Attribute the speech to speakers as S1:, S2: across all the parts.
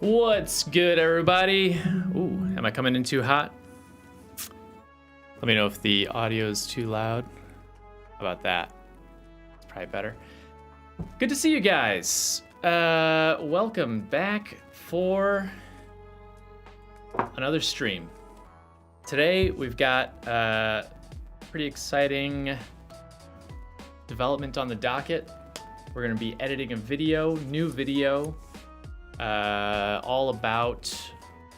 S1: What's good, everybody? Ooh, am I coming in too hot? Let me know if the audio is too loud. How about that? It's probably better. Good to see you guys. Welcome back for another stream. Today we've got pretty exciting development on the docket. We're gonna be editing a new video, all about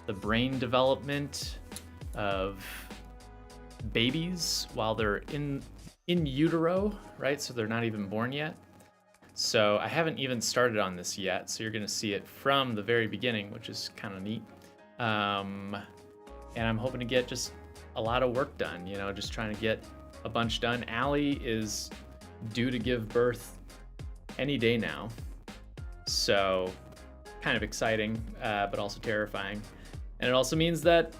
S1: the brain development of babies while they're in utero, right? So they're not even born yet. So I haven't even started on this yet, so you're gonna see it from the very beginning, which is kind of neat. And I'm hoping to get just a lot of work done, you know, just trying to get a bunch done. Allie is due to give birth any day now, so kind of exciting, but also terrifying. And it also means that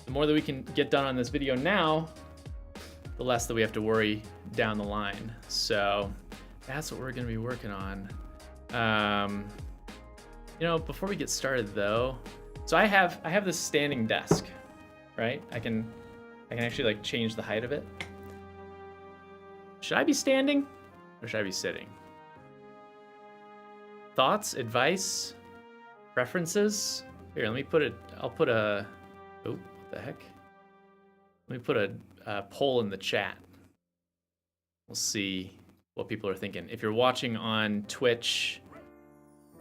S1: the more that we can get done on this video now, the less that we have to worry down the line. So that's what we're gonna be working on. You know, before we get started though, so I have this standing desk, right? I can actually like change the height of it. Should I be standing or should I be sitting? Thoughts, advice, preferences? Here, let me put it, I'll put a, oh, what the heck? Let me put a poll in the chat. We'll see what people are thinking. If you're watching on Twitch,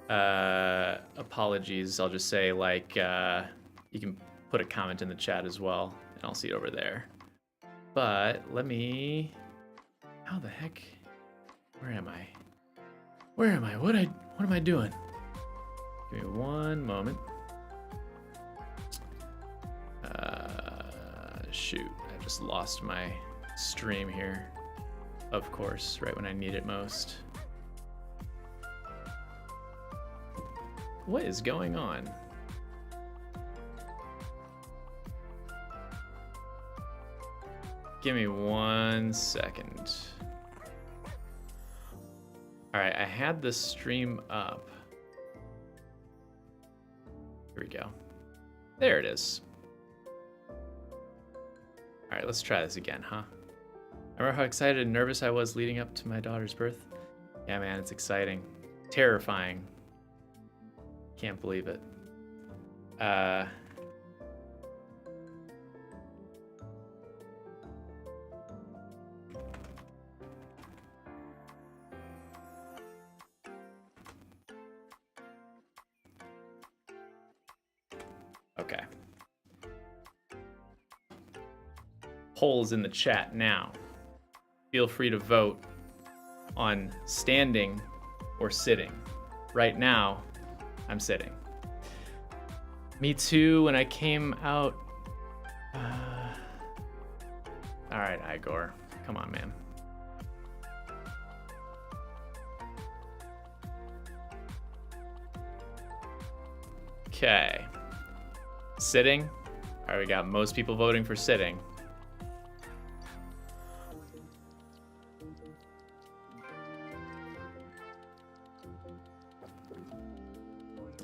S1: apologies, I'll just say like, you can put a comment in the chat as well, and I'll see it over there. But let me, how the heck, where am I? Where am I? What am I doing? Give me one moment. Shoot, I just lost my stream here. Of course, right when I need it most. What is going on? Give me 1 second. All right, I had the stream up. Here we go. There it is. All right, let's try this again, huh? Remember how excited and nervous I was leading up to my daughter's birth? Yeah, man, it's exciting. Terrifying. Can't believe it. Okay. Polls in the chat now. Feel free to vote on standing or sitting. Right now, I'm sitting. Me too, when I came out. All right, Igor, come on, man. Okay. Sitting. All right, we got most people voting for sitting.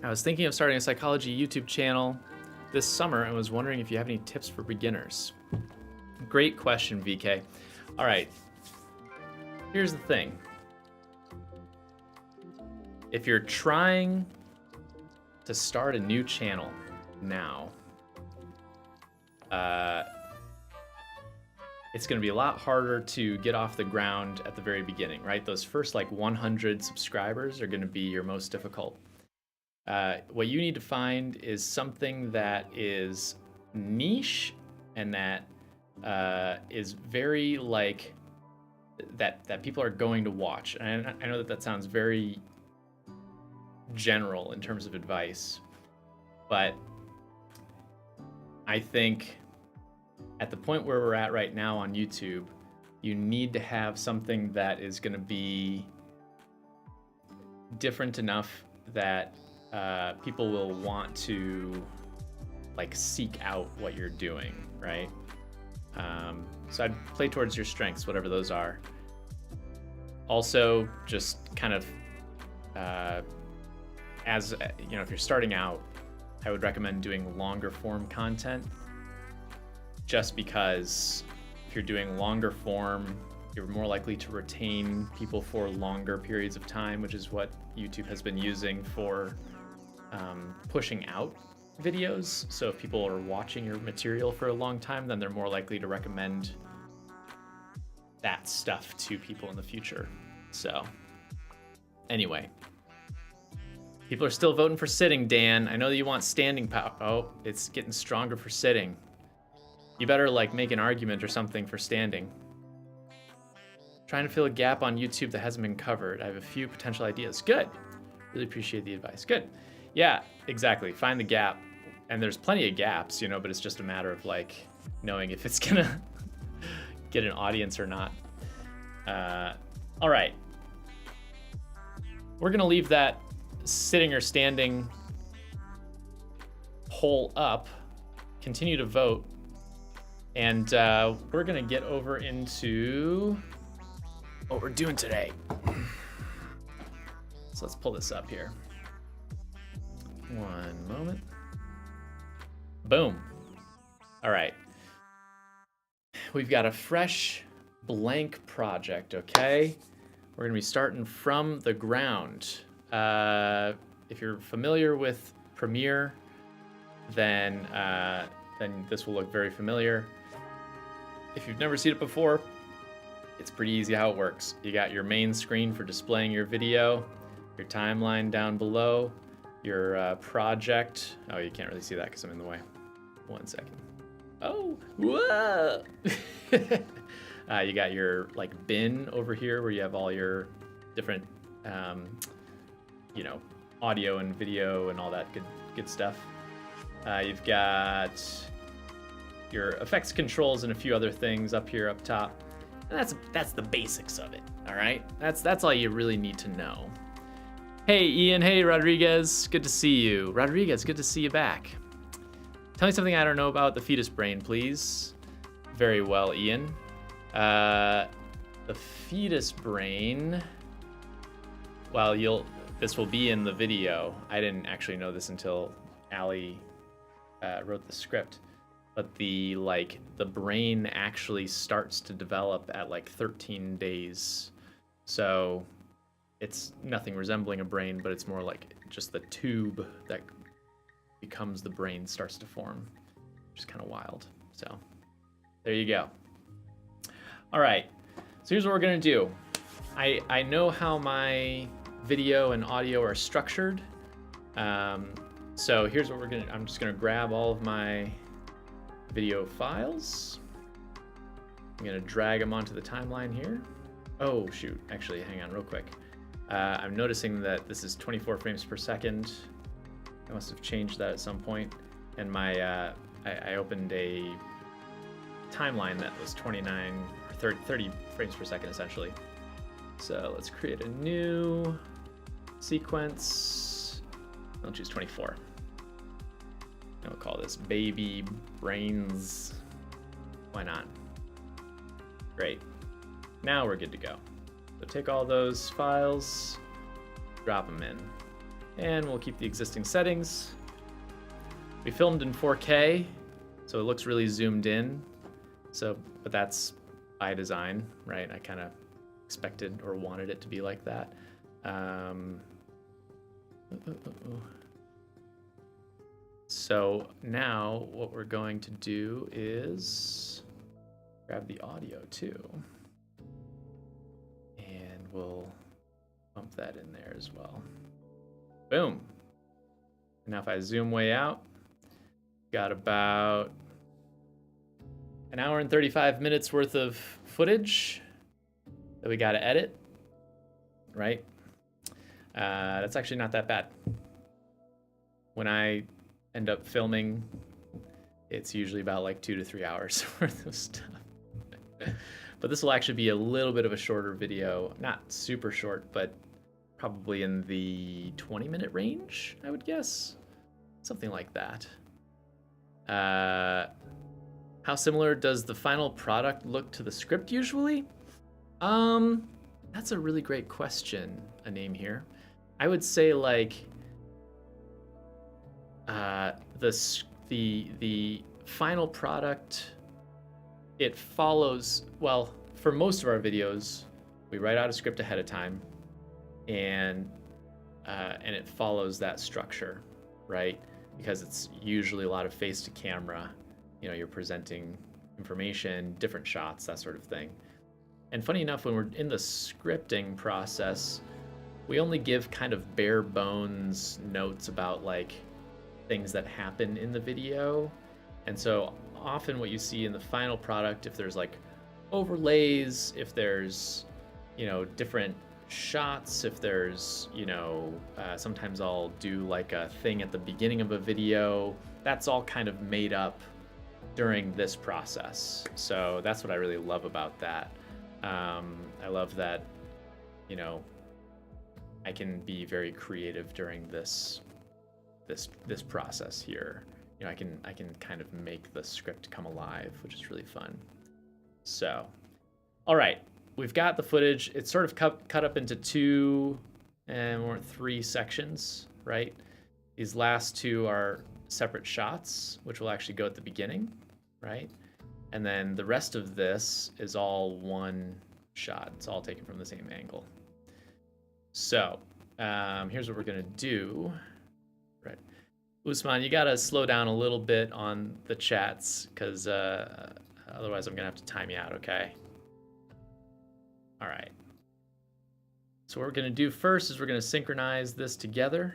S1: I was thinking of starting a psychology YouTube channel this summer and was wondering if you have any tips for beginners. Great question, VK. All right, here's the thing. If you're trying to start a new channel now, it's gonna be a lot harder to get off the ground at the very beginning, right? Those first like 100 subscribers are gonna be your most difficult. What you need to find is something that is niche and that is very like that people are going to watch. And I know that sounds very general in terms of advice, but I think at the point where we're at right now on YouTube, you need to have something that is going to be different enough that people will want to like seek out what you're doing, right? So I'd play towards your strengths, whatever those are. Also, just kind of as you know, if you're starting out, I would recommend doing longer form content, just because if you're doing longer form, you're more likely to retain people for longer periods of time, which is what YouTube has been using for pushing out videos. So if people are watching your material for a long time, then they're more likely to recommend that stuff to people in the future. So anyway, people are still voting for sitting, Dan. I know that you want standing power. Oh, it's getting stronger for sitting. You better like make an argument or something for standing. Trying to fill a gap on YouTube that hasn't been covered. I have a few potential ideas. Good. Really appreciate the advice. Good. Yeah, exactly. Find the gap. And there's plenty of gaps, you know, but it's just a matter of like knowing if it's gonna get an audience or not. All right. We're gonna leave that sitting or standing poll up. Continue to vote. And we're gonna get over into what we're doing today. So let's pull this up here. One moment. Boom. All right. We've got a fresh blank project, okay? We're gonna be starting from the ground. If you're familiar with Premiere, then this will look very familiar. If you've never seen it before, it's pretty easy how it works. You got your main screen for displaying your video, your timeline down below, your project. Oh, you can't really see that because I'm in the way. 1 second. Oh, whoa! You got your like bin over here where you have all your different, you know, audio and video and all that good stuff. You've got your effects controls and a few other things up here up top. And that's the basics of it. All right, that's all you really need to know. Hey Ian, hey Rodriguez, good to see you. Rodriguez, good to see you back. Tell me something I don't know about the fetus brain, please. Very well, Ian. The fetus brain. Well, this will be in the video. I didn't actually know this until Allie wrote the script. But the brain actually starts to develop at like 13 days. So it's nothing resembling a brain, but it's more like just the tube that becomes the brain starts to form, which is kind of wild. So there you go. All right, so here's what we're gonna do. I know how my video and audio are structured. So here's what I'm just gonna grab all of my video files. I'm gonna drag them onto the timeline here. Oh shoot, actually hang on real quick. I'm noticing that this is 24 frames per second. I must have changed that at some point. And my I opened a timeline that was 29 or 30 frames per second essentially. So let's create a new sequence. I'll choose 24. I'll call this baby brains. Why not? Great. Now we're good to go. So take all those files, drop them in, and we'll keep the existing settings. We filmed in 4K, so it looks really zoomed in. But that's by design, right? I kind of expected or wanted it to be like that. So now what we're going to do is grab the audio too. And we'll bump that in there as well. Boom. Now if I zoom way out, got about an hour and 35 minutes worth of footage that we got to edit, right? That's actually not that bad. When I end up filming, it's usually about like 2 to 3 hours worth of stuff. But this will actually be a little bit of a shorter video, not super short, but probably in the 20-minute range, I would guess. Something like that. How similar does the final product look to the script usually? That's a really great question, a name here. I would say like The final product, it follows, well, for most of our videos, we write out a script ahead of time, and it follows that structure, right? Because it's usually a lot of face to camera. You know, you're presenting information, different shots, that sort of thing. And funny enough, when we're in the scripting process, we only give kind of bare bones notes about like things that happen in the video. And so often what you see in the final product, if there's like overlays, if there's, you know, different shots, if there's, you know, sometimes I'll do like a thing at the beginning of a video, that's all kind of made up during this process. So that's what I really love about that. I love that, you know, I can be very creative during this process here. You know, I can kind of make the script come alive, which is really fun. So, all right, we've got the footage. It's sort of cut up into 2 or 3 sections, right? These last 2 are separate shots, which will actually go at the beginning, right? And then the rest of this is all one shot. It's all taken from the same angle. So here's what we're gonna do. Right, Usman, you gotta slow down a little bit on the chats, because otherwise I'm gonna have to time you out, okay? All right. So what we're gonna do first is we're gonna synchronize this together.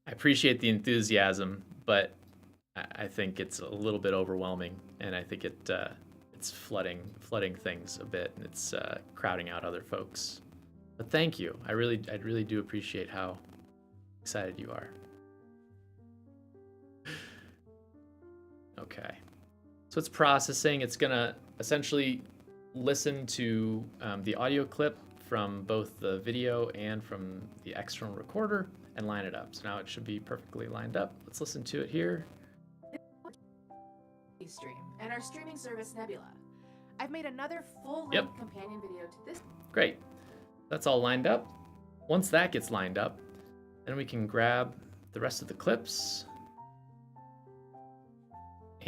S1: I appreciate the enthusiasm, but I think it's a little bit overwhelming, and I think it's flooding things a bit, and it's crowding out other folks. But thank you. I really do appreciate how excited you are. Okay. So it's processing. It's gonna essentially listen to the audio clip from both the video and from the external recorder and line it up. So now it should be perfectly lined up. Let's listen to it here.
S2: Stream and our streaming service Nebula. I've made another full-length companion video to this.
S1: Great. That's all lined up. Once that gets lined up, then we can grab the rest of the clips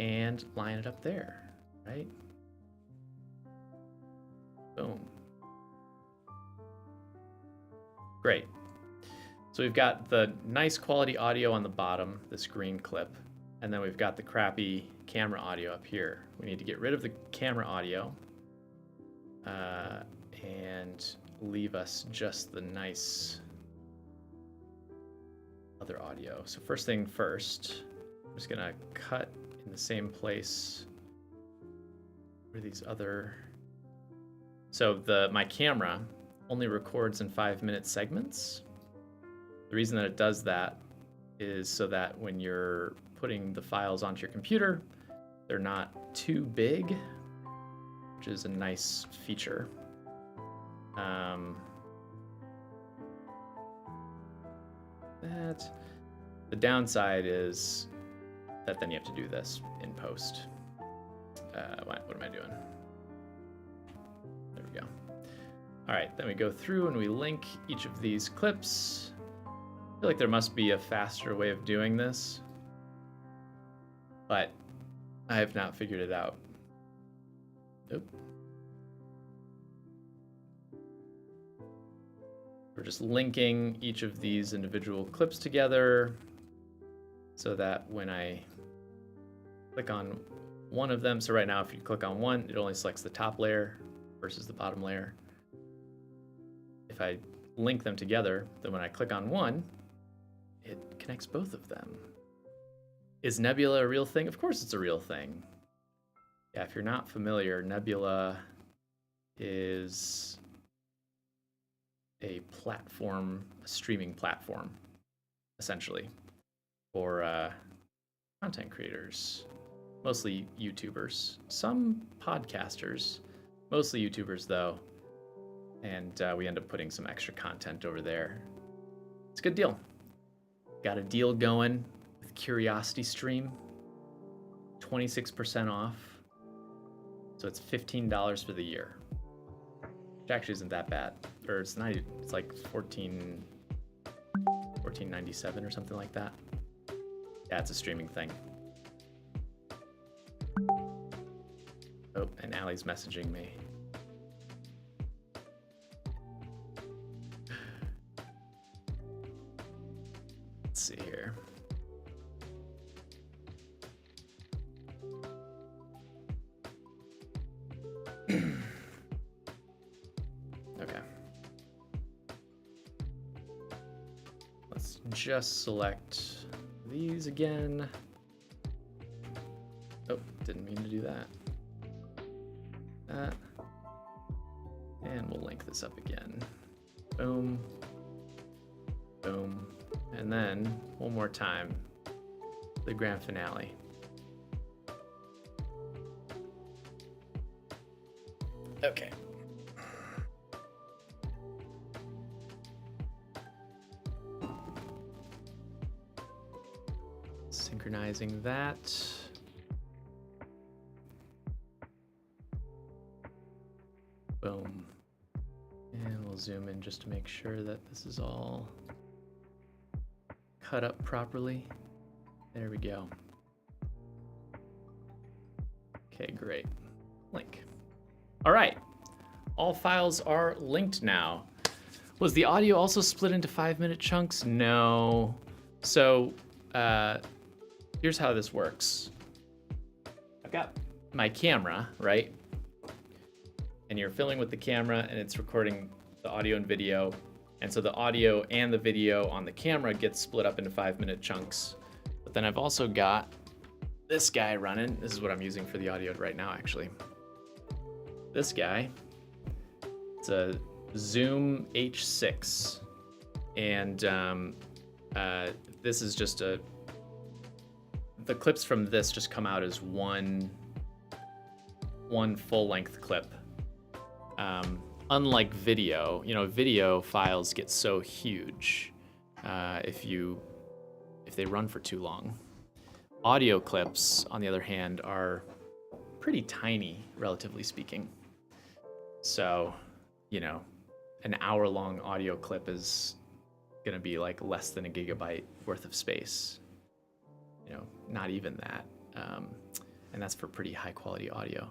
S1: and line it up there, right? Boom. Great. So we've got the nice quality audio on the bottom, this green clip, and then we've got the crappy camera audio up here. We need to get rid of the camera audio and leave us just the nice other audio. So first thing first, I'm just gonna cut in the same place where these other... So my camera only records in 5-minute segments. The reason that it does that is so that when you're putting the files onto your computer, they're not too big, which is a nice feature. The downside is that then you have to do this in post. What am I doing? There we go. All right, then we go through and we link each of these clips. I feel like there must be a faster way of doing this, but I have not figured it out. Nope. We're just linking each of these individual clips together so that when I click on one of them, so right now if you click on one, it only selects the top layer versus the bottom layer. If I link them together, then when I click on one, it connects both of them. Is Nebula a real thing? Of course it's a real thing. Yeah, if you're not familiar, Nebula is a platform, a streaming platform, essentially, for content creators, mostly YouTubers, some podcasters, mostly YouTubers though, and we end up putting some extra content over there. It's a good deal. Got a deal going with Curiosity Stream, 26% off. So it's $15 for the year, which actually isn't that bad. Or it's not, it's like $14 1497 or something like that. Yeah, it's a streaming thing. Oh, and Allie's messaging me. Let's see here. Okay. Let's just select these again. Oh, didn't mean to do that. That. And we'll link this up again. Boom. Boom. And then one more time, the grand finale. Okay. Synchronizing that. Boom. And we'll zoom in just to make sure that this is all cut up properly. There we go. Okay, great. Link. All right. All files are linked now. Was the audio also split into 5-minute chunks? No. So here's how this works. I've got my camera, right? And you're filling with the camera and it's recording the audio and video. And so the audio and the video on the camera gets split up into 5-minute chunks. But then I've also got this guy running. This is what I'm using for the audio right now, actually. This guy, it's a Zoom H6. And this is just the clips from this just come out as one full-length clip. Unlike video, video files get so huge if they run for too long. Audio clips, on the other hand, are pretty tiny, relatively speaking. So, an hour-long audio clip is gonna be like less than a gigabyte worth of space. Not even that. And that's for pretty high-quality audio.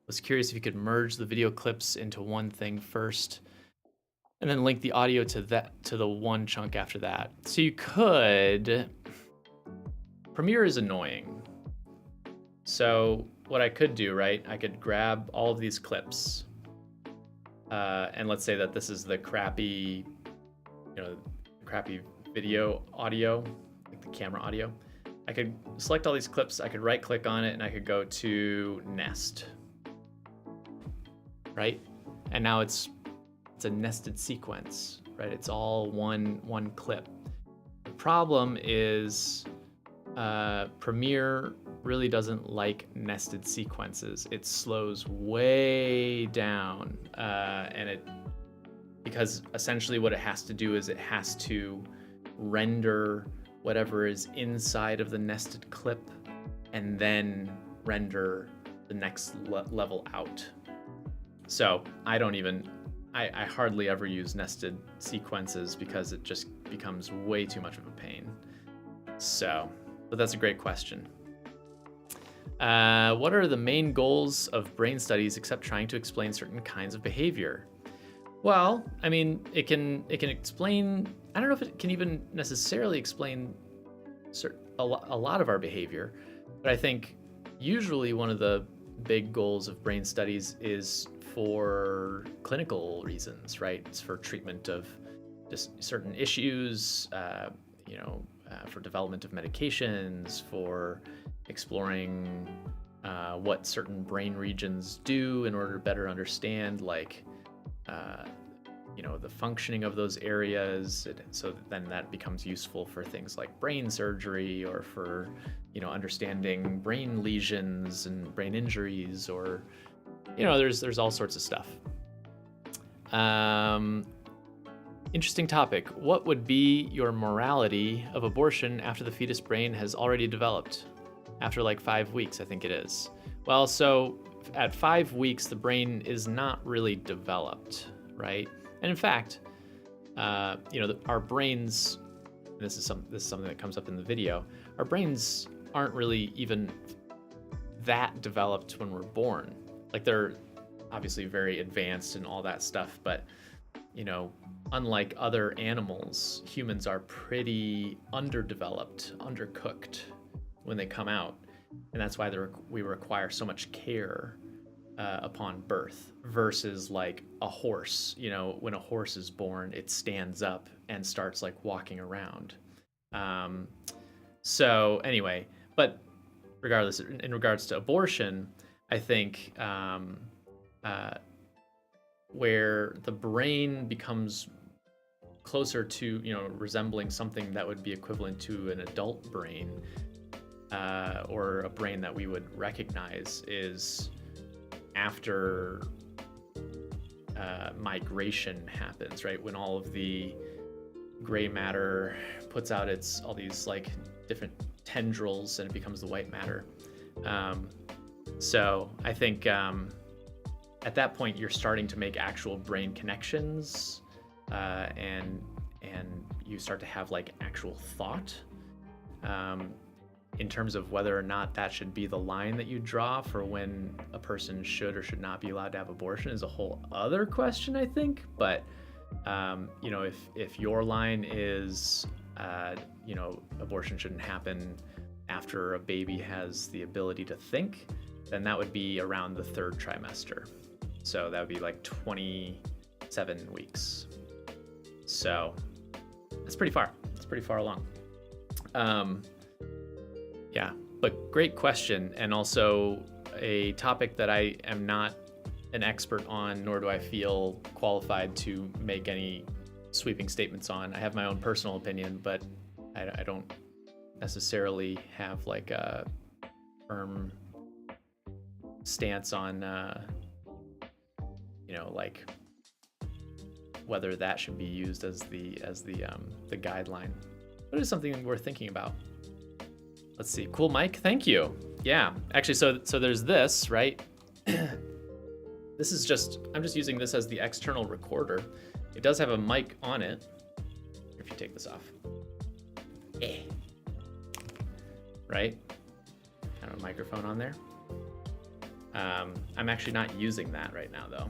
S1: Was curious if you could merge the video clips into one thing first and then link the audio to the one chunk after that. So you could. Premiere is annoying. So what I could do, right? I could grab all of these clips, and let's say that this is the crappy video audio, like the camera audio. I could select all these clips. I could right-click on it, and I could go to Nest. Right? And now it's a nested sequence, right? It's all one clip. The problem is Premiere really doesn't like nested sequences. It slows way down, because essentially what it has to do is it has to render whatever is inside of the nested clip and then render the next level out. So I hardly ever use nested sequences because it just becomes way too much of a pain. So, but that's a great question. What are the main goals of brain studies except trying to explain certain kinds of behavior? Well, I mean, it can explain, I don't know if it can even necessarily explain a lot of our behavior, but I think usually one of the big goals of brain studies is for clinical reasons, right? It's for treatment of just certain issues, for development of medications, for exploring what certain brain regions do in order to better understand, the functioning of those areas. So then that becomes useful for things like brain surgery or for, understanding brain lesions and brain injuries, or there's all sorts of stuff. Interesting topic. What would be your morality of abortion after the fetus brain has already developed? After like 5 weeks, I think it is. Well, so at 5 weeks, the brain is not really developed, right? And in fact, our brains this is something that comes up in the video, our brains aren't really even that developed when we're born. Like, they're obviously very advanced and all that stuff, but you know, unlike other animals, humans are pretty underdeveloped, undercooked when they come out, and that's why we require so much care upon birth, versus like a horse. You know, when a horse is born, it stands up and starts like walking around. So anyway, but regardless, in regards to abortion, I think where the brain becomes closer to, you know, resembling something that would be equivalent to an adult brain, or a brain that we would recognize, is after migration happens, right? When all of the gray matter puts out all these like different tendrils and it becomes the white matter. So I think at that point you're starting to make actual brain connections, and you start to have like actual thought. In terms of whether or not that should be the line that you draw for when a person should or should not be allowed to have abortion is a whole other question, I think. But you know, if your line is you know, abortion shouldn't happen after a baby has the ability to think, then that would be around the 3rd trimester. So that would be like 27 weeks. So that's pretty far. It's pretty far along. Yeah, but great question, and also a topic that I am not an expert on, nor do I feel qualified to make any sweeping statements on. I have my own personal opinion, but I don't necessarily have like a firm stance on, you know, like whether that should be used as the guideline. But it is something worth thinking about. Let's see. Cool, Mike. Thank you. Yeah, actually, so there's this, right? This is I'm just using this as the external recorder. It does have a mic on it. If you take this off. Right? Kind of a microphone on there. I'm actually not using that right now though.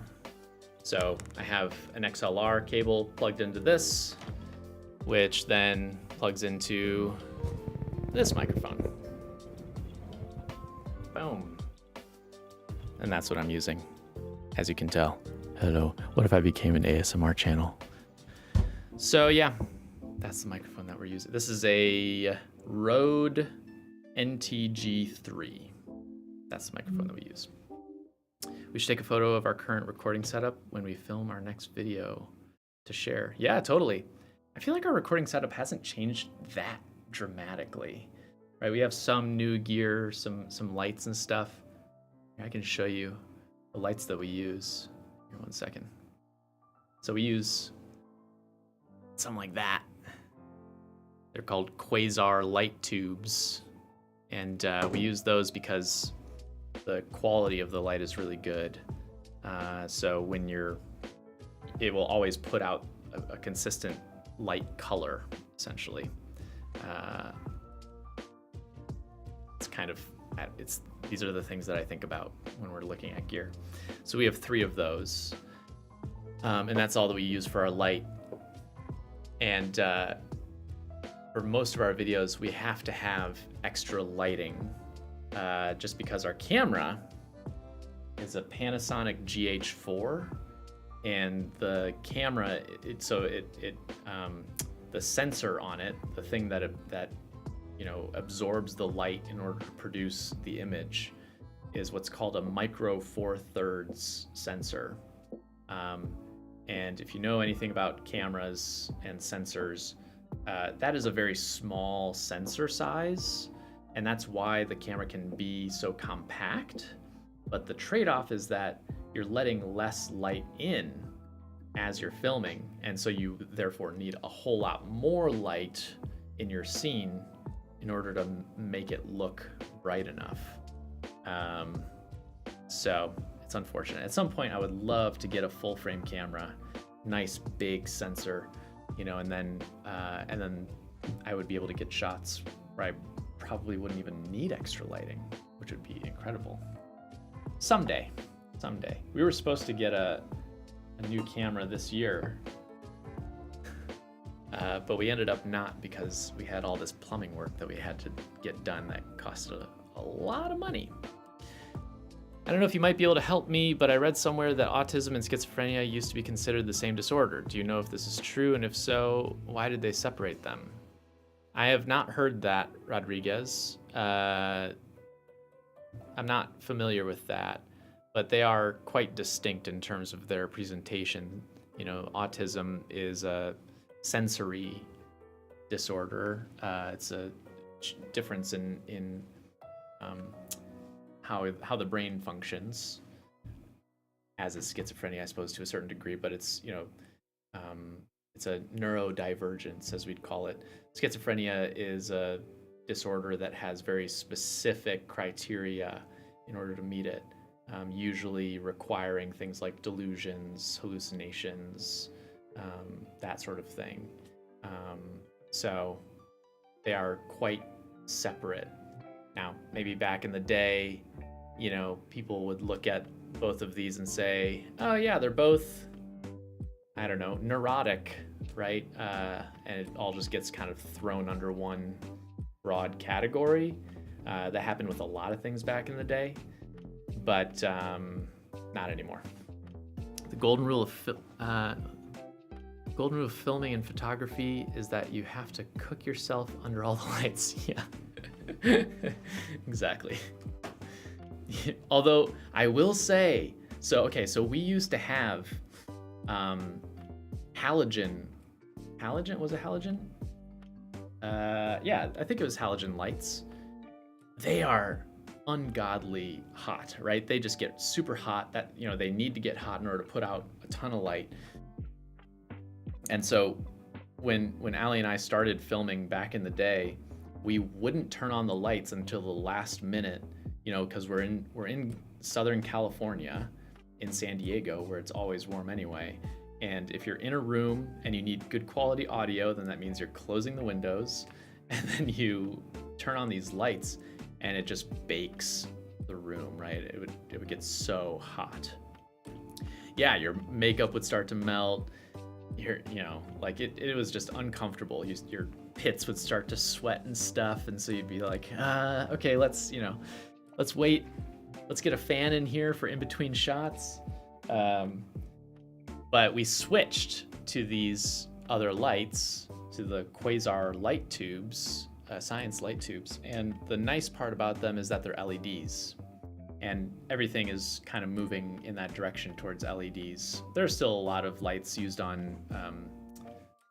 S1: So I have an XLR cable plugged into this, which then plugs into this microphone. Boom. And that's what I'm using, as you can tell. Hello, what if I became an ASMR channel? So yeah, that's the microphone that we're using. This is a Rode NTG3. That's the microphone that we use. We should take a photo of our current recording setup when we film our next video to share. Yeah, totally. I feel like our recording setup hasn't changed that dramatically, right? We have some new gear, some lights and stuff. I can show you the lights that we use. Here, one second. So we use something like that. They're called quasar light tubes, and we use those because the quality of the light is really good. So when it will always put out a consistent light color, essentially. These are the things that I think about when we're looking at gear. So we have 3 of those, and that's all that we use for our light. And for most of our videos, we have to have extra lighting, just because our camera is a Panasonic GH4, and the camera, the sensor on it, the thing that you know, absorbs the light in order to produce the image, is what's called a micro four thirds sensor. And if you know anything about cameras and sensors, that is a very small sensor size, and that's why the camera can be so compact. But the trade-off is that you're letting less light in as you're filming, and so you therefore need a whole lot more light in your scene in order to make it look bright enough. So it's unfortunate. At some point I would love to get a full frame camera, nice big sensor, you know, and then I would be able to get shots where I probably wouldn't even need extra lighting, which would be incredible. Someday. We were supposed to get a new camera this year, but we ended up not, because we had all this plumbing work that we had to get done that costed a lot of money. I don't know if you might be able to help me, but I read somewhere that autism and schizophrenia used to be considered the same disorder. Do you know if this is true? And if so, why did they separate them? I have not heard that, Rodriguez. I'm not familiar with that, but they are quite distinct in terms of their presentation. You know, autism is a sensory disorder. It's a difference in how the brain functions, as is schizophrenia, I suppose, to a certain degree, but it's, you know, it's a neurodivergence, as we'd call it. Schizophrenia is a disorder that has very specific criteria in order to meet it, usually requiring things like delusions, hallucinations, that sort of thing. So they are quite separate. Now, maybe back in the day, you know, people would look at both of these and say, oh yeah, they're both, I don't know, neurotic, right? And it all just gets kind of thrown under one broad category. That happened with a lot of things back in the day, but not anymore. The golden rule of filming and photography is that you have to cook yourself under all the lights. Yeah, exactly. Although I will say, so we used to have halogen. Was it halogen? Yeah, I think it was halogen lights. They are ungodly hot, right? They just get super hot. That, you know, they need to get hot in order to put out a ton of light. And so when Allie and I started filming back in the day, we wouldn't turn on the lights until the last minute, you know, because we're in Southern California, in San Diego, where it's always warm anyway. And if you're in a room and you need good quality audio, then that means you're closing the windows, and then you turn on these lights and it just bakes the room, right? It would get so hot. Yeah, your makeup would start to melt. You know, like it was just uncomfortable. Your pits would start to sweat and stuff, and so you'd be like, okay, let's wait. Let's get a fan in here for in between shots. But we switched to these other lights, to the quasar light tubes, science light tubes. And the nice part about them is that they're LEDs. And everything is kind of moving in that direction towards LEDs. There's still a lot of lights used on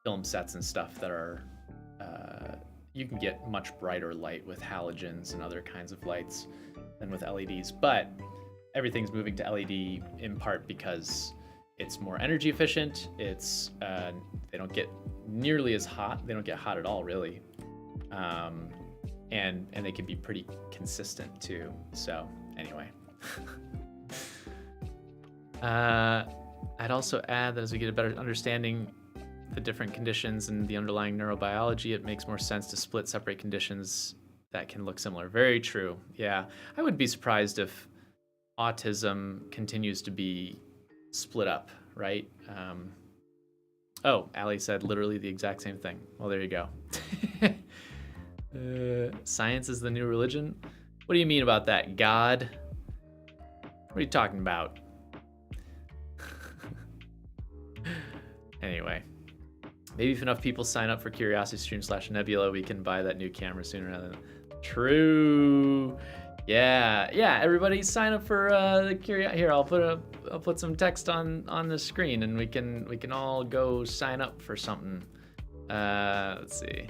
S1: film sets and stuff that are, you can get much brighter light with halogens and other kinds of lights than with LEDs. But everything's moving to LED in part because it's more energy efficient. It's they don't get nearly as hot. They don't get hot at all, really. And they can be pretty consistent too. So anyway, I'd also add that as we get a better understanding the different conditions and the underlying neurobiology, it makes more sense to separate conditions that can look similar. Very true. Yeah, I wouldn't be surprised if autism continues to be split up, right? Oh, Allie said literally the exact same thing. Well, there you go. Science is the new religion. What do you mean about that, God? What are you talking about? Anyway, maybe if enough people sign up for CuriosityStream/Nebula, we can buy that new camera sooner rather than... True. Yeah. Everybody sign up for the Curiosity. Here, I'll put some text on the screen, and we can all go sign up for something. Let's see.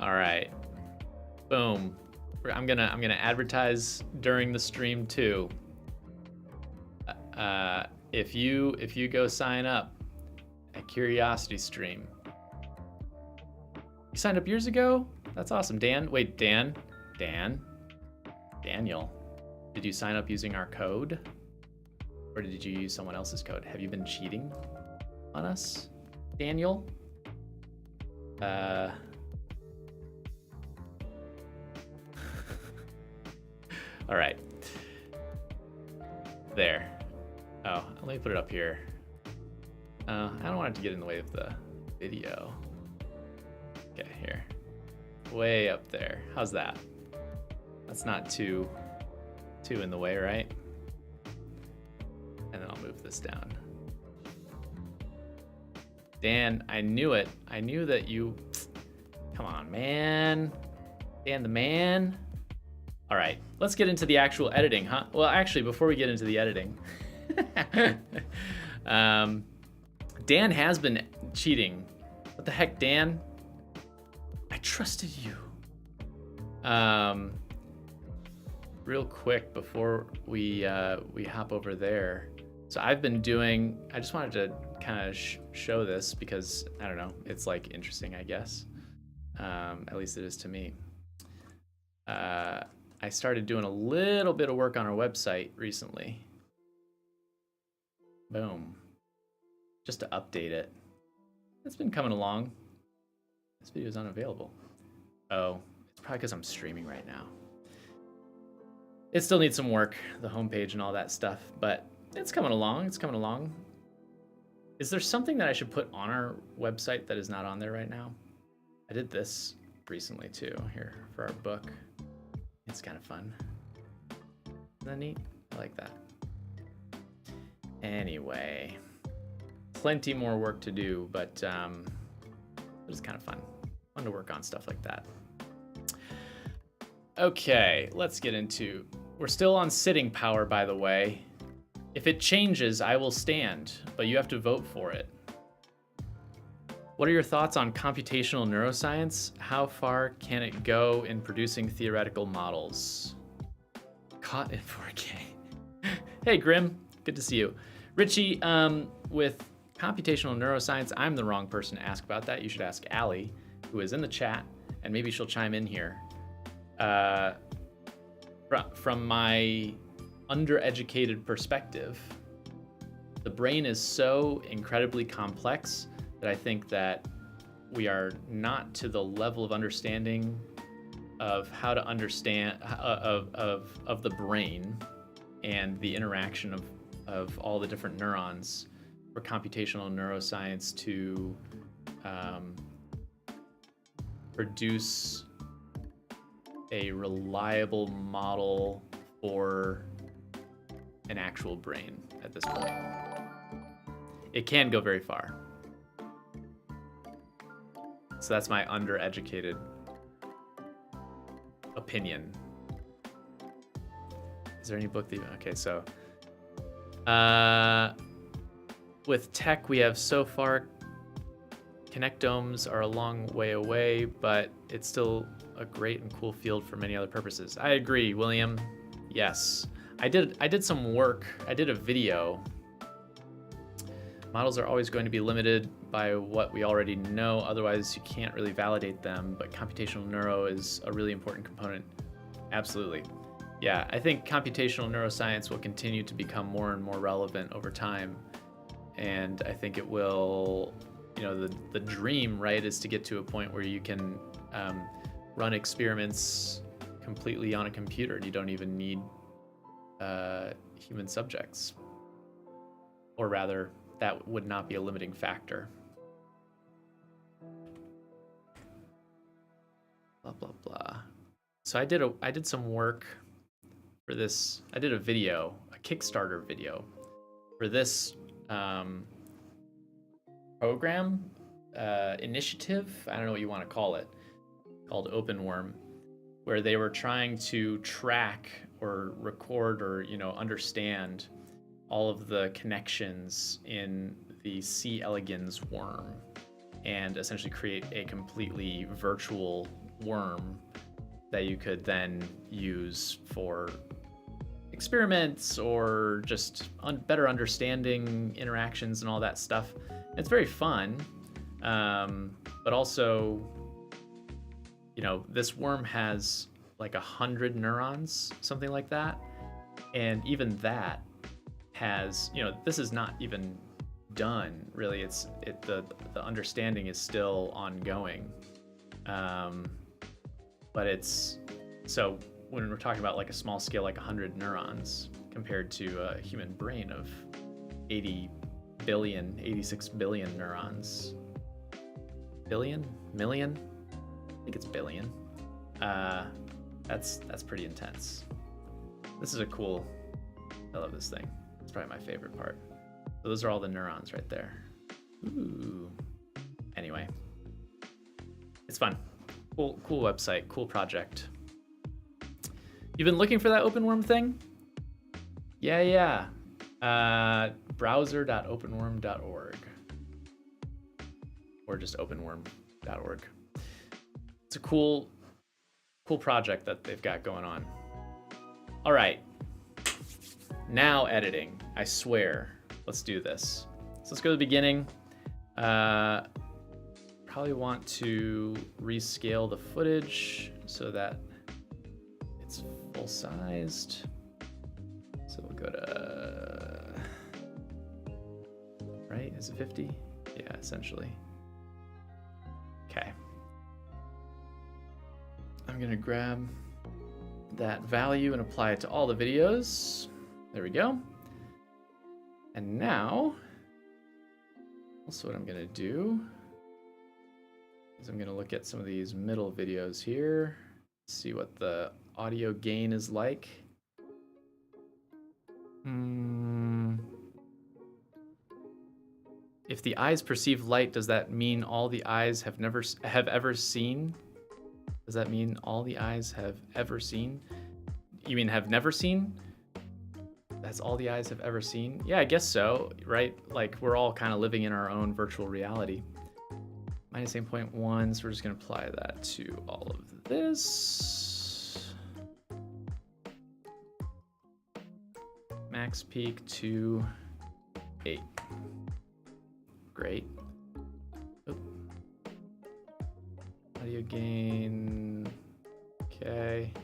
S1: All right. Boom. I'm gonna advertise during the stream too. If you go sign up at Curiosity Stream. You signed up years ago? That's awesome. Dan. Daniel, did you sign up using our code? Or did you use someone else's code? Have you been cheating on us, Daniel? All right. There. Oh, let me put it up here. I don't want it to get in the way of the video. Okay, here. Way up there. How's that? That's not too in the way, right? And then I'll move this down. Dan, I knew it. I knew that you... Come on, man. Dan the man. All right, let's get into the actual editing, huh? Well, actually, before we get into the editing, Dan has been cheating. What the heck, Dan? I trusted you. Real quick before we hop over there. So I've been doing, I just wanted to kind of show this because, I don't know, it's like interesting, I guess. At least it is to me. I started doing a little bit of work on our website recently. Boom. Just to update it. It's been coming along. This video is unavailable. Oh, it's probably because I'm streaming right now. It still needs some work, the homepage and all that stuff, but it's coming along. It's coming along. Is there something that I should put on our website that is not on there right now? I did this recently too, here for our book. It's kind of fun. Isn't that neat? I like that. Anyway, plenty more work to do, but it's kind of fun. Fun to work on stuff like that. Okay, let's get into, we're still on sitting power, by the way. If it changes, I will stand, but you have to vote for it. What are your thoughts on computational neuroscience? How far can it go in producing theoretical models? Caught in 4K. Hey, Grim, good to see you. Richie, with computational neuroscience, I'm the wrong person to ask about that. You should ask Allie, who is in the chat, and maybe she'll chime in here. From my undereducated perspective, the brain is so incredibly complex that I think that we are not to the level of understanding of how to understand of the brain and the interaction of all the different neurons for computational neuroscience to produce a reliable model for an actual brain at this point. It can go very far. So that's my undereducated opinion. Is there any book that you, okay, so with tech we have so far, connectomes are a long way away, but it's still a great and cool field for many other purposes. I agree, William. Yes. I did some work. I did a video. Models are always going to be limited by what we already know, otherwise you can't really validate them, but computational neuro is a really important component. Absolutely. Yeah, I think computational neuroscience will continue to become more and more relevant over time. And I think it will, you know, the dream, right, is to get to a point where you can run experiments completely on a computer and you don't even need human subjects. Or rather, that would not be a limiting factor. Blah, blah, blah. So I did some work for this. I did a video, a Kickstarter video for this program, initiative, I don't know what you want to call it, called OpenWorm, where they were trying to track or record or, you know, understand all of the connections in the C. elegans worm and essentially create a completely virtual worm that you could then use for experiments or just better understanding interactions and all that stuff. It's very fun, but also, you know, this worm has like 100 neurons, something like that. And even that has, you know, this is not even done really. The understanding is still ongoing. But it's, so when we're talking about like a small scale, like 100 neurons compared to a human brain of 86 billion neurons. Billion? Million? I think it's billion. That's pretty intense. This is a cool, I love this thing. It's probably my favorite part. So those are all the neurons right there. Ooh. Anyway, it's fun. Cool website, cool project. You've been looking for that openworm thing? Yeah. Browser.openworm.org. Or just openworm.org. It's a cool project that they've got going on. All right. Now editing, I swear. Let's do this. So let's go to the beginning. Probably want to rescale the footage so that it's full-sized. So we'll go to, right? Is it 50? Yeah, essentially. Okay. I'm gonna grab that value and apply it to all the videos. There we go. And now, also what I'm gonna do is I'm gonna look at some of these middle videos here, see what the audio gain is like. If the eyes perceive light, does that mean all the eyes have ever seen? Does that mean all the eyes have ever seen? You mean have never seen? That's all the eyes have ever seen? Yeah, I guess so, right? Like we're all kind of living in our own virtual reality. Minus 8.1, so we're just gonna apply that to all of this. Max peak to 8. Great. Oop. Audio gain, okay.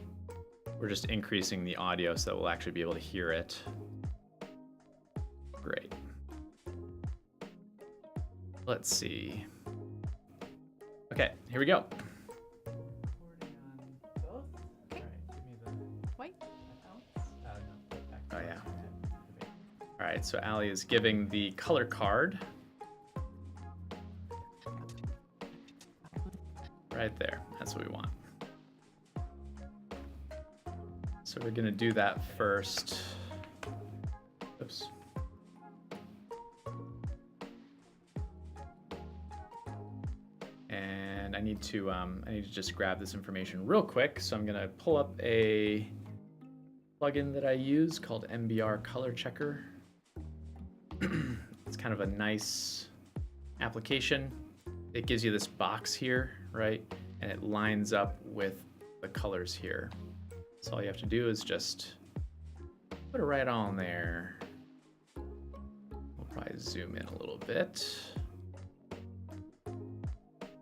S1: We're just increasing the audio so that we'll actually be able to hear it. Great. Let's see. Okay, here we go. Oh yeah. All right, so Allie is giving the color card. Right there, that's what we want. So we're gonna do that first. Oops. And I need to just grab this information real quick. So I'm gonna pull up a plugin that I use called MBR Color Checker. It's kind of a nice application. It gives you this box here, right? And it lines up with the colors here. So all you have to do is just put it right on there. We'll probably zoom in a little bit,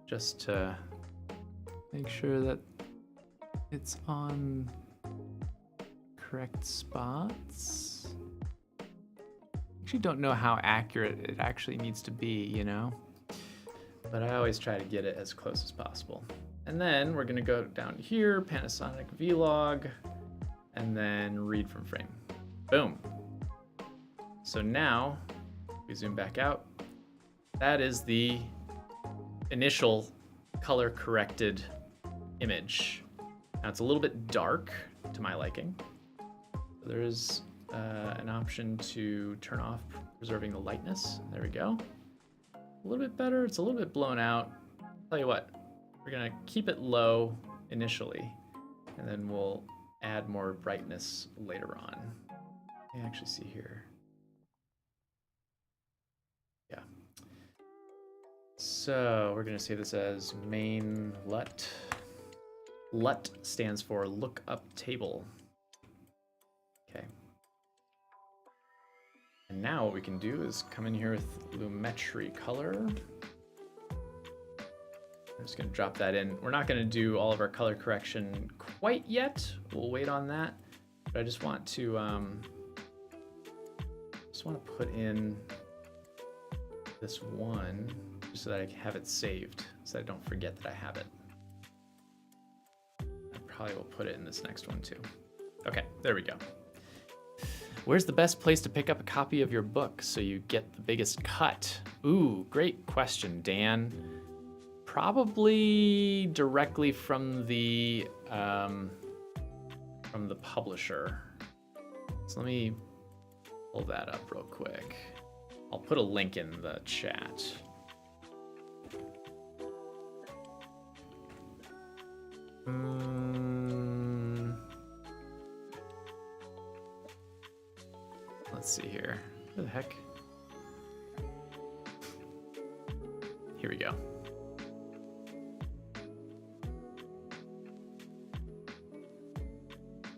S1: just to make sure that it's on correct spots. Actually don't know how accurate it actually needs to be, you know? But I always try to get it as close as possible. And then we're gonna go down here, Panasonic Vlog, and then read from frame. Boom. So now, we zoom back out. That is the initial color corrected image. Now it's a little bit dark to my liking. So there is an option to turn off preserving the lightness. There we go. A little bit better, it's a little bit blown out. Tell you what, we're gonna keep it low initially, and then we'll add more brightness later on. You can actually see here. Yeah. So we're gonna save this as main LUT. LUT stands for lookup table. Okay. And now what we can do is come in here with Lumetri color. I'm just gonna drop that in. We're not gonna do all of our color correction quite yet. We'll wait on that. But I just want to put in this one just so that I can have it saved, so I don't forget that I have it. I probably will put it in this next one too. Okay, there we go. Where's the best place to pick up a copy of your book so you get the biggest cut? Ooh, great question, Dan. Probably directly from the publisher. So let me pull that up real quick. I'll put a link in the chat. Let's see here. Where the heck? Here we go.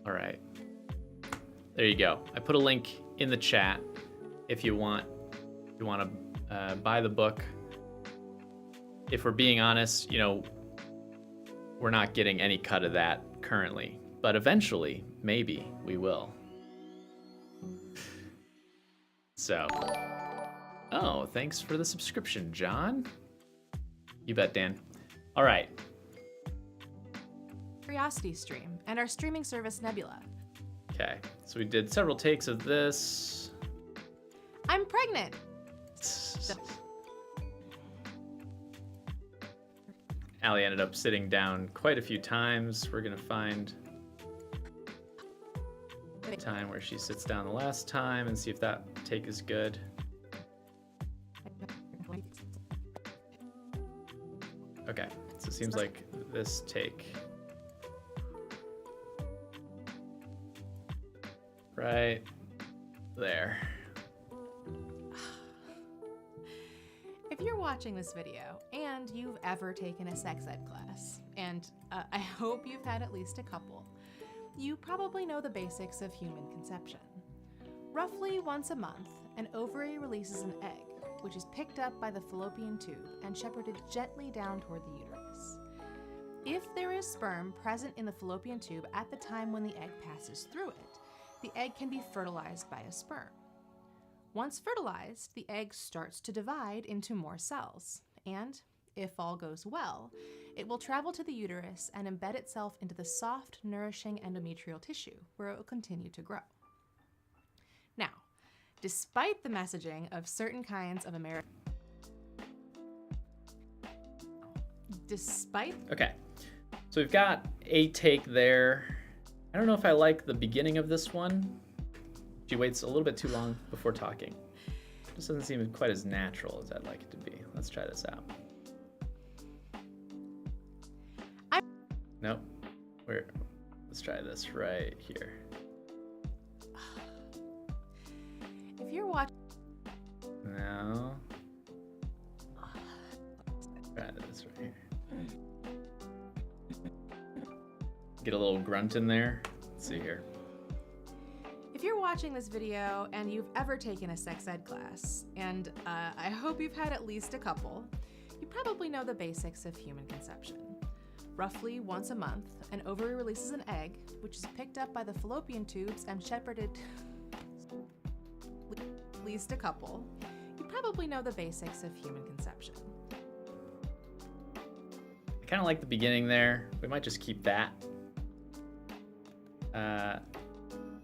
S1: All right. There you go. I put a link in the chat if you want to buy the book. If we're being honest, you know, we're not getting any cut of that currently, but eventually, maybe we will. So, oh, thanks for the subscription, John. You bet, Dan. All right.
S2: Curiosity Stream and our streaming service Nebula.
S1: Okay, so we did several takes of this.
S2: I'm pregnant.
S1: Allie ended up sitting down quite a few times. We're gonna find the time where she sits down the last time and see if that take is good. Okay, so it seems like this take. Right there.
S2: If you're watching this video and you've ever taken a sex ed class, and I hope you've had at least a couple, you probably know the basics of human conception. Roughly once a month, an ovary releases an egg, which is picked up by the fallopian tube and shepherded gently down toward the uterus. If there is sperm present in the fallopian tube at the time when the egg passes through it, the egg can be fertilized by a sperm. Once fertilized, the egg starts to divide into more cells, and, if all goes well, it will travel to the uterus and embed itself into the soft, nourishing endometrial tissue, where it will continue to grow. Now, despite the messaging of certain kinds of American...
S1: Okay, so we've got a take there. I don't know if I like the beginning of this one. She waits a little bit too long before talking. This doesn't seem quite as natural as I'd like it to be. Let's try this out. Nope. Let's try this right here.
S2: If you're watching...
S1: No. Try this right here. Get a little grunt in there. Let's see here.
S2: If you're watching this video and you've ever taken a sex ed class, and I hope you've had at least a couple, you probably know the basics of human conception. Roughly once a month, an ovary releases an egg, which is picked up by the fallopian tubes and shepherded at least a couple. You probably know the basics of human conception.
S1: I kind of like the beginning there. We might just keep that.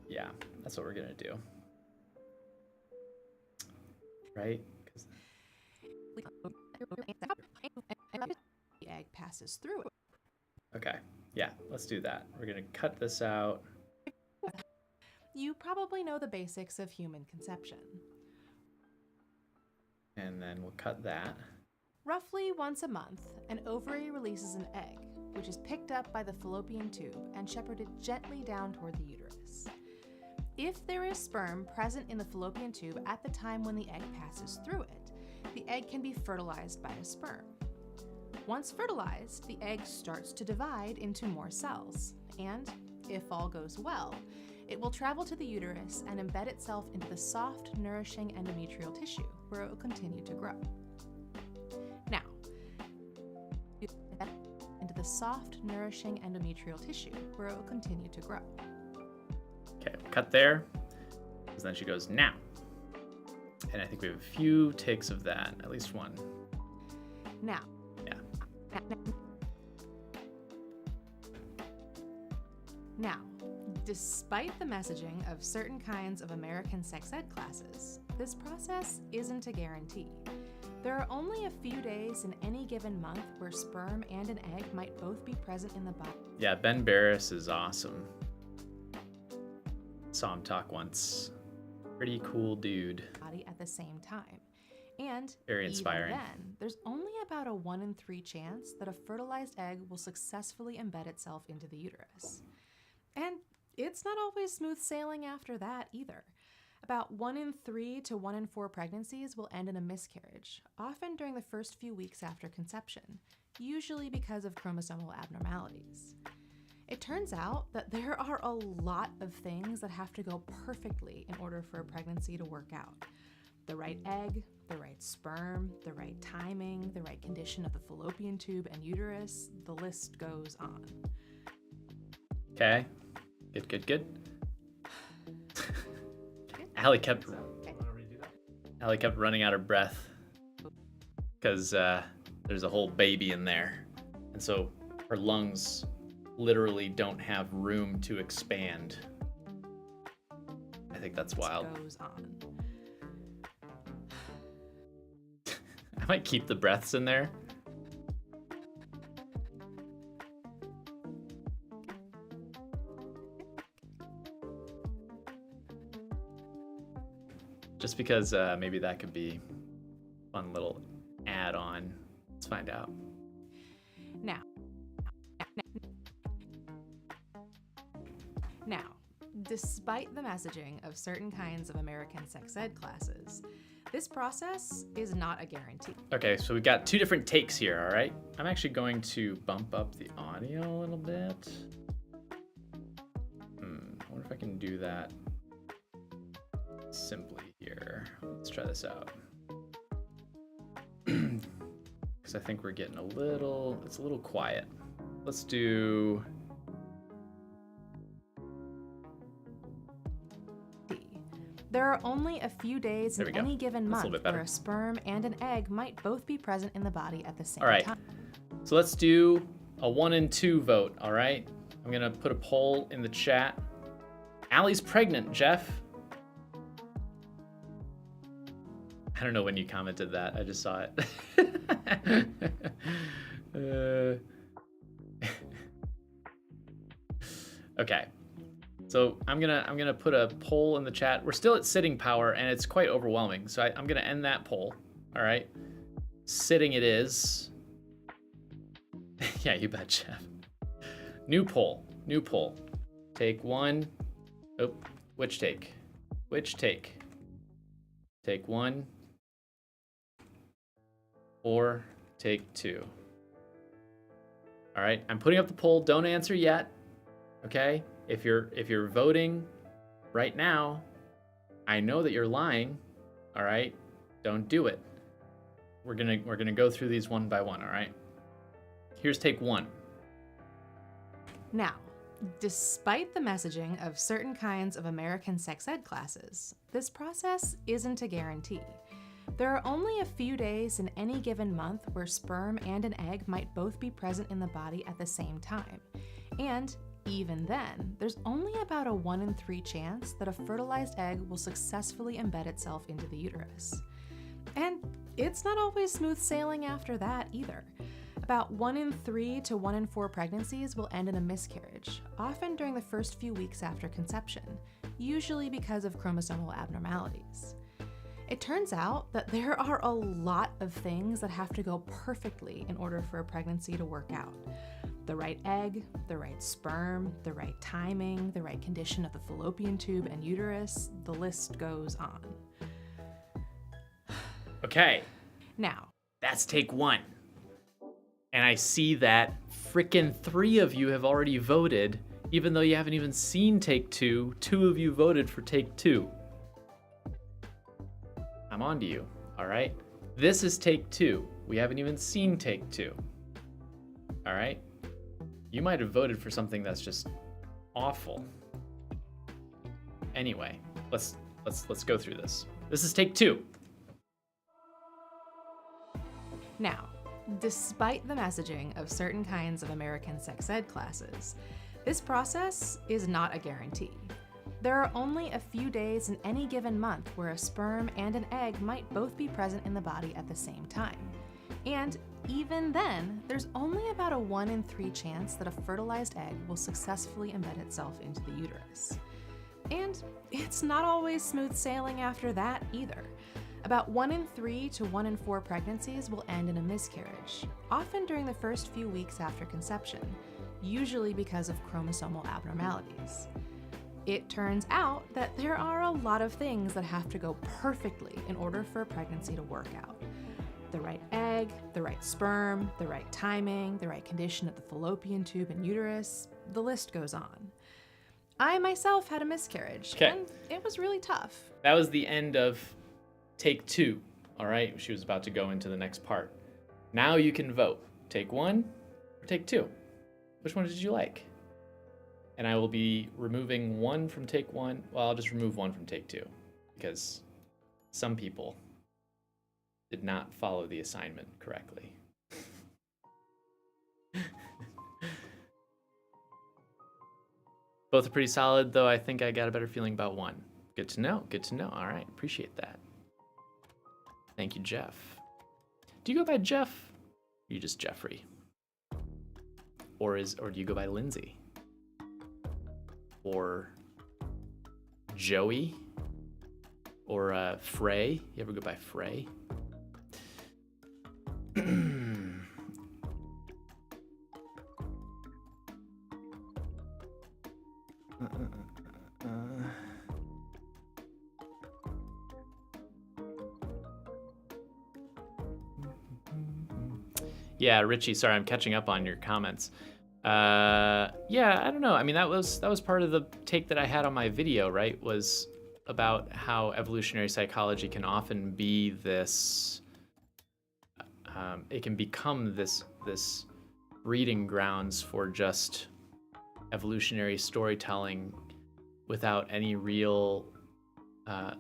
S1: Yeah, that's what we're gonna do. Right?
S2: The egg passes through it.
S1: Okay, yeah, let's do that. We're gonna cut this out.
S2: You probably know the basics of human conception.
S1: And then we'll cut that.
S2: Roughly once a month, an ovary releases an egg, which is picked up by the fallopian tube and shepherded gently down toward the uterus. If there is sperm present in the fallopian tube at the time when the egg passes through it, the egg can be fertilized by a sperm. Once fertilized, the egg starts to divide into more cells, and, if all goes well, it will travel to the uterus and embed itself into the soft, nourishing endometrial tissue, where it will continue to grow. Now, into the the soft, nourishing endometrial tissue where it will continue to grow.
S1: Okay, cut there. Because then she goes, now. And I think we have a few takes of that, at least one.
S2: Now.
S1: Yeah.
S2: Now, despite the messaging of certain kinds of American sex ed classes, this process isn't a guarantee. There are only a few days in any given month where sperm and an egg might both be present in the body.
S1: Yeah, Ben Barris is awesome. Saw him talk once. Pretty cool dude.
S2: At the same time. And
S1: very inspiring.
S2: Even then, there's only about a 1 in 3 chance that a fertilized egg will successfully embed itself into the uterus. And it's not always smooth sailing after that either. About 1 in 3 to 1 in 4 pregnancies will end in a miscarriage, often during the first few weeks after conception, usually because of chromosomal abnormalities. It turns out that there are a lot of things that have to go perfectly in order for a pregnancy to work out. The right egg, the right sperm, the right timing, the right condition of the fallopian tube and uterus, the list goes on.
S1: Okay, good. Allie kept running out of breath because there's a whole baby in there. And so her lungs literally don't have room to expand. I think that's wild.
S2: Goes on.
S1: I might keep the breaths in there. Just because maybe that could be a fun little add-on. Let's find out.
S2: Now, despite the messaging of certain kinds of American sex ed classes, this process is not a guarantee.
S1: Okay, so we've got 2 different takes here, all right? I'm actually going to bump up the audio a little bit. I wonder if I can do that simply here. Let's try this out. Because I think we're getting it's a little quiet. Let's do...
S2: There are only a few days in any given month where a sperm and an egg might both be present in the body at the same time.
S1: So let's do a 1 in 2 vote, all right? I'm gonna put a poll in the chat. Allie's pregnant, Jeff. I don't know when you commented that. I just saw it. Okay. So I'm gonna put a poll in the chat. We're still at sitting power, and it's quite overwhelming. So I'm gonna end that poll. All right, sitting it is. Yeah, you bet, Jeff. New poll. Take 1. Oh, which take? Take 1. Or take 2. All right, I'm putting up the poll. Don't answer yet. Okay. If you're voting right now, I know that you're lying. All right, don't do it. We're gonna go through these one by one. All right. Here's take 1.
S2: Now, despite the messaging of certain kinds of American sex ed classes, this process isn't a guarantee. There are only a few days in any given month where sperm and an egg might both be present in the body at the same time, and even then, there's only about a 1 in 3 chance that a fertilized egg will successfully embed itself into the uterus. And it's not always smooth sailing after that either. About 1 in 3 to 1 in 4 pregnancies will end in a miscarriage, often during the first few weeks after conception, usually because of chromosomal abnormalities. It turns out that there are a lot of things that have to go perfectly in order for a pregnancy to work out. The right egg, the right sperm, the right timing, the right condition of the fallopian tube and uterus, the list goes on.
S1: Okay.
S2: Now,
S1: that's take 1. And I see that frickin' 3 of you have already voted, even though you haven't even seen take 2. 2 of you voted for take 2. I'm on to you, all right? This is take 2. We haven't even seen take 2. All right? You might have voted for something that's just awful. Anyway, let's go through this. This is take 2.
S2: Now, despite the messaging of certain kinds of American sex ed classes, this process is not a guarantee. There are only a few days in any given month where a sperm and an egg might both be present in the body at the same time. And even then, there's only about a 1 in 3 chance that a fertilized egg will successfully embed itself into the uterus. And it's not always smooth sailing after that either. About 1 in 3 to 1 in 4 pregnancies will end in a miscarriage, often during the first few weeks after conception, usually because of chromosomal abnormalities. It turns out that there are a lot of things that have to go perfectly in order for a pregnancy to work out. The right egg, the right sperm, the right timing, the right condition of the fallopian tube and uterus, the list goes on. I myself had a miscarriage, and it was really tough.
S1: That was the end of take 2, all right? She was about to go into the next part. Now you can vote. Take 1 or take 2. Which one did you like? And I will be removing 1 from take 1. Well, I'll just remove 1 from take 2 because some people did not follow the assignment correctly. Both are pretty solid, though I think I got a better feeling about 1. Good to know, good to know. All right, appreciate that. Thank you, Jeff. Do you go by Jeff? Or are you just Jeffrey? Or do you go by Lindsay? Or Joey? Or Frey? You ever go by Frey? Yeah, Richie, sorry, I'm catching up on your comments. Yeah, I don't know. I mean, that was part of the take that I had on my video, right? Was about how evolutionary psychology can often be this, it can become this breeding grounds for just evolutionary storytelling without any real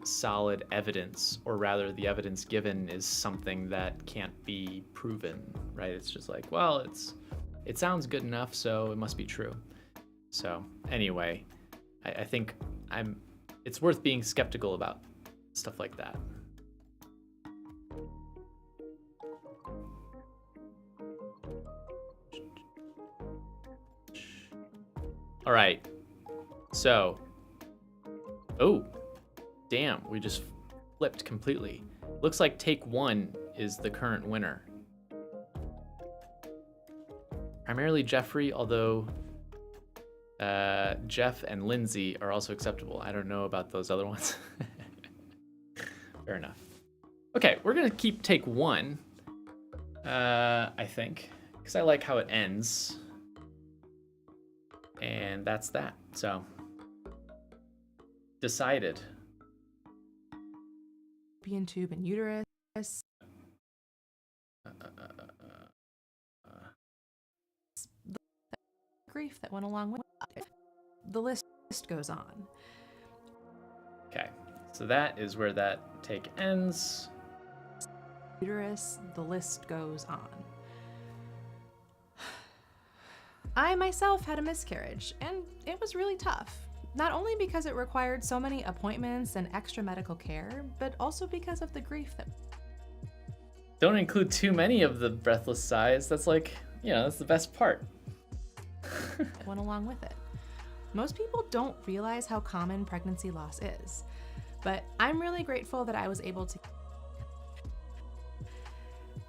S1: solid evidence, or rather the evidence given is something that can't be proven, right? It's just like, well, it sounds good enough, so it must be true. So anyway, I think it's worth being skeptical about stuff like that. All right, so, oh, damn, we just flipped completely. Looks like take 1 is the current winner. Primarily Jeffrey, although Jeff and Lindsay are also acceptable. I don't know about those other ones. Fair enough. Okay, we're gonna keep take 1, I think, because I like how it ends. And that's that, so. Decided.
S2: Fallopian tube and uterus. The grief that went along with it. The list goes on.
S1: Okay, so that is where that take ends.
S2: Uterus, the list goes on. I myself had a miscarriage, and it was really tough. Not only because it required so many appointments and extra medical care, but also because of the grief that...
S1: Don't include too many of the breathless sighs. That's like, that's the best part.
S2: went along with it. Most people don't realize how common pregnancy loss is, but I'm really grateful that I was able to...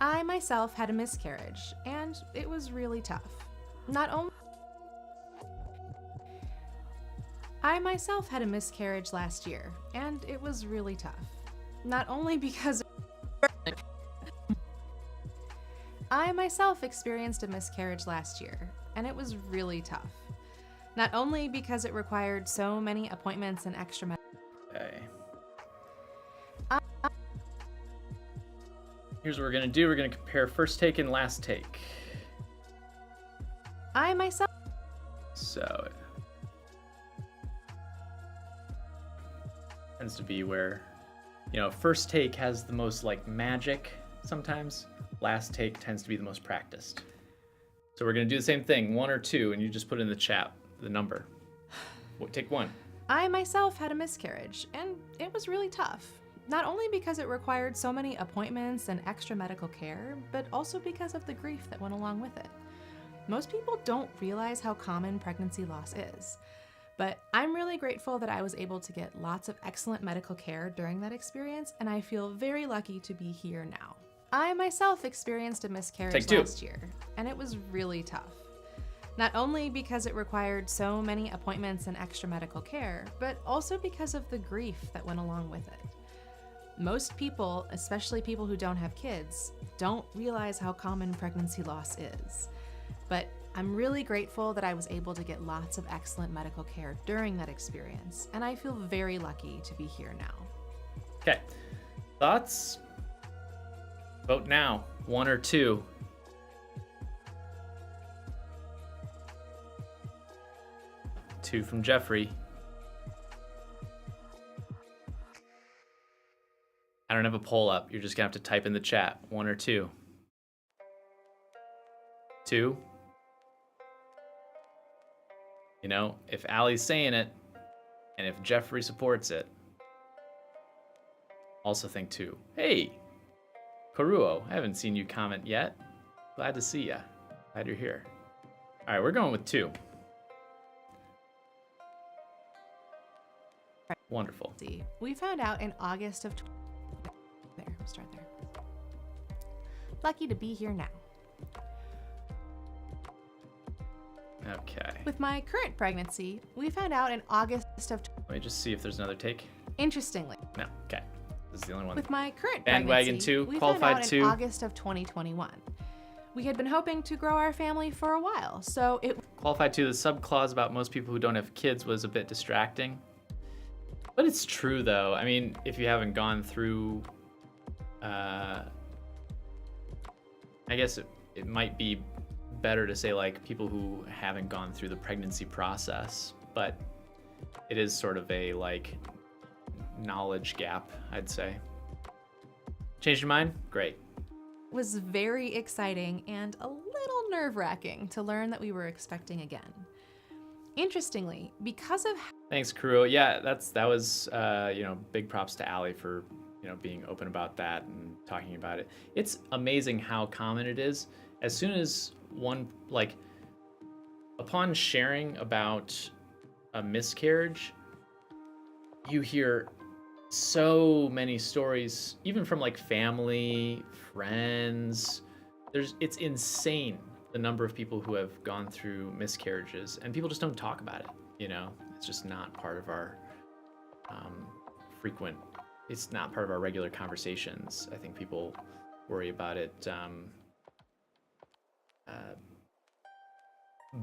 S2: I myself had a miscarriage, and it was really tough. Not only... I myself had a miscarriage last year, and it was really tough. Not only because... I myself experienced a miscarriage last year, and it was really tough. Not only because it required so many appointments and extra...
S1: Okay. Here's what we're gonna do. We're gonna compare first take and last take.
S2: I myself
S1: So it tends to be where, first take has the most like magic sometimes. Last take tends to be the most practiced. So we're gonna do the same thing, 1 or 2, and you just put in the chat the number. Take 1.
S2: I myself had a miscarriage, and it was really tough. Not only because it required so many appointments and extra medical care, but also because of the grief that went along with it. Most people don't realize how common pregnancy loss is, but I'm really grateful that I was able to get lots of excellent medical care during that experience, and I feel very lucky to be here now. I myself experienced a miscarriage last year, and it was really tough. Not only because it required so many appointments and extra medical care, but also because of the grief that went along with it. Most people, especially people who don't have kids, don't realize how common pregnancy loss is. But I'm really grateful that I was able to get lots of excellent medical care during that experience, and I feel very lucky to be here now.
S1: Okay. Thoughts? Vote now. 1 or 2. Two from Jeffrey. I don't have a poll up. You're just gonna have to type in the chat. 1 or 2. 2. If Allie's saying it, and if Jeffrey supports it, also think 2. Hey, Karuo, I haven't seen you comment yet. Glad to see ya. Glad you're here. All right, we're going with 2. Wonderful.
S2: We found out in August of... There, we'll start there. Lucky to be here now.
S1: Okay.
S2: With my current pregnancy, we found out in August of...
S1: Let me just see if there's another take.
S2: Interestingly.
S1: No, okay. This is the only one.
S2: With my current
S1: Bandwagon
S2: pregnancy,
S1: 2,
S2: we
S1: qualified
S2: found out
S1: 2.
S2: in August of 2021. We had been hoping to grow our family for a while, so it...
S1: Qualified 2, the subclause about most people who don't have kids was a bit distracting. But it's true, though. I mean, if you haven't gone through... I guess it might be better to say, like, people who haven't gone through the pregnancy process. But it is sort of a, like, knowledge gap, I'd say. Changed your mind? Great.
S2: Was very exciting and a little nerve-wracking to learn that we were expecting again. Interestingly, because of...
S1: Thanks, Kuro. Yeah, that was big props to Allie for being open about that and talking about it. It's amazing how common it is. As soon as upon sharing about a miscarriage, you hear so many stories, even from like family, friends. It's insane the number of people who have gone through miscarriages, and people just don't talk about it. It's just not part of our it's not part of our regular conversations. I think people worry about it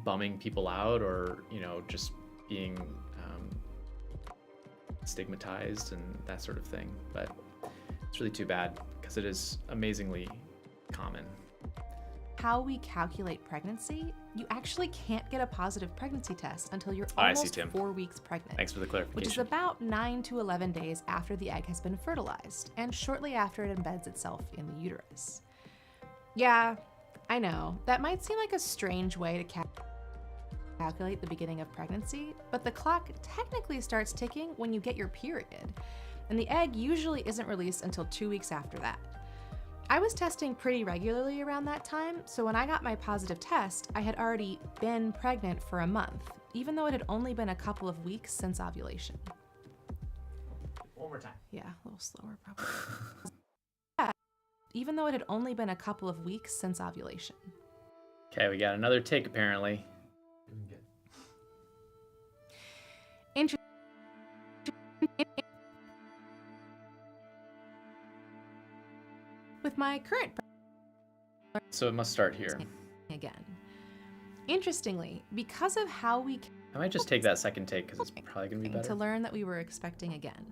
S1: bumming people out, or just being stigmatized and that sort of thing. But it's really too bad, because it is amazingly common.
S2: How we calculate pregnancy, you actually can't get a positive pregnancy test until you're almost 4 weeks pregnant.
S1: Thanks for the clarification.
S2: Which is about 9 to 11 days after the egg has been fertilized, and shortly after it embeds itself in the uterus. Yeah, I know, that might seem like a strange way to calculate the beginning of pregnancy, but the clock technically starts ticking when you get your period, and the egg usually isn't released until 2 weeks after that. I was testing pretty regularly around that time, so when I got my positive test, I had already been pregnant for a month, even though it had only been a couple of weeks since ovulation.
S1: One more time.
S2: Yeah, a little slower probably. Yeah, even though it had only been a couple of weeks since ovulation.
S1: Okay, we got another take apparently.
S2: With my current...
S1: So it must start here.
S2: Again. Interestingly, because of how we...
S1: I might just take that second take, because it's probably going to be better.
S2: To learn that we were expecting again.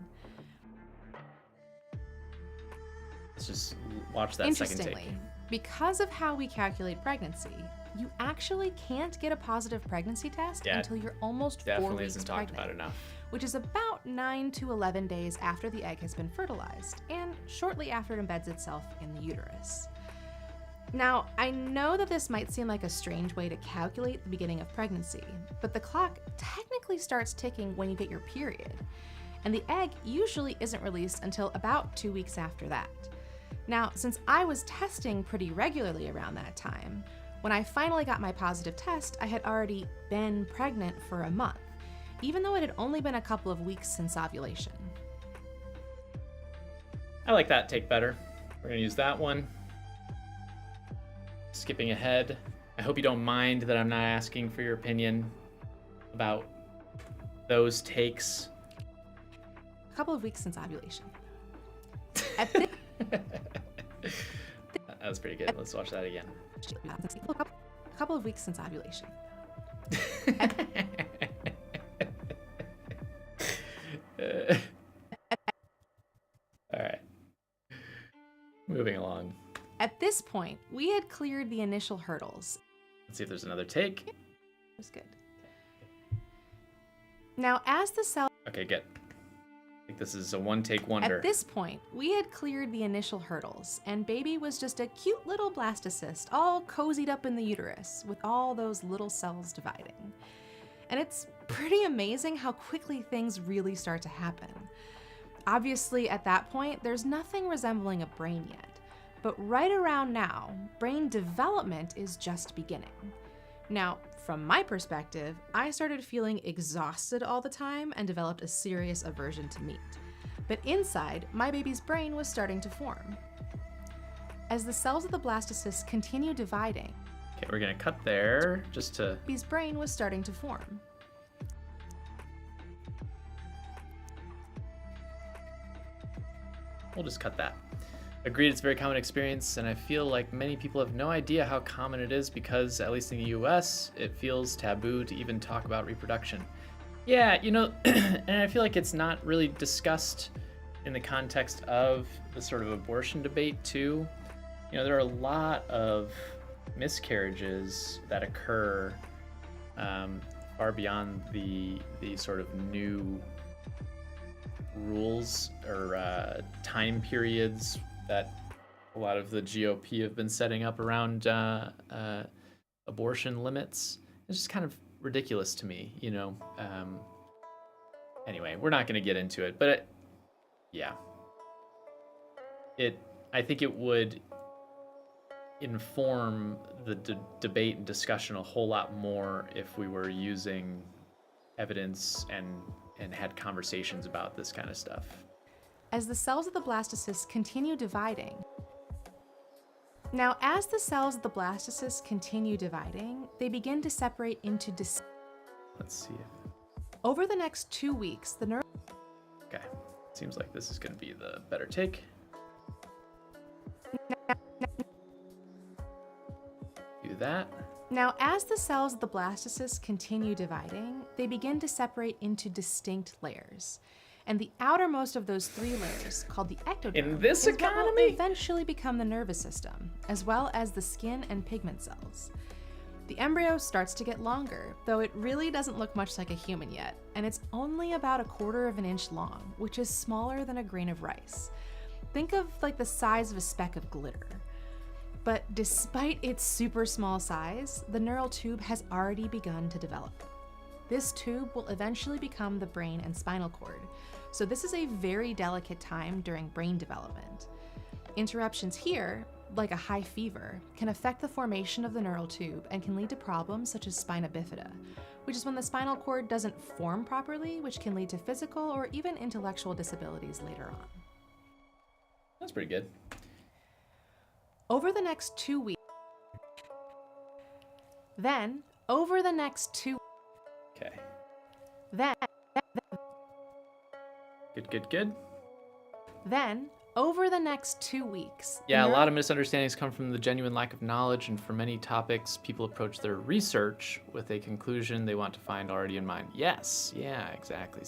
S1: Let's just watch that second take.
S2: Interestingly, because of how we calculate pregnancy, you actually can't get a positive pregnancy test
S1: Yeah,
S2: until you're almost 4
S1: Definitely
S2: weeks
S1: isn't talked
S2: pregnant,
S1: about enough.
S2: which is about 9 to 11 days after the egg has been fertilized and shortly after it embeds itself in the uterus. Now, I know that this might seem like a strange way to calculate the beginning of pregnancy, but the clock technically starts ticking when you get your period, and the egg usually isn't released until about 2 weeks after that. Now, since I was testing pretty regularly around that time, when I finally got my positive test, I had already been pregnant for a month, even though it had only been a couple of weeks since ovulation.
S1: I like that take better. We're gonna use that one. Skipping ahead. I hope you don't mind that I'm not asking for your opinion about those takes.
S2: A couple of weeks since ovulation. At this
S1: That was pretty good. Let's watch that again.
S2: a couple of weeks since ovulation.
S1: All right. Moving along.
S2: At this point, we had cleared the initial hurdles.
S1: Let's see if there's another take.
S2: It was good. Now, as the cell
S1: Okay, good. I think this is a one-take wonder.
S2: At this point, we had cleared the initial hurdles, and baby was just a cute little blastocyst, all cozied up in the uterus, with all those little cells dividing. And it's pretty amazing how quickly things really start to happen. Obviously, at that point, there's nothing resembling a brain yet. But right around now, brain development is just beginning. Now, from my perspective, I started feeling exhausted all the time and developed a serious aversion to meat. But inside, my baby's brain was starting to form. As the cells of the blastocyst continue dividing,
S1: Okay, we're gonna cut there just to.
S2: baby's brain was starting to form.
S1: We'll just cut that. Agreed, it's a very common experience, and I feel like many people have no idea how common it is because, at least in the US, it feels taboo to even talk about reproduction. Yeah, and I feel like it's not really discussed in the context of the sort of abortion debate, too. There are a lot of miscarriages that occur far beyond the sort of new rules or time periods that a lot of the GOP have been setting up around abortion limits. It's just kind of ridiculous to me, Anyway, we're not going to get into it, but I think it would inform the debate and discussion a whole lot more if we were using evidence and had conversations about this kind of stuff.
S2: As the cells of the blastocyst continue dividing. Now, as the cells of the blastocyst continue dividing, they begin to separate into
S1: Let's see.
S2: Over the next 2 weeks, the
S1: Okay, seems like this is going to be the better take. Do that.
S2: Now, as the cells of the blastocyst continue dividing, they begin to separate into distinct layers. And the outermost of those 3 layers, called the ectoderm,
S1: In this
S2: is what will
S1: economy?
S2: eventually become the nervous system, as well as the skin and pigment cells. The embryo starts to get longer, though it really doesn't look much like a human yet, and it's only about 1/4 of an inch long, which is smaller than a grain of rice. Think of like the size of a speck of glitter. But despite its super small size, the neural tube has already begun to develop. This tube will eventually become the brain and spinal cord, so this is a very delicate time during brain development. Interruptions here, like a high fever, can affect the formation of the neural tube and can lead to problems such as spina bifida, which is when the spinal cord doesn't form properly, which can lead to physical or even intellectual disabilities later on.
S1: That's pretty good.
S2: Over the next 2 weeks, then, over the next 2
S1: Okay.
S2: Then,
S1: Good.
S2: then, over the next 2 weeks.
S1: Yeah, a lot of misunderstandings come from the genuine lack of knowledge, and for many topics, people approach their research with a conclusion they want to find already in mind. Yes, yeah, exactly.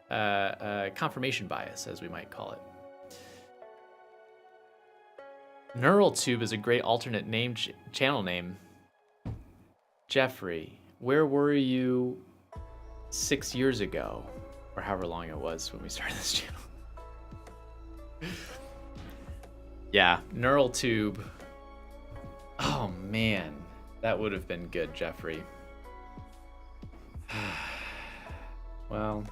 S1: Confirmation bias, as we might call it. Neural tube is a great alternate name channel name. Jeffrey, where were you 6 years ago? Or however long it was when we started this channel. Yeah, neural tube. Oh man, that would have been good, Jeffrey. Well,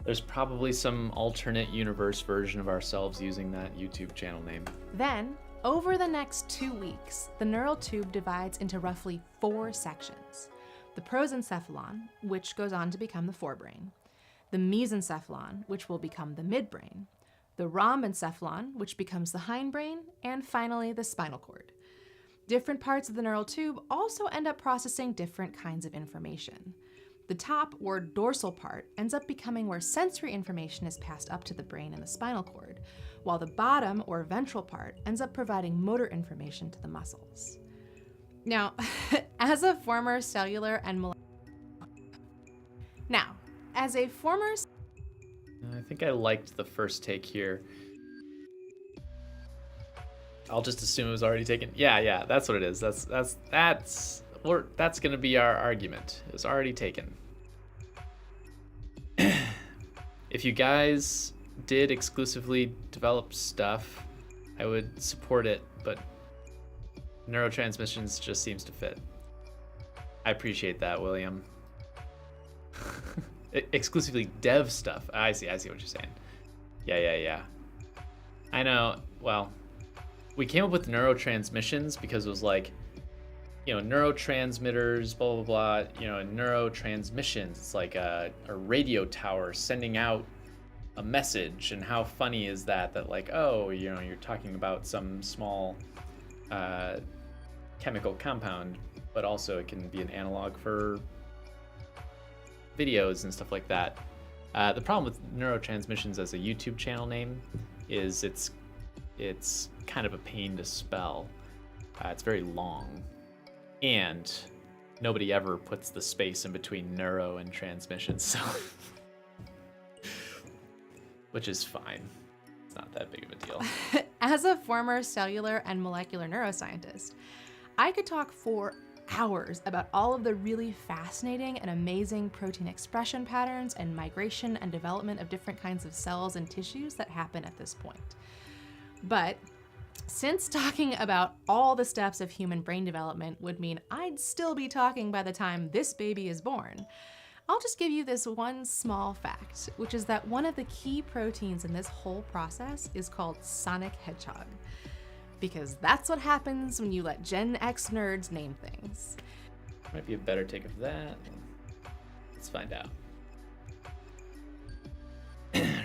S1: there's probably some alternate universe version of ourselves using that YouTube channel name.
S2: Then, over the next 2 weeks, the neural tube divides into roughly 4 sections. The prosencephalon, which goes on to become the forebrain, the mesencephalon, which will become the midbrain, the rhombencephalon, which becomes the hindbrain, and finally the spinal cord. Different parts of the neural tube also end up processing different kinds of information. The top or dorsal part ends up becoming where sensory information is passed up to the brain and the spinal cord, while the bottom or ventral part ends up providing motor information to the muscles. Now, as a former cellular and
S1: I think I liked the first take here. I'll just assume it was already taken. Yeah, that's what it is. That's gonna be our argument. It was already taken. If you guys did exclusively develop stuff, I would support it, but neurotransmissions just seems to fit. I appreciate that, William. Exclusively dev stuff. I see what you're saying. Yeah. I know, well, we came up with neurotransmissions because it was like, neurotransmitters, blah, blah, blah, neurotransmissions. It's like a radio tower sending out a message. And how funny is that like, oh, you're talking about some small chemical compound, but also it can be an analog for videos and stuff like that. The problem with neurotransmissions as a YouTube channel name is it's kind of a pain to spell. It's very long, and nobody ever puts the space in between neuro and transmissions, so which is fine. It's not that big of a deal.
S2: As a former cellular and molecular neuroscientist, I could talk for hours about all of the really fascinating and amazing protein expression patterns and migration and development of different kinds of cells and tissues that happen at this point. But since talking about all the steps of human brain development would mean I'd still be talking by the time this baby is born, I'll just give you this one small fact, which is that one of the key proteins in this whole process is called sonic hedgehog. Because that's what happens when you let Gen X nerds name things.
S1: Might be a better take of that. Let's find out.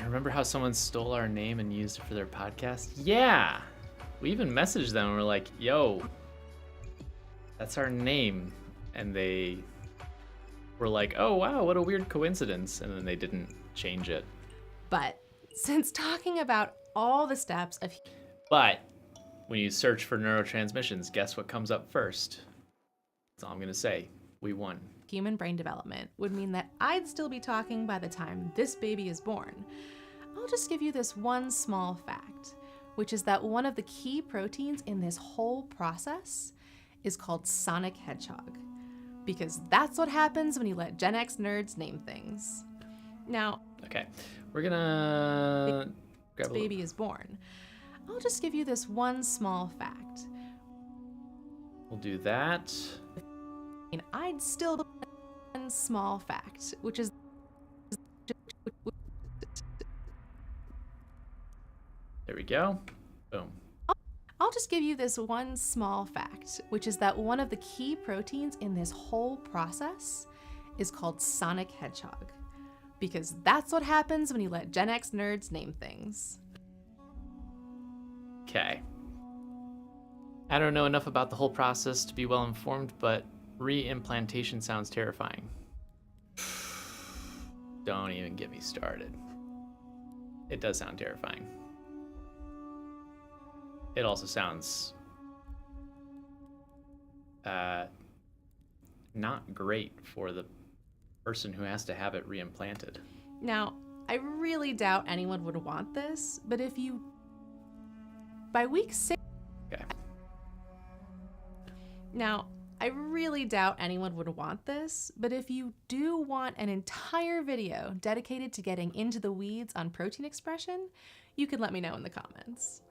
S1: Remember how someone stole our name and used it for their podcast? Yeah! We even messaged them and we're like, yo, that's our name. And they were like, oh wow, what a weird coincidence. And then they didn't change it.
S2: But since talking about all the steps of...
S1: But when you search for neurotransmissions, guess what comes up first? That's all I'm gonna say. We won.
S2: Human brain development would mean that I'd still be talking by the time this baby is born. I'll just give you this one small fact, which is that one of the key proteins in this whole process is called sonic hedgehog. Because that's what happens when you let Gen X nerds name things. Now,
S1: okay, we're gonna grab
S2: this baby is born. I'll just give you this one small fact.
S1: We'll do that.
S2: And I'd still one small fact, which is
S1: there we go. Boom.
S2: I'll just give you this one small fact, which is that one of the key proteins in this whole process is called sonic hedgehog. Because that's what happens when you let Gen X nerds name things.
S1: Okay. I don't know enough about the whole process to be well informed, but re-implantation sounds terrifying. Don't even get me started. It does sound terrifying. It also sounds not great for the person who has to have it reimplanted.
S2: Now, I really doubt anyone would want this, but if you... By week 6...
S1: Okay.
S2: Now, I really doubt anyone would want this, but if you do want an entire video dedicated to getting into the weeds on protein expression, you can let me know in the comments.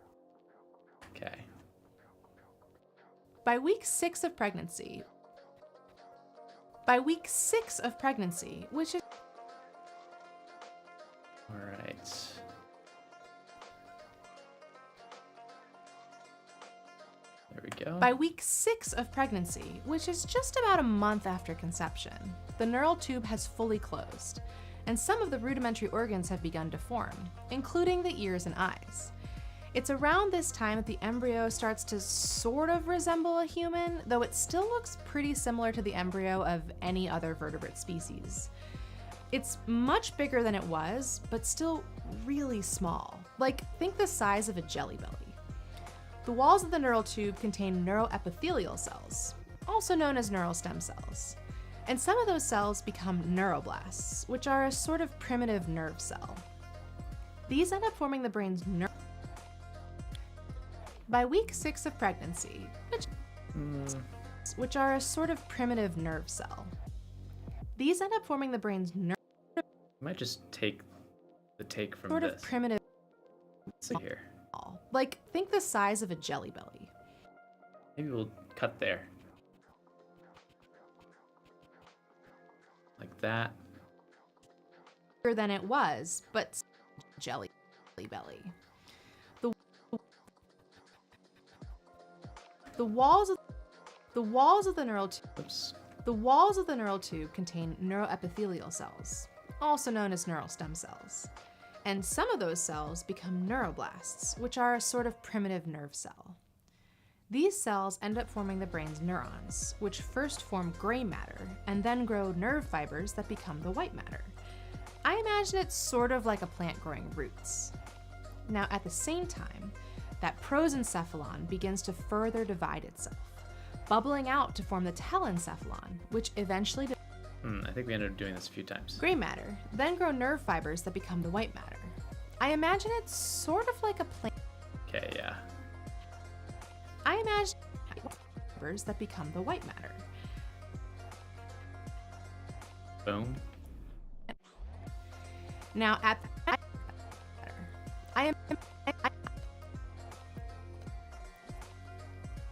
S1: Okay.
S2: By week 6 of pregnancy, which is
S1: All right. There we go.
S2: By week 6 of pregnancy, which is just about a month after conception, the neural tube has fully closed, and some of the rudimentary organs have begun to form, including the ears and eyes. It's around this time that the embryo starts to sort of resemble a human, though it still looks pretty similar to the embryo of any other vertebrate species. It's much bigger than it was, but still really small. Like, think the size of a jelly belly. The walls of the neural tube contain neuroepithelial cells, also known as neural stem cells. And some of those cells become neuroblasts, which are a sort of primitive nerve cell. These end up forming the brain's By week 6 of pregnancy, which are a sort of primitive nerve cell. These end up forming the brain's
S1: I might just take the take from
S2: sort
S1: this.
S2: of primitive.
S1: Let's see here.
S2: Like, think the size of a jelly belly.
S1: Maybe we'll cut there. Like that.
S2: Bigger than it was, but jelly belly. The walls of the neural tube.
S1: Oops.
S2: The walls of the neural tube contain neuroepithelial cells, also known as neural stem cells. And some of those cells become neuroblasts, which are a sort of primitive nerve cell. These cells end up forming the brain's neurons, which first form gray matter and then grow nerve fibers that become the white matter. I imagine it's sort of like a plant growing roots. Now, at the same time, that prosencephalon begins to further divide itself, bubbling out to form the telencephalon, which eventually
S1: I think we ended up doing this a few times.
S2: gray matter, then grow nerve fibers that become the white matter. I imagine it's sort of like a plant.
S1: Okay, yeah.
S2: I imagine fibers that become the white matter.
S1: Boom.
S2: Now at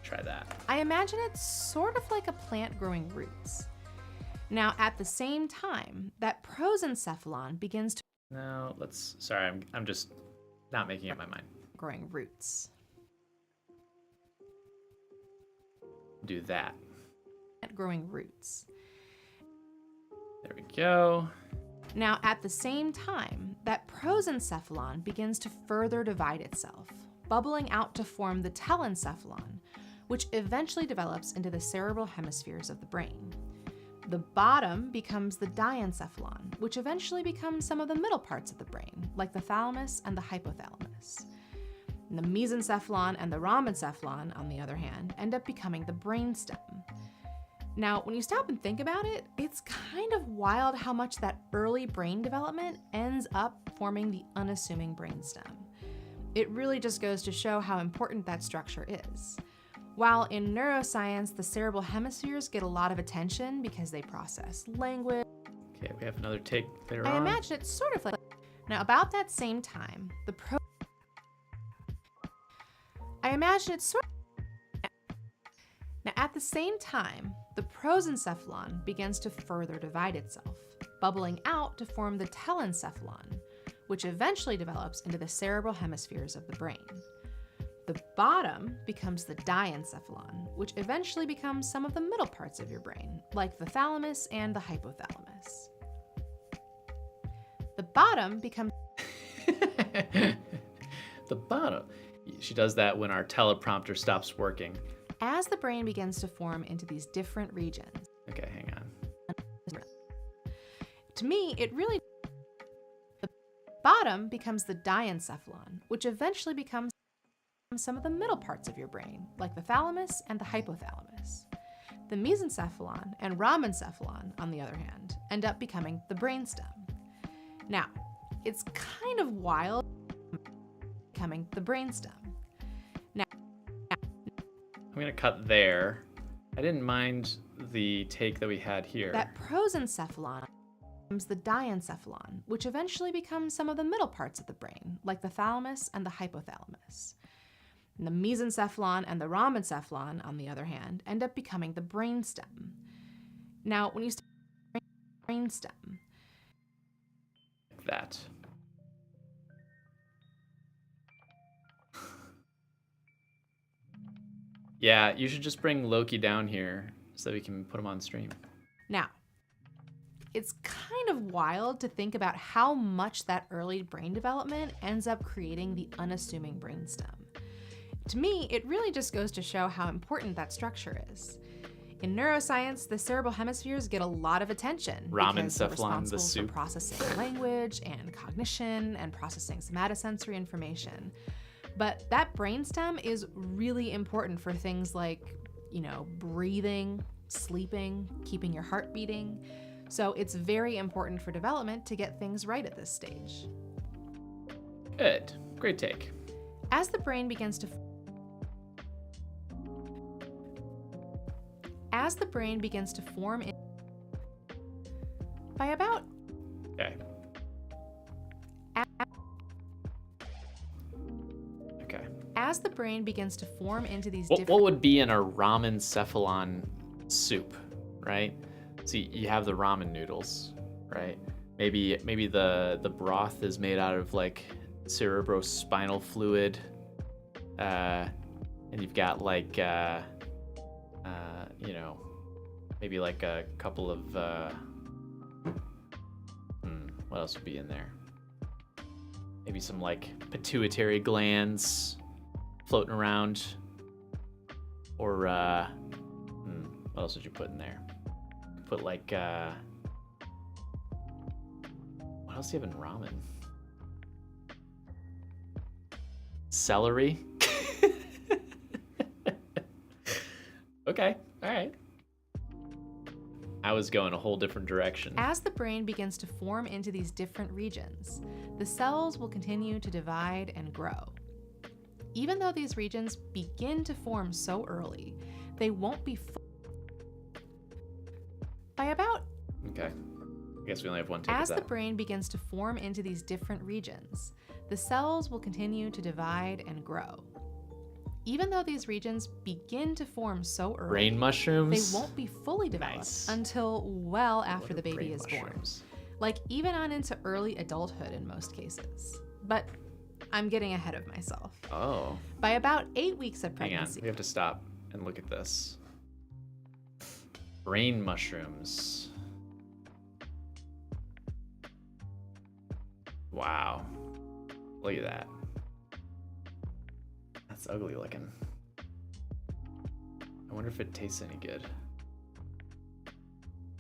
S1: Try that.
S2: I imagine it's sort of like a plant growing roots. Now at the same time, that prosencephalon begins to
S1: No, let's. Sorry, I'm just not making up my mind.
S2: growing roots.
S1: Do that.
S2: Growing roots.
S1: There we go.
S2: Now, at the same time, that prosencephalon begins to further divide itself, bubbling out to form the telencephalon, which eventually develops into the cerebral hemispheres of the brain. The bottom becomes the diencephalon, which eventually becomes some of the middle parts of the brain, like the thalamus and the hypothalamus. And the mesencephalon and the rhombencephalon, on the other hand, end up becoming the brainstem. Now, when you stop and think about it, it's kind of wild how much that early brain development ends up forming the unassuming brainstem. It really just goes to show how important that structure is. While in neuroscience, the cerebral hemispheres get a lot of attention because they process language.
S1: Okay, we have another take later
S2: I
S1: on.
S2: imagine it's sort of like. Now, about that same time, Now, at the same time, the prosencephalon begins to further divide itself, bubbling out to form the telencephalon, which eventually develops into the cerebral hemispheres of the brain. The bottom becomes the diencephalon, which eventually becomes some of the middle parts of your brain, like the thalamus and the hypothalamus. The bottom becomes
S1: The bottom. She does that when our teleprompter stops working.
S2: as the brain begins to form into these different regions.
S1: Okay, hang on.
S2: To me, it really. The bottom becomes the diencephalon, which eventually becomes some of the middle parts of your brain, like the thalamus and the hypothalamus. The mesencephalon and rhombencephalon, on the other hand, end up becoming the brainstem. Now, it's kind of wild becoming the brainstem.
S1: I'm gonna cut there. I didn't mind the take that we had here.
S2: That prosencephalon becomes the diencephalon, which eventually becomes some of the middle parts of the brain, like the thalamus and the hypothalamus. And the mesencephalon and the rhombencephalon, on the other hand, end up becoming the brainstem. Now, when you start brainstem,
S1: like that. Yeah, you should just bring Loki down here so that we can put him on stream.
S2: Now, it's kind of wild to think about how much that early brain development ends up creating the unassuming brainstem. To me, it really just goes to show how important that structure is. In neuroscience, the cerebral hemispheres get a lot of attention because they're responsible for processing language and cognition and processing somatosensory information. But that brainstem is really important for things like, breathing, sleeping, keeping your heart beating. So it's very important for development to get things right at this stage.
S1: Good. Great take.
S2: As the brain begins to form by about As the brain begins to form into these
S1: what would be in a rhombencephalon soup, right? So you have the ramen noodles, right? Maybe the broth is made out of like cerebrospinal fluid, and you've got like maybe like a couple of what else would be in there? Maybe some like pituitary glands floating around, or what else would you put in there? Put like what else do you have in ramen? Celery. Okay, all right. I was going a whole different direction.
S2: As the brain begins to form into these different regions, the cells will continue to divide and grow. Even though these regions begin to form so early, they won't be by about...
S1: Okay. I guess we only have one take
S2: As
S1: of
S2: the
S1: that.
S2: brain begins to form into these different regions, the cells will continue to divide and grow. Even though these regions begin to form so early,
S1: Brain mushrooms?
S2: they won't be fully developed until well after the baby is born. Like even on into early adulthood in most cases. But I'm getting ahead of myself.
S1: Oh.
S2: By about 8 weeks of
S1: Hang on,
S2: pregnancy.
S1: we have to stop and look at this. Brain mushrooms. Wow. Look at that. That's ugly looking. I wonder if it tastes any good.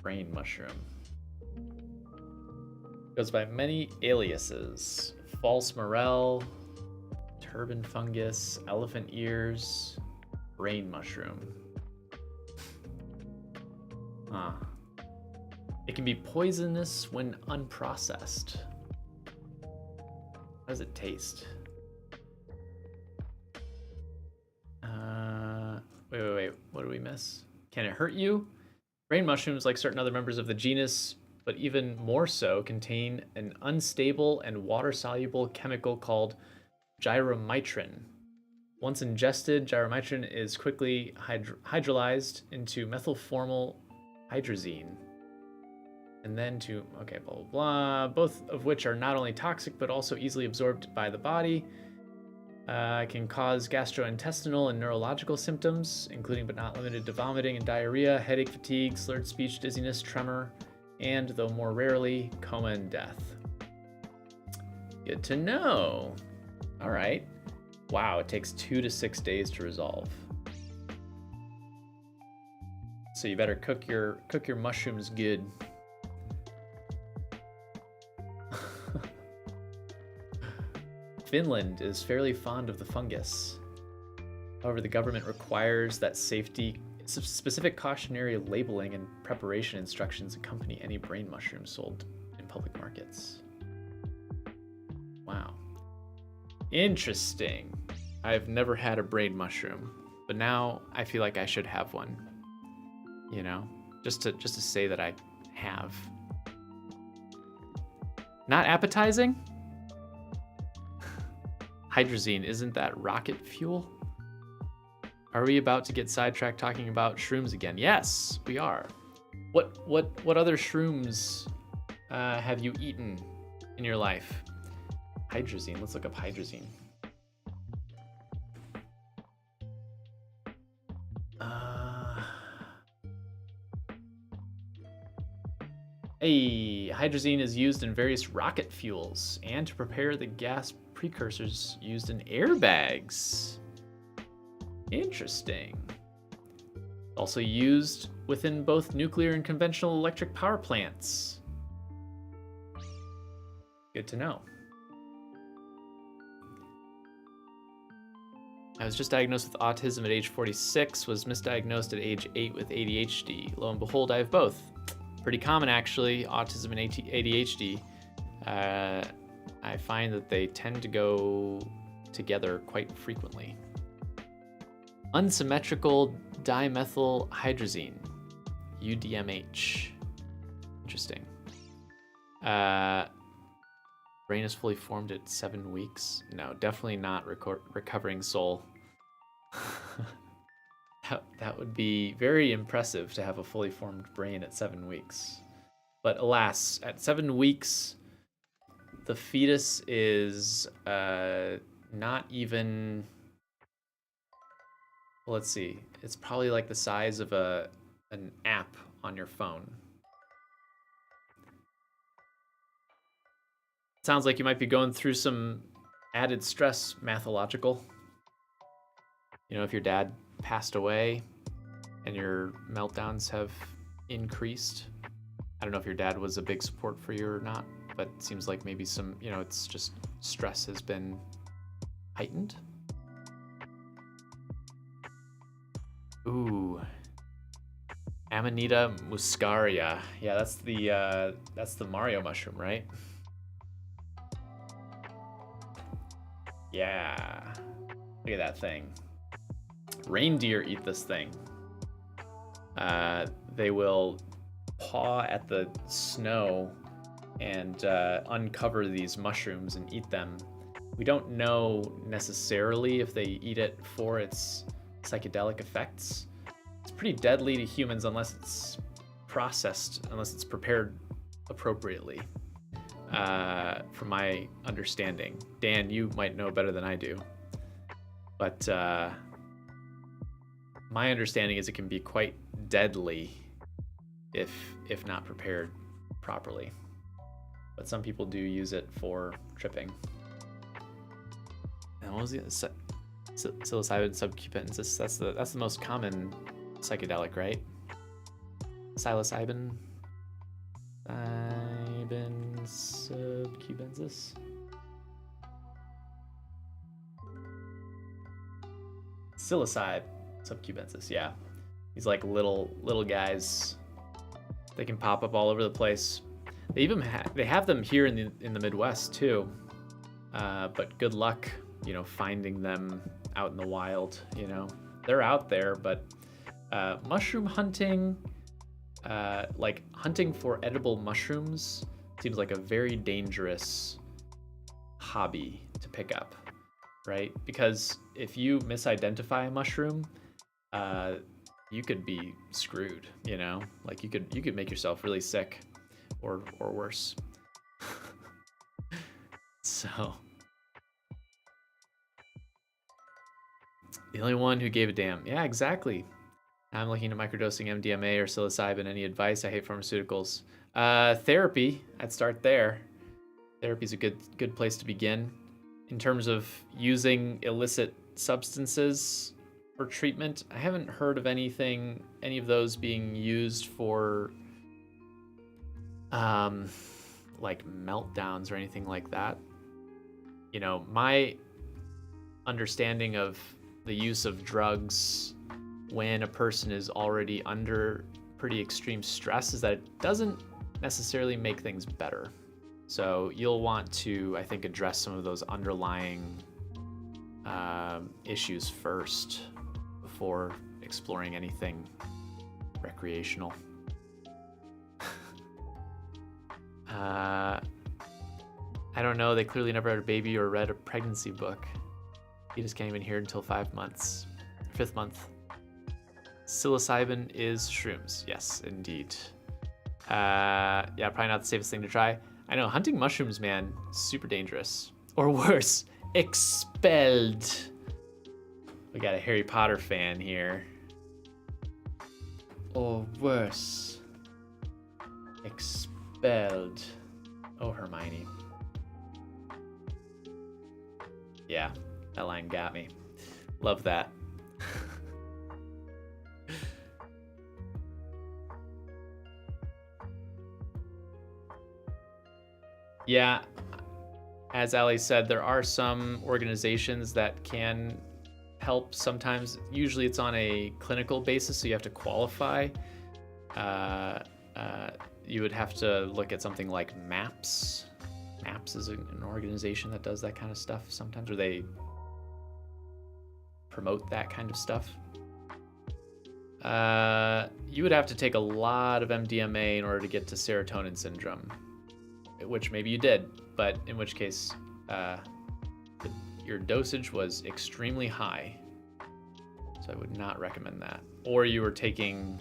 S1: Brain mushroom. Goes by many aliases. False morel, turban fungus, elephant ears, brain mushroom. It can be poisonous when unprocessed. How does it taste? Wait. What did we miss? Can it hurt you? Brain mushrooms, like certain other members of the genus, but even more so, contain an unstable and water-soluble chemical called gyromitrin. Once ingested, gyromitrin is quickly hydrolyzed into methylformal hydrazine. And then to, blah, blah, blah, both of which are not only toxic, but also easily absorbed by the body. Can cause gastrointestinal and neurological symptoms, including but not limited to vomiting and diarrhea, headache, fatigue, slurred speech, dizziness, tremor, and, though more rarely, coma and death. Good to know. All right. Wow, it takes 2 to 6 days to resolve. So you better cook your mushrooms good. Finland is fairly fond of the fungus. However, the government requires that specific cautionary labeling and preparation instructions accompany any brain mushroom sold in public markets. Wow. Interesting. I've never had a brain mushroom, but now I feel like I should have one. you know, just to say that I have. Not appetizing? Hydrazine, isn't that rocket fuel? Are we about to get sidetracked talking about shrooms again? Yes, we are. What other shrooms have you eaten in your life? Hydrazine, let's look up hydrazine. Hydrazine is used in various rocket fuels and to prepare the gas precursors used in airbags. Interesting. Also used within both nuclear and conventional electric power plants. Good to know. I was just diagnosed with autism at age 46, was misdiagnosed at age 8 with ADHD. Lo and behold, I have both. Pretty common, actually, autism and ADHD. I find that they tend to go together quite frequently. Unsymmetrical dimethylhydrazine, UDMH. Interesting. Brain is fully formed at 7 weeks. No, definitely not recovering soul. That would be very impressive to have a fully formed brain at 7 weeks. But alas, at 7 weeks, the fetus is not even, well, let's see. It's probably like the size of an app on your phone. Sounds like you might be going through some added stress, Neurological. You know, if your dad passed away and your meltdowns have increased. I don't know if your dad was a big support for you or not, but it seems like maybe some, you know, it's just stress has been heightened. Ooh. Amanita muscaria. Yeah, that's the Mario mushroom, right? Yeah. Look at that thing. Reindeer eat this thing. They will paw at the snow and uncover these mushrooms and eat them. We don't know necessarily if they eat it for its psychedelic effects. It's pretty deadly to humans unless it's processed, unless it's prepared appropriately, from my understanding. Dan, you might know better than I do. But my understanding is it can be quite deadly if not prepared properly. But some people do use it for tripping. And what was the psilocybin subcubensis? That's the most common psychedelic, right? Psilocybin subcubensis. Psilocybe subcubensis, yeah. These like little guys. They can pop up all over the place. They even they have them here in the Midwest too. But good luck, you know, finding them out in the wild. You know, they're out there, but mushroom hunting, like hunting for edible mushrooms, seems like a very dangerous hobby to pick up, right? Because if you misidentify a mushroom, you could be screwed, you know? Like you could make yourself really sick or worse. So the only one who gave a damn. Yeah, exactly. I'm looking at microdosing MDMA or psilocybin. Any advice? I hate pharmaceuticals. Therapy, I'd start there. Therapy's a good place to begin. In terms of using illicit substances for treatment, I haven't heard of any of those being used for like meltdowns or anything like that. You know, my understanding of the use of drugs when a person is already under pretty extreme stress is that it doesn't necessarily make things better. So you'll want to, I think, address some of those underlying issues first before exploring anything recreational. I don't know. They clearly never had a baby or read a pregnancy book. You just can't even hear it until 5 months. 5th month. Psilocybin is shrooms. Yes, indeed. Yeah, probably not the safest thing to try. I know, hunting mushrooms, man, super dangerous. Or worse, expelled. We got a Harry Potter fan here. Or worse, expelled. Oh, Hermione. Yeah, that line got me. Love that. Yeah, as Ali said, there are some organizations that can help sometimes. Usually it's on a clinical basis, so you have to qualify. You would have to look at something like MAPS. MAPS is an organization that does that kind of stuff sometimes, or they promote that kind of stuff. You would have to take a lot of MDMA in order to get to serotonin syndrome, which maybe you did, but in which case your dosage was extremely high. So I would not recommend that. Or you were taking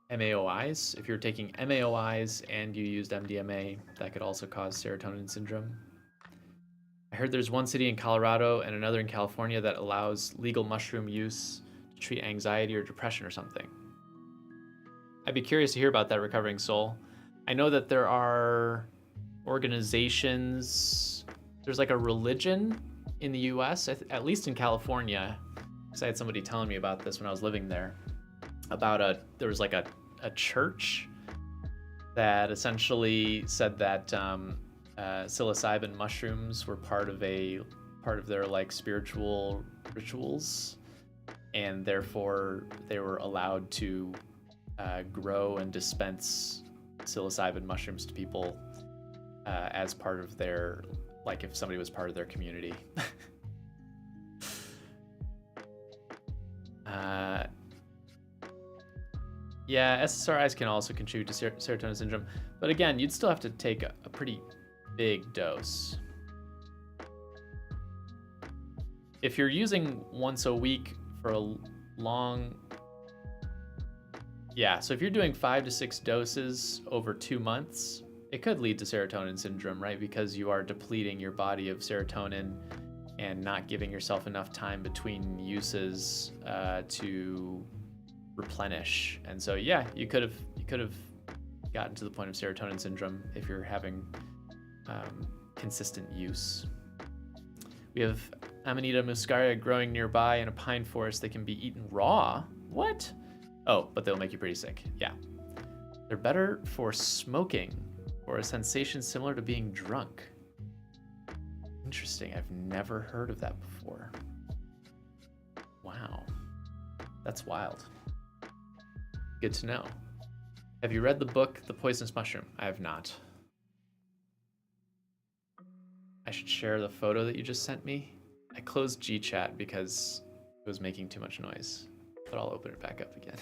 S1: MAOIs. If you're taking MAOIs and you used MDMA, that could also cause serotonin syndrome. I heard there's one city in Colorado and another in California that allows legal mushroom use to treat anxiety or depression or something. I'd be curious to hear about that, Recovering Soul. I know that there are organizations, there's like a religion in the US, at least in California, because I had somebody telling me about this when I was living there, about there was like a church that essentially said that psilocybin mushrooms were part of their like spiritual rituals, and therefore they were allowed to grow and dispense psilocybin mushrooms to people as part of their, like if somebody was part of their community. Yeah, SSRIs can also contribute to serotonin syndrome, but again, you'd still have to take a pretty big dose. If you're using once a week for a long, yeah, so if you're doing 5 to 6 doses over 2 months, it could lead to serotonin syndrome, right? Because you are depleting your body of serotonin and not giving yourself enough time between uses to replenish. And so, yeah, you could have gotten to the point of serotonin syndrome if you're having consistent use. We have Amanita muscaria growing nearby in a pine forest. They can be eaten raw. What? Oh, but they'll make you pretty sick. Yeah. They're better for smoking or a sensation similar to being drunk. Interesting. I've never heard of that before. Wow. That's wild. Good to know. Have you read the book, The Poisonous Mushroom? I have not. I should share the photo that you just sent me. I closed GChat because it was making too much noise, but I'll open it back up again.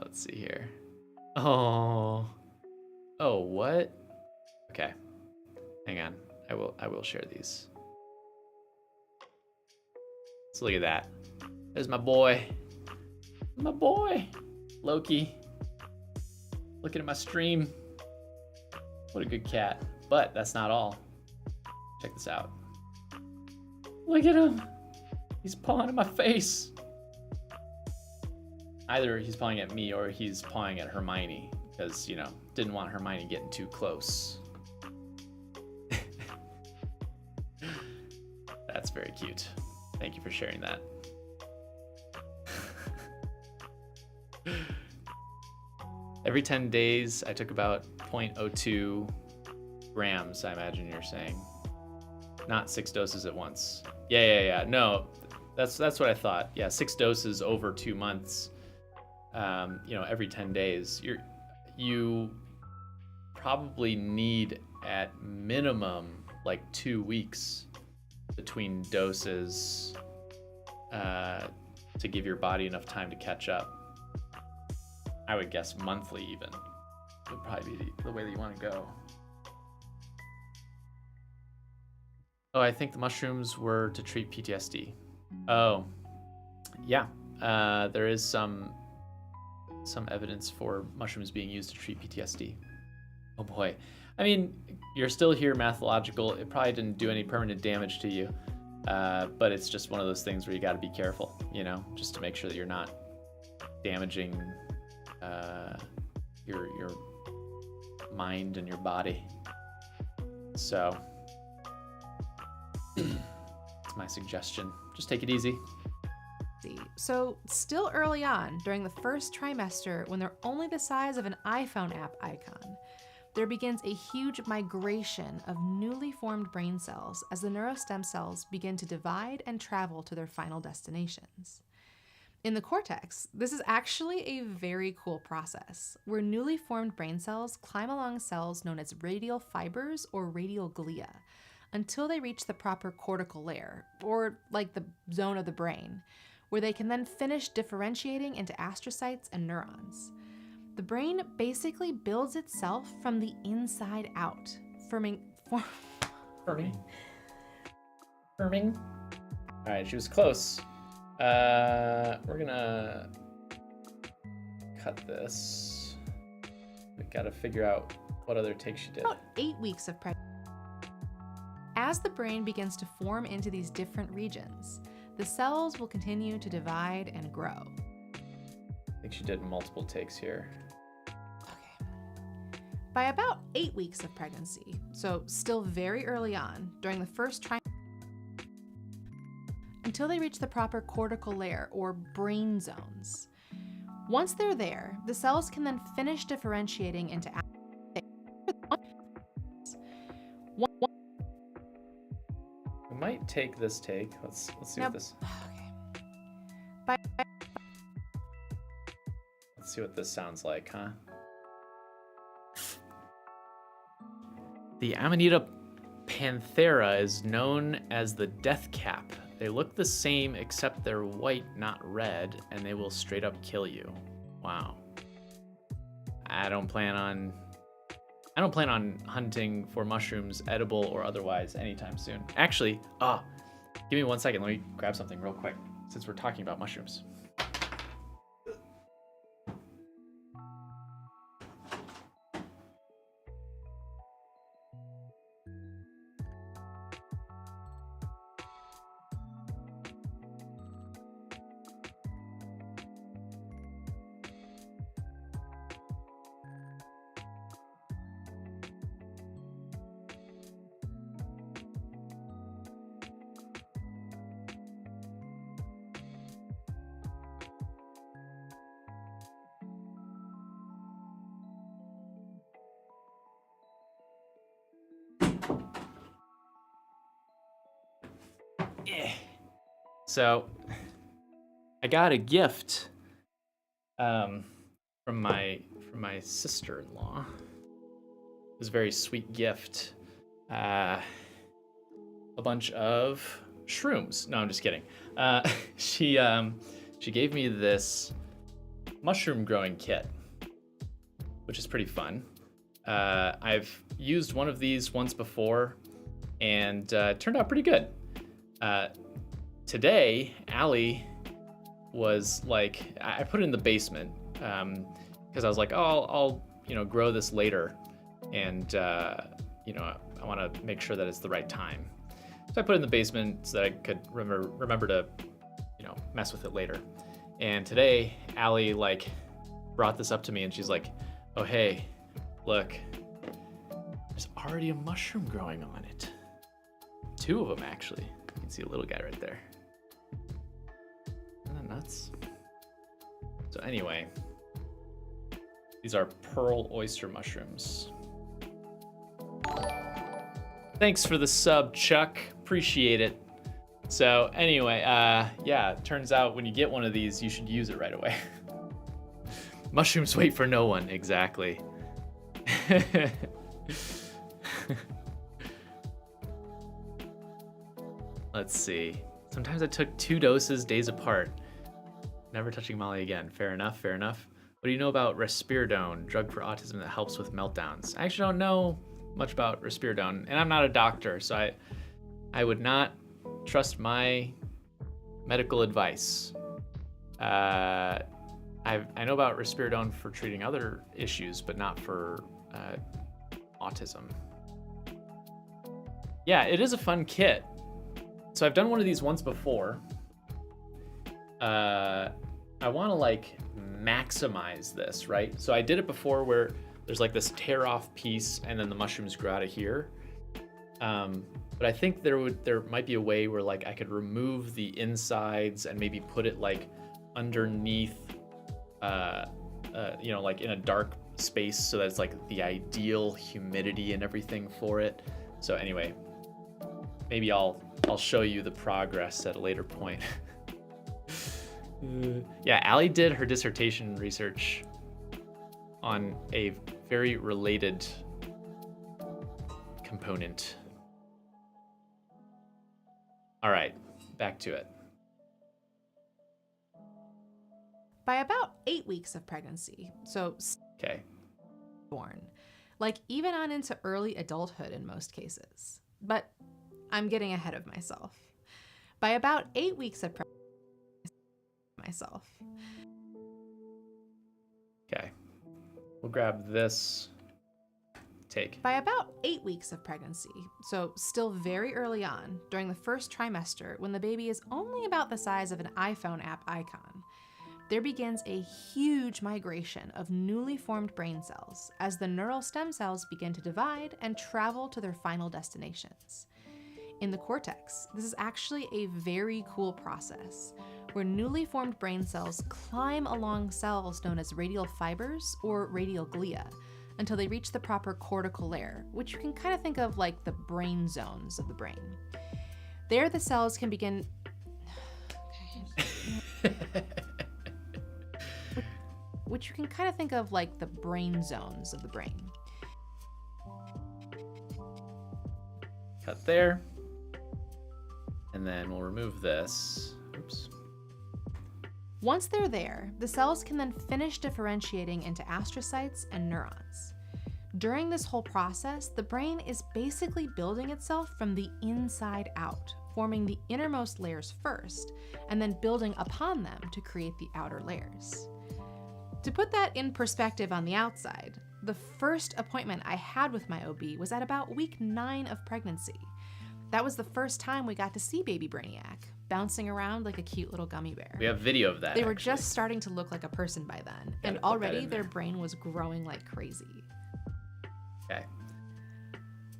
S1: Let's see here. Oh, what? Okay, hang on. I will share these. So look at that. There's my boy. My boy, Loki. Looking at my stream. What a good cat. But that's not all. Check this out. Look at him. He's pawing at my face. Either he's pawing at me or he's pawing at Hermione because, you know, didn't want Hermione getting too close. That's very cute. Thank you for sharing that. Every 10 days, I took about 0.02 grams, I imagine you're saying. Not 6 doses at once. Yeah. No, that's what I thought. Yeah, 6 doses over 2 months. Every 10 days. You probably need at minimum like 2 weeks between doses to give your body enough time to catch up. I would guess monthly even would probably be the way that you want to go. Oh, I think the mushrooms were to treat PTSD. Oh, yeah. There is some evidence for mushrooms being used to treat PTSD. Oh boy. I mean, you're still here, Neurological. It probably didn't do any permanent damage to you, but it's just one of those things where you got to be careful, you know, just to make sure that you're not damaging your mind and your body. So that's my suggestion. Just take it easy.
S2: So still early on, during the first trimester, when they're only the size of an iPhone app icon, there begins a huge migration of newly formed brain cells as the neurostem cells begin to divide and travel to their final destinations. In the cortex, this is actually a very cool process, where newly formed brain cells climb along cells known as radial fibers or radial glia, until they reach the proper cortical layer, or like the zone of the brain, where they can then finish differentiating into astrocytes and neurons. The brain basically builds itself from the inside out, forming.
S1: All right, she was close. We're gonna cut this. We gotta figure out what other take she did.
S2: About 8 weeks of pregnancy. As the brain begins to form into these different regions, the cells will continue to divide and grow.
S1: I think she did multiple takes here.
S2: Okay. By about 8 weeks of pregnancy, so still very early on, during the first trimester, until they reach the proper cortical layer or brain zones. Once they're there, the cells can then finish differentiating into
S1: We might take this take. Let's see what this.
S2: Okay.
S1: Let's see what this sounds like, huh? The Amanita panthera is known as the death cap. They look the same except they're white, not red, and they will straight up kill you. Wow. I don't plan on hunting for mushrooms, edible or otherwise, anytime soon. Actually, give me 1 second. Let me grab something real quick since we're talking about mushrooms. So I got a gift from my sister-in-law. It was a very sweet gift. A bunch of shrooms. No, I'm just kidding. She gave me this mushroom growing kit, which is pretty fun. I've used one of these once before, and it turned out pretty good. Today, Allie was like, I put it in the basement because I was like, oh, I'll grow this later, and I want to make sure that it's the right time. So I put it in the basement so that I could remember to mess with it later. And today, Allie brought this up to me, and she's like, oh hey, look, there's already a mushroom growing on it. 2 of them actually. You can see a little guy right there. Isn't that nuts? So anyway, these are pearl oyster mushrooms. Thanks for the sub, Chuck. Appreciate it. So anyway, yeah, it turns out when you get one of these, you should use it right away. Mushrooms wait for no one, exactly. Let's see. Sometimes I took 2 doses days apart. Never touching Molly again. Fair enough, fair enough. What do you know about risperidone, drug for autism that helps with meltdowns? I actually don't know much about risperidone, and I'm not a doctor, so I would not trust my medical advice. I know about risperidone for treating other issues, but not for autism. Yeah, it is a fun kit. So I've done one of these once before. I want to like maximize this, right? So I did it before where there's like this tear off piece and then the mushrooms grow out of here. But I think there might be a way where like I could remove the insides and maybe put it like underneath, you know, like in a dark space so that's like the ideal humidity and everything for it. So anyway, maybe I'll show you the progress at a later point. Yeah, Allie did her dissertation research on a very related component. All right, back to it.
S2: By about 8 weeks of pregnancy, so
S1: Okay.
S2: born, like even on into early adulthood in most cases. But I'm getting ahead of myself. By about 8 weeks of pregnancy,
S1: Okay. We'll grab this. Take.
S2: By about 8 weeks of pregnancy, so still very early on, during the first trimester, when the baby is only about the size of an iPhone app icon, there begins a huge migration of newly formed brain cells as the neural stem cells begin to divide and travel to their final destinations. In the cortex, this is actually a very cool process where newly formed brain cells climb along cells known as radial fibers or radial glia until they reach the proper cortical layer, which you can kind of think of like the brain zones of the brain. There, the cells can begin... which you can kind of think of like the brain zones of the brain.
S1: Cut there. And then we'll remove this. Oops.
S2: Once they're there, the cells can then finish differentiating into astrocytes and neurons. During this whole process, the brain is basically building itself from the inside out, forming the innermost layers first, and then building upon them to create the outer layers. To put that in perspective on the outside, the first appointment I had with my OB was at about week 9 of pregnancy. That was the first time we got to see baby Brainiac, bouncing around like a cute little gummy bear.
S1: We have video of that.
S2: They were just starting to look like a person by then, and already their brain was growing like crazy.
S1: Okay.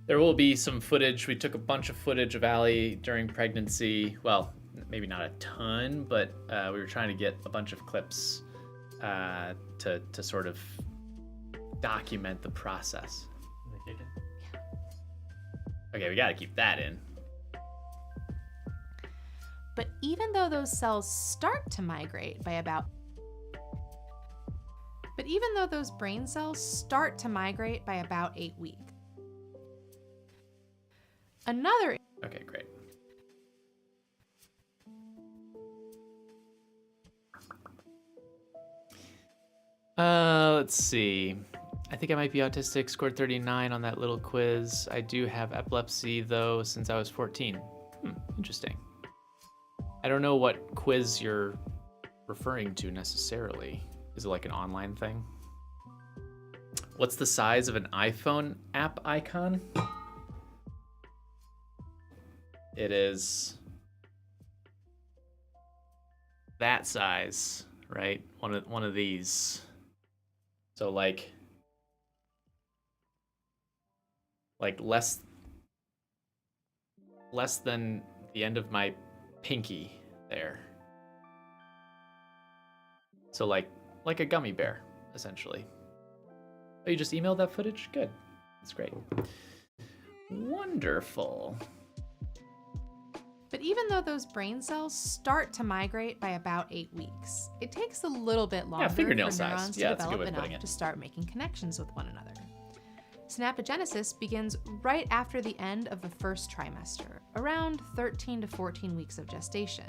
S1: There will be some footage. We took a bunch of footage of Allie during pregnancy. Well, maybe not a ton, but we were trying to get a bunch of clips to sort of document the process. Okay, we gotta keep that in.
S2: But even though those cells start to migrate by about... But even though those brain cells start to migrate by about 8 weeks. Another...
S1: Okay, great. Let's see. I think I might be autistic, scored 39 on that little quiz. I do have epilepsy, though, since I was 14. Interesting. I don't know what quiz you're referring to necessarily. Is it like an online thing? What's the size of an iPhone app icon? It is that size, right? One of these. So like less than the end of my pinky there. So like a gummy bear, essentially. Oh, you just emailed that footage? Good. That's great. Wonderful.
S2: But even though those brain cells start to migrate by about 8 weeks, it takes a little bit longer for
S1: fingernail
S2: neurons
S1: size.
S2: to
S1: Yeah, that's a good
S2: develop
S1: way of putting
S2: enough
S1: it.
S2: to start making connections with one another. Synapogenesis begins right after the end of the first trimester, around 13 to 14 weeks of gestation,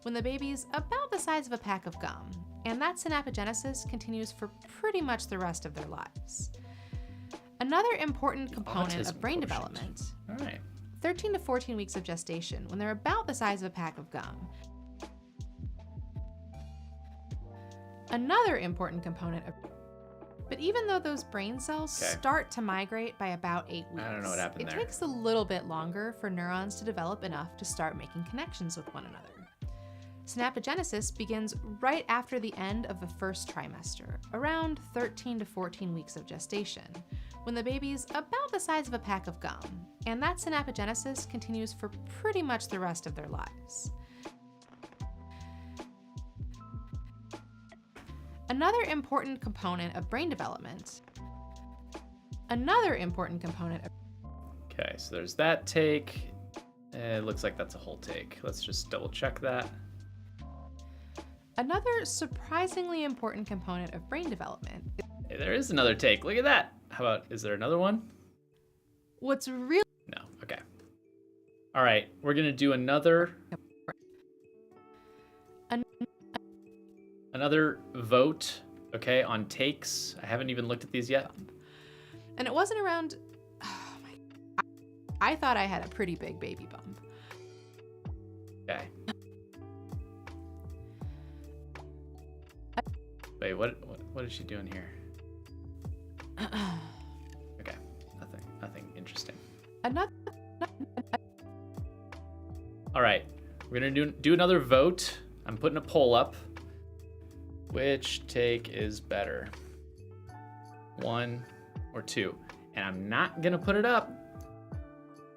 S2: when the baby's about the size of a pack of gum, and that synapogenesis continues for pretty much the rest of their lives. Another important component of brain development, 13 to 14 weeks of gestation, when they're about the size of a pack of gum. Another important component of But even though those brain cells start to migrate by about 8 weeks,
S1: I don't know what happened there.
S2: It takes a little bit longer for neurons to develop enough to start making connections with one another. Synapogenesis begins right after the end of the first trimester, around 13 to 14 weeks of gestation, when the baby's about the size of a pack of gum, and that synapogenesis continues for pretty much the rest of their lives. Another important component of brain development. Okay,
S1: so there's that take. It looks like that's a whole take. Let's just double check that.
S2: Another surprisingly important component of brain development.
S1: Hey, there is another take. Look at that. How about, is there another one?
S2: What's really...
S1: No, okay. All right, we're gonna do another vote, okay, on takes. I haven't even looked at these yet.
S2: And it wasn't around... I thought I had a pretty big baby bump.
S1: Okay. Wait, what is she doing here? Okay, nothing interesting. All right, we're gonna do another vote. I'm putting a poll up. Which take is better? 1 or 2? And I'm not gonna put it up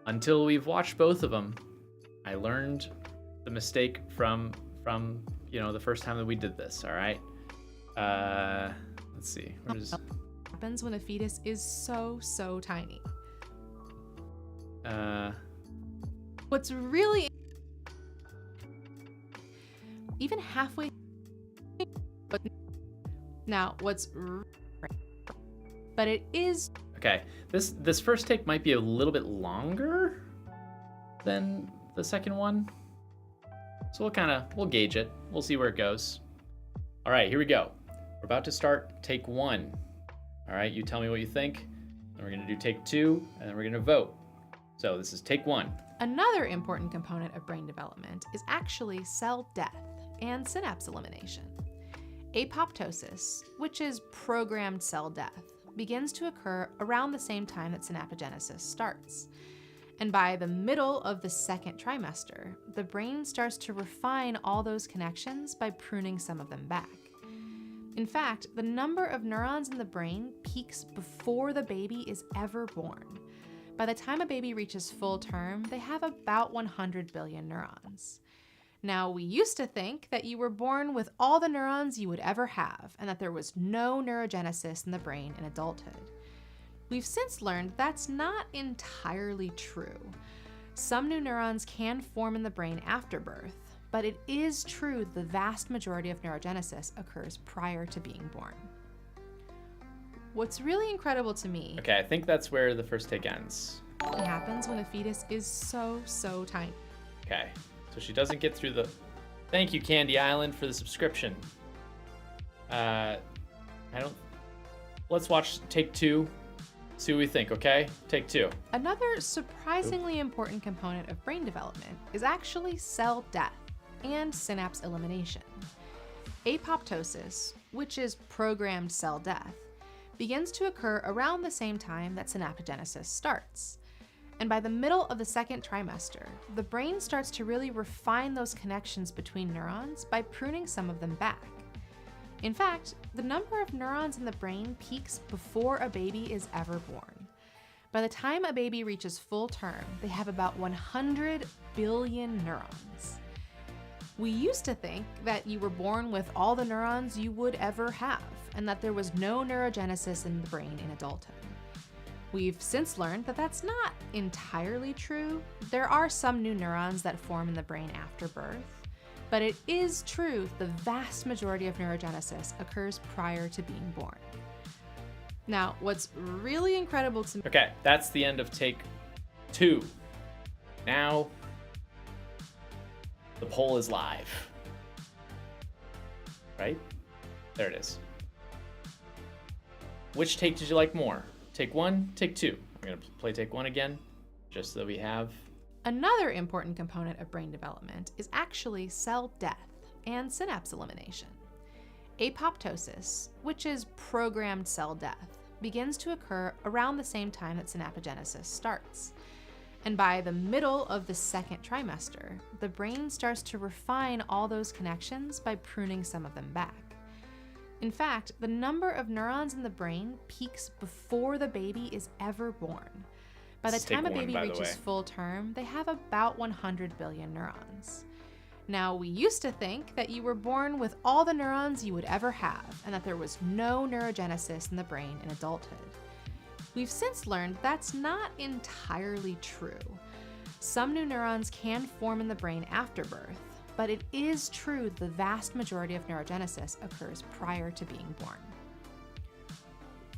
S1: until we've watched both of them. I learned the mistake from the first time that we did this. All right. Let's see.
S2: What happens when a fetus is so tiny? What's really even halfway. Now, but it is.
S1: Okay, this first take might be a little bit longer than the second one, so we'll gauge it. We'll see where it goes. All right, here we go. We're about to start take 1. All right, you tell me what you think. Then we're gonna do take 2, and then we're gonna vote. So this is take 1.
S2: Another important component of brain development is actually cell death and synapse elimination. Apoptosis, which is programmed cell death, begins to occur around the same time that synapogenesis starts. And by the middle of the second trimester, the brain starts to refine all those connections by pruning some of them back. In fact, the number of neurons in the brain peaks before the baby is ever born. By the time a baby reaches full term, they have about 100 billion neurons. Now, we used to think that you were born with all the neurons you would ever have, and that there was no neurogenesis in the brain in adulthood. We've since learned that's not entirely true. Some new neurons can form in the brain after birth, but it is true that the vast majority of neurogenesis occurs prior to being born. What's really incredible to me...
S1: Okay, I think that's where the first take ends.
S2: It happens when a fetus is so tiny.
S1: Okay, so she doesn't get through the... Thank you, Candy Island, for the subscription. Let's watch take 2. See what we think, okay? Take 2.
S2: Another surprisingly important component of brain development is actually cell death and synapse elimination. Apoptosis, which is programmed cell death, begins to occur around the same time that synapogenesis starts. And by the middle of the second trimester, the brain starts to really refine those connections between neurons by pruning some of them back. In fact, the number of neurons in the brain peaks before a baby is ever born. By the time a baby reaches full term, they have about 100 billion neurons. We used to think that you were born with all the neurons you would ever have, and that there was no neurogenesis in the brain in adulthood. We've since learned that that's not entirely true. There are some new neurons that form in the brain after birth, but it is true the vast majority of neurogenesis occurs prior to being born. Now, what's really incredible to me...
S1: Okay, that's the end of take 2. Now, the poll is live. Right? There it is. Which take did you like more? Take 1, take 2. I'm gonna play take 1 again, just so we have...
S2: Another important component of brain development is actually cell death and synapse elimination. Apoptosis, which is programmed cell death, begins to occur around the same time that synaptogenesis starts. And by the middle of the second trimester, the brain starts to refine all those connections by pruning some of them back. In fact, the number of neurons in the brain peaks before the baby is ever born. By the time a baby reaches full term, they have about 100 billion neurons. Now, we used to think that you were born with all the neurons you would ever have, and that there was no neurogenesis in the brain in adulthood. We've since learned that's not entirely true. Some new neurons can form in the brain after birth, but it is true the vast majority of neurogenesis occurs prior to being born.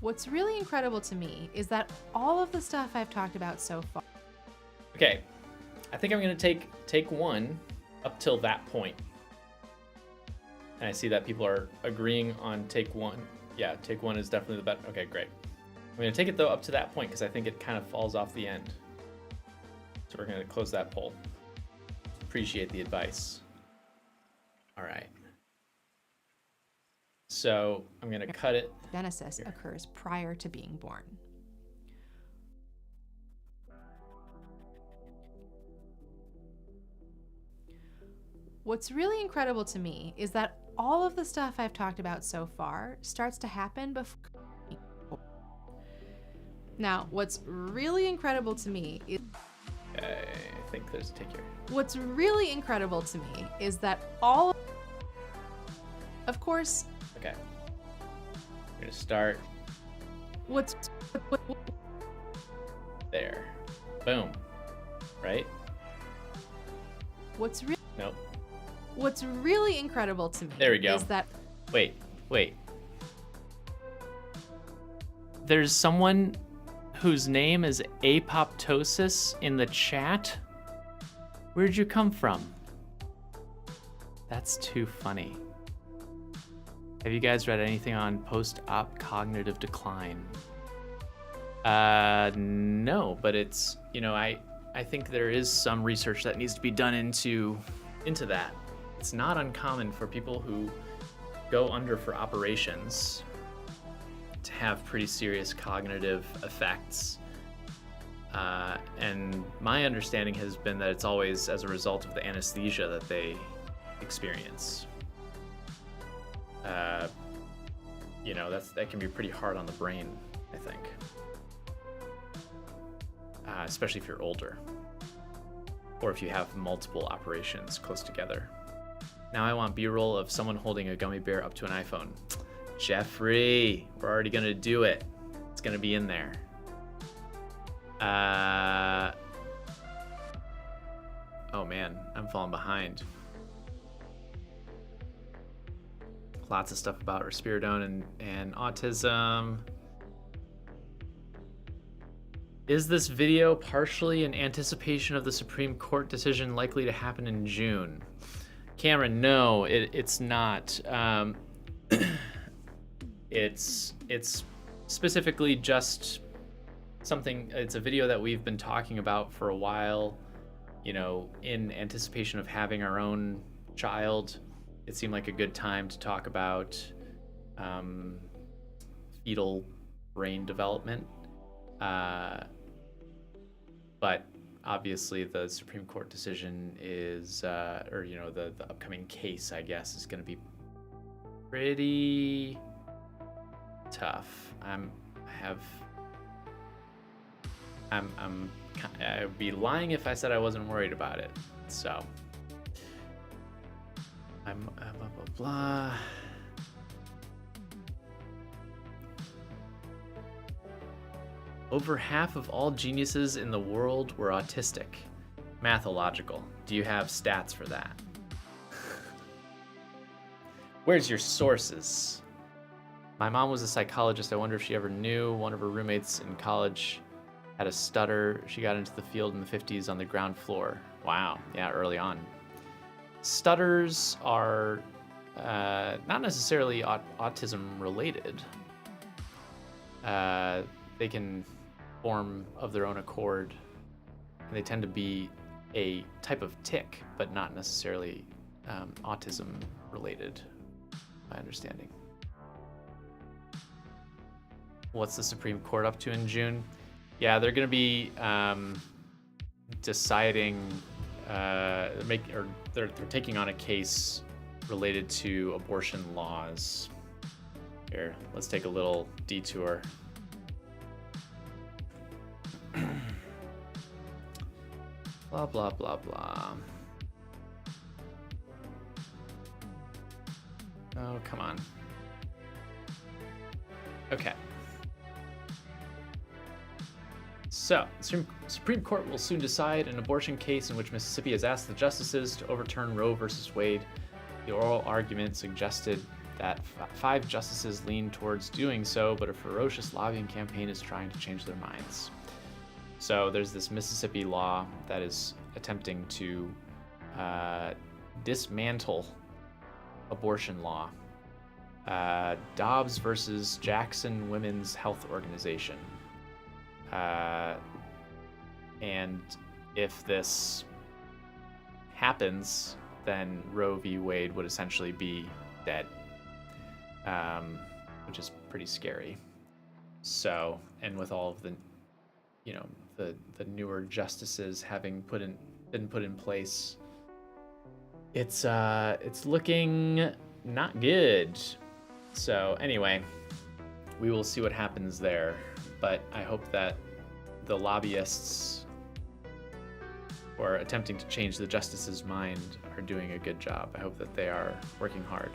S2: What's really incredible to me is that all of the stuff I've talked about so far...
S1: Okay, I think I'm gonna take 1 up till that point. And I see that people are agreeing on take 1. Yeah, take 1 is definitely the better. Okay, great. I'm gonna take it though up to that point because I think it kind of falls off the end. So we're gonna close that poll. Appreciate the advice. All right. So I'm gonna cut it.
S2: Genesis occurs prior to being born. What's really incredible to me is that all of the stuff I've talked about so far starts to happen before. Now, what's really incredible to me is...
S1: I think there's a take here.
S2: What's really incredible to me is that all... Of course...
S1: Okay. We're gonna start... There. Boom. Right? Nope.
S2: What's really incredible to me
S1: there we go.
S2: Is that...
S1: Wait. There's someone whose name is Apoptosis in the chat? Where'd you come from? That's too funny. Have you guys read anything on post-op cognitive decline? No, but it's, I think there is some research that needs to be done into that. It's not uncommon for people who go under for operations to have pretty serious cognitive effects. And my understanding has been that it's always as a result of the anesthesia that they experience. That can be pretty hard on the brain, I think. Especially if you're older. Or if you have multiple operations close together. Now I want B-roll of someone holding a gummy bear up to an iPhone. Jeffrey, we're already gonna do it. It's gonna be in there. Oh man, I'm falling behind. Lots of stuff about risperidone and autism. Is this video partially in anticipation of the Supreme Court decision likely to happen in June? Cameron, no, it's not. It's specifically just something, it's a video that we've been talking about for a while, in anticipation of having our own child. It seemed like a good time to talk about fetal brain development. But obviously the Supreme Court decision is, the upcoming case, I guess, is going to be pretty tough. I'd be lying if I said I wasn't worried about it. So, blah, blah, blah. Over half of all geniuses in the world were autistic. Mathological. Do you have stats for that? Where's your sources? My mom was a psychologist. I wonder if she ever knew. One of her roommates in college had a stutter. She got into the field in the 50s on the ground floor. Wow. Yeah, early on. Stutters are not necessarily autism related. They can form of their own accord. And they tend to be a type of tic, but not necessarily autism related, my understanding. What's the Supreme Court up to in June? Yeah, they're going to be deciding, they're taking on a case related to abortion laws. Here, let's take a little detour. Blah, blah, blah, blah. Oh, come on. Okay. So, the Supreme Court will soon decide an abortion case in which Mississippi has asked the justices to overturn Roe versus Wade. The oral argument suggested that 5 justices lean towards doing so, but a ferocious lobbying campaign is trying to change their minds. So there's this Mississippi law that is attempting to dismantle abortion law. Dobbs versus Jackson Women's Health Organization. And if this happens, then Roe v. Wade would essentially be dead, which is pretty scary. So, and with all of the, the newer justices having been put in place, it's looking not good. So anyway, we will see what happens there. But I hope that the lobbyists who are attempting to change the justice's mind are doing a good job. I hope that they are working hard.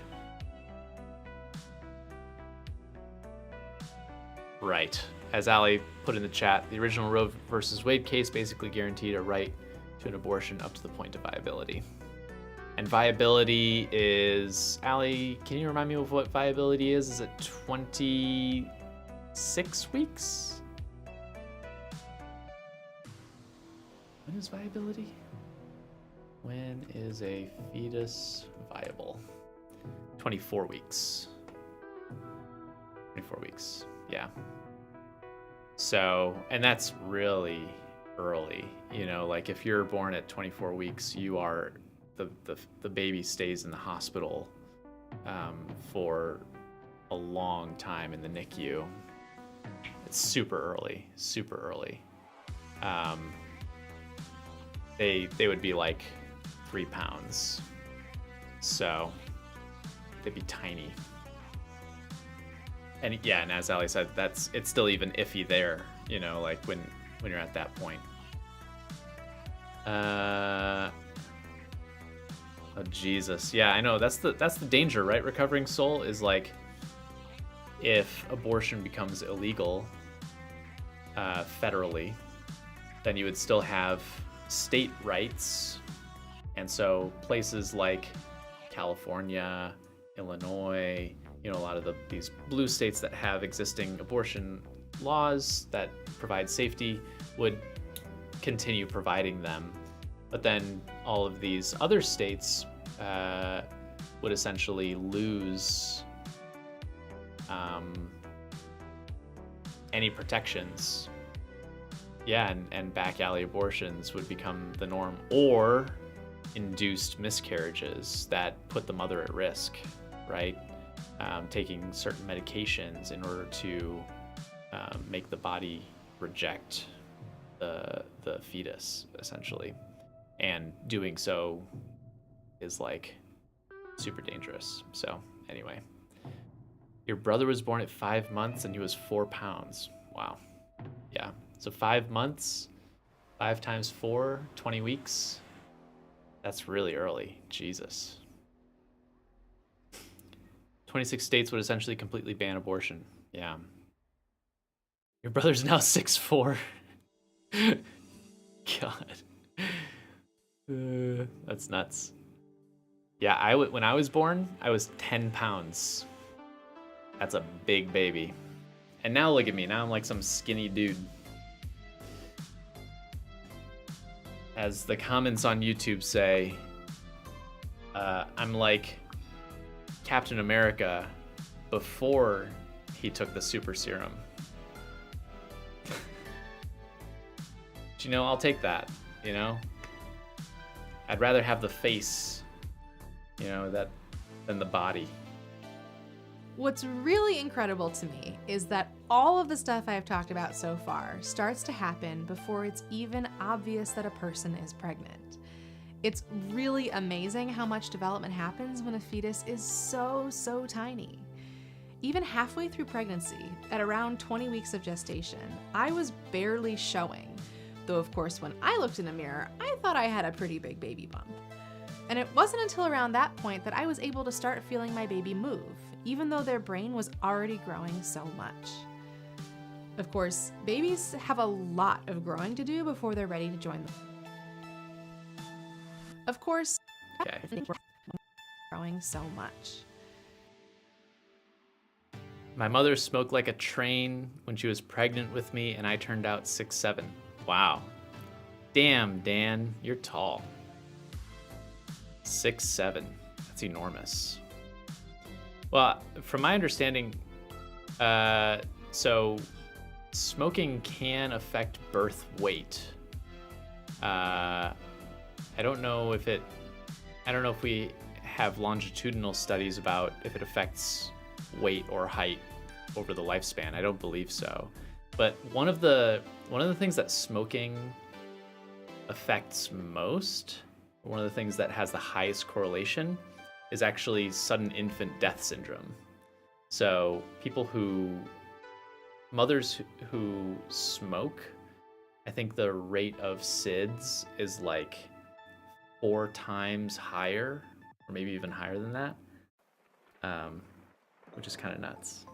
S1: Right. As Ali put in the chat, the original Roe versus Wade case basically guaranteed a right to an abortion up to the point of viability. And viability is, Ali, can you remind me of what viability is? Is it 26 weeks? When is viability? When is a fetus viable? 24 weeks. 24 weeks, yeah. So, and that's really early. Like if you're born at 24 weeks, you are, the baby stays in the hospital for a long time in the NICU. It's super early, super early. They would be like 3 pounds. So they'd be tiny. And yeah, and as Ali said, it's still even iffy there, like when you're at that point. Oh Jesus. Yeah, I know. That's the danger, right? Recovering soul is like, if abortion becomes illegal federally, then you would still have state rights. And so places like California, Illinois, a lot of these blue states that have existing abortion laws that provide safety would continue providing them. But then all of these other states would essentially lose any protections. Yeah, and back alley abortions would become the norm, or induced miscarriages that put the mother at risk, right? Taking certain medications in order to make the body reject the fetus, essentially. And doing so is like super dangerous. So anyway, your brother was born at 5 months and he was 4 pounds. Wow. Yeah. So 5 months, 5 times 4, 20 weeks. That's really early. Jesus. 26 states would essentially completely ban abortion. Yeah. Your brother's now 6'4". God. That's nuts. Yeah, when I was born, I was 10 pounds That's a big baby. And now look at me. Now I'm like some skinny dude. As the comments on YouTube say, I'm like Captain America before he took the super serum. But, I'll take that, I'd rather have the face, than the body.
S2: What's really incredible to me is that all of the stuff I've talked about so far starts to happen before it's even obvious that a person is pregnant. It's really amazing how much development happens when a fetus is so tiny. Even halfway through pregnancy, at around 20 weeks of gestation, I was barely showing. Though of course when I looked in the mirror, I thought I had a pretty big baby bump. And it wasn't until around that point that I was able to start feeling my baby move, even though their brain was already growing so much. Of course, babies have a lot of growing to do before they're ready to join the... Of course,
S1: Okay.
S2: growing so much.
S1: My mother smoked like a train when she was pregnant with me, and I turned out 6'7". Wow. Damn, Dan, you're tall. 6'7". That's enormous. Well, from my understanding, so smoking can affect birth weight. I don't know if we have longitudinal studies about if it affects weight or height over the lifespan. I don't believe so. But one of the things that smoking affects most, one of the things that has the highest correlation, is actually sudden infant death syndrome. So mothers who smoke, I think the rate of SIDS is like 4 times higher, or maybe even higher than that, which is kind of nuts.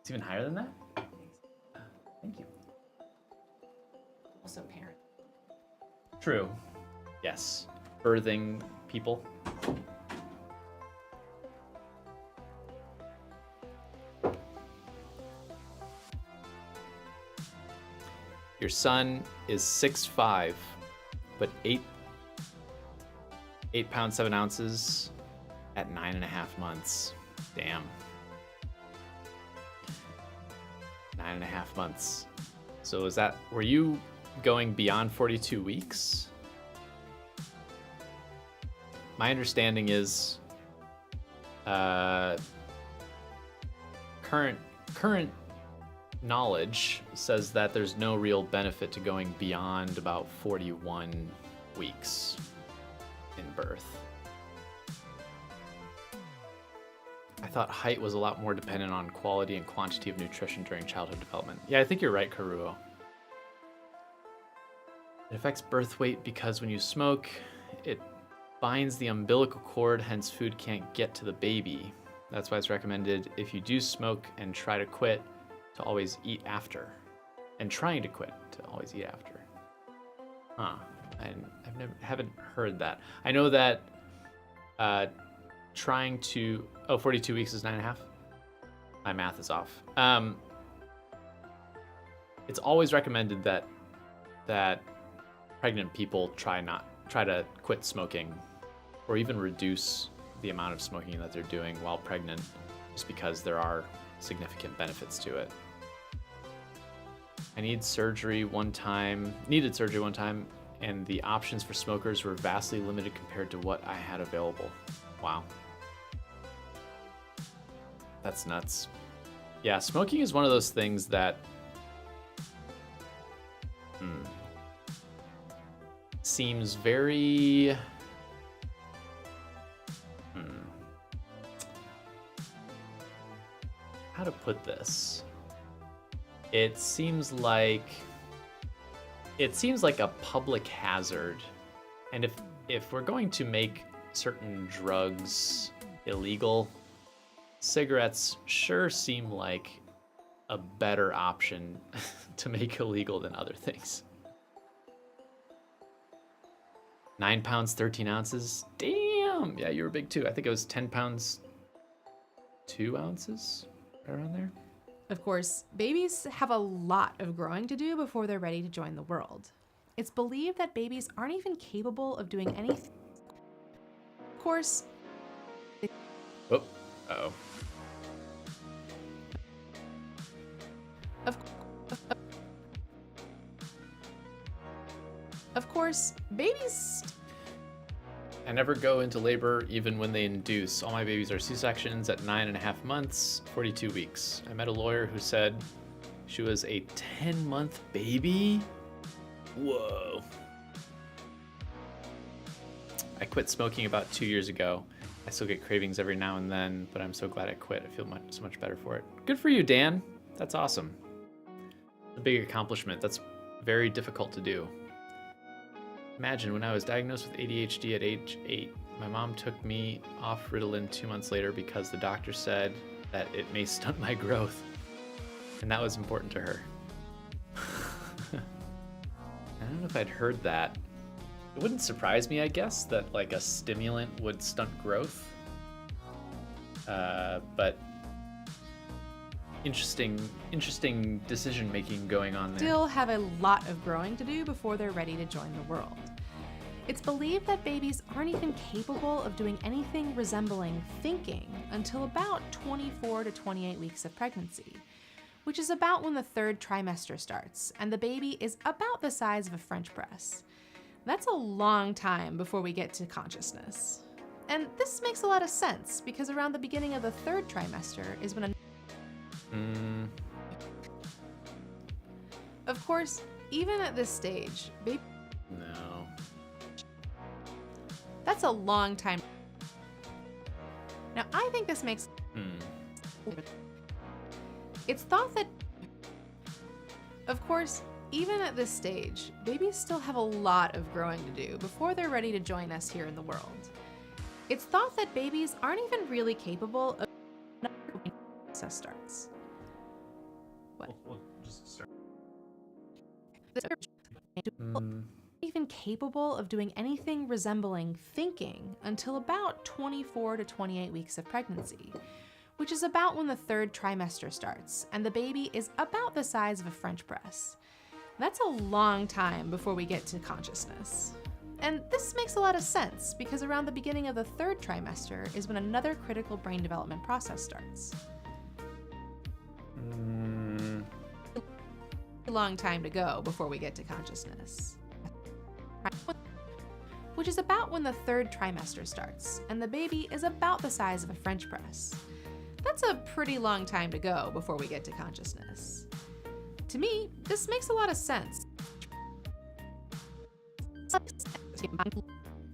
S1: It's even higher than that? Thank you.
S2: Also parent.
S1: True. Yes. Birthing people. Your son is 6'5", but 8 pounds 7 ounces at 9.5 months. Damn. 9.5 months. So were you going beyond 42 weeks? My understanding is current knowledge says that there's no real benefit to going beyond about 41 weeks in birth. I thought height was a lot more dependent on quality and quantity of nutrition during childhood development. Yeah, I think you're right, Karuo. It affects birth weight because when you smoke, it binds the umbilical cord, hence food can't get to the baby. That's why it's recommended if you do smoke and try to quit, to always eat after. And trying to quit, to always eat after. Huh. Haven't heard that. I know that trying to... 42 weeks is 9.5? My math is off. It's always recommended that pregnant people try to quit smoking, or even reduce the amount of smoking that they're doing while pregnant, just because there are significant benefits to it. I needed surgery one time, and the options for smokers were vastly limited compared to what I had available. Wow. That's nuts. Yeah, smoking is one of those things that seems very how to put this? It seems like a public hazard. And if we're going to make certain drugs illegal, cigarettes sure seem like a better option to make illegal than other things. 9 pounds, 13 ounces. Damn. Yeah, you were big too. I think it was 10 pounds, 2 ounces, right around there.
S2: Of course, babies have a lot of growing to do before they're ready to join the world. It's believed that babies aren't even capable of doing anything. Of course,
S1: Oh, uh-oh.
S2: of, of course, babies.
S1: I never go into labor even when they induce. All my babies are C-sections at 9.5 months, 42 weeks. I met a lawyer who said she was a 10-month baby. Whoa. I quit smoking about 2 years ago. I still get cravings every now and then, but I'm so glad I quit. I feel so much better for it. Good for you, Dan. That's awesome. A big accomplishment. That's very difficult to do. Imagine when I was diagnosed with ADHD at age 8, my mom took me off Ritalin 2 months later because the doctor said that it may stunt my growth. And that was important to her. I don't know if I'd heard that. It wouldn't surprise me, I guess, that like a stimulant would stunt growth. But interesting decision making going on there.
S2: Still have a lot of growing to do before they're ready to join the world. It's believed that babies aren't even capable of doing anything resembling thinking until about 24 to 28 weeks of pregnancy, which is about when the 3rd trimester starts and the baby is about the size of a French press. That's a long time before we get to consciousness. And this makes a lot of sense because around the beginning of the 3rd trimester is when Of course, even at this stage,
S1: No.
S2: That's a long time. Now, I think this makes It's thought that, of course, even at this stage, babies still have a lot of growing to do before they're ready to join us here in the world. It's thought that babies aren't even really capable of process starts. What?
S1: We'll just start.
S2: Even capable of doing anything resembling thinking until about 24 to 28 weeks of pregnancy, which is about when the 3rd trimester starts and the baby is about the size of a French press. That's a long time before we get to consciousness. And this makes a lot of sense because around the beginning of the 3rd trimester is when another critical brain development process starts. A long time to go before we get to consciousness. Which is about when the 3rd trimester starts and the baby is about the size of a French press. That's a pretty long time to go before we get to consciousness. To me, this makes a lot of sense.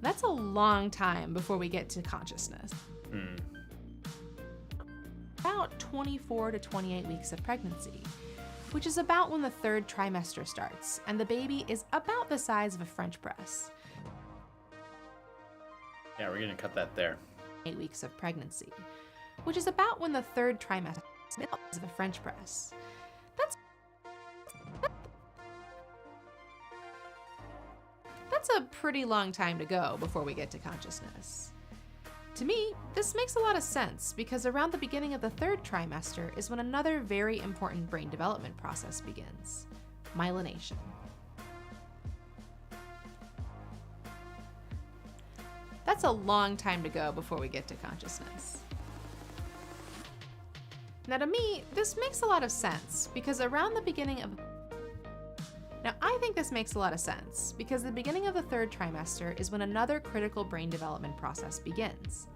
S2: That's a long time before we get to consciousness. About 24 to 28 weeks of pregnancy, which is about when the 3rd trimester starts and the baby is about the size of a French press.
S1: Yeah, we're gonna cut that there.
S2: 8 weeks of pregnancy, which is about when the 3rd trimester of a French press. That's a pretty long time to go before we get to consciousness. To me, this makes a lot of sense because around the beginning of the 3rd trimester is when another very important brain development process begins: myelination. That's a long time to go before we get to consciousness. Now to me, this makes a lot of sense because around the beginning of Now, I think this makes a lot of sense because the beginning of the 3rd trimester is when another critical brain development process begins: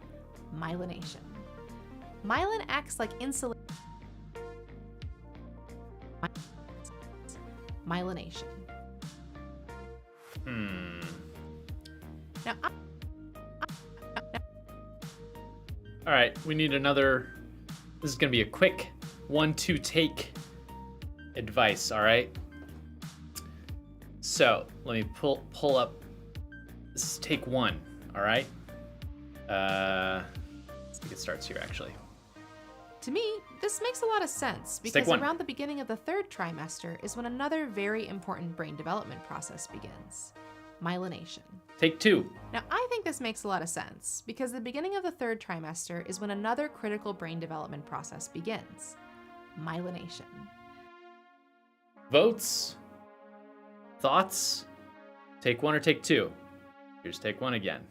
S2: myelination. Myelin acts like insulation. Myelination. Now,
S1: All right, we need another. This is gonna be a quick 1-2 take advice. All right. So let me pull up. This is take 1. All right. I think it starts here actually.
S2: To me, this makes a lot of sense because around the beginning of the 3rd trimester is when another very important brain development process begins: myelination.
S1: Take 2.
S2: Now, I think this makes a lot of sense because the beginning of the third trimester is when another critical brain development process begins, myelination.
S1: Votes? Thoughts? Take 1 or take 2? Here's take 1 again.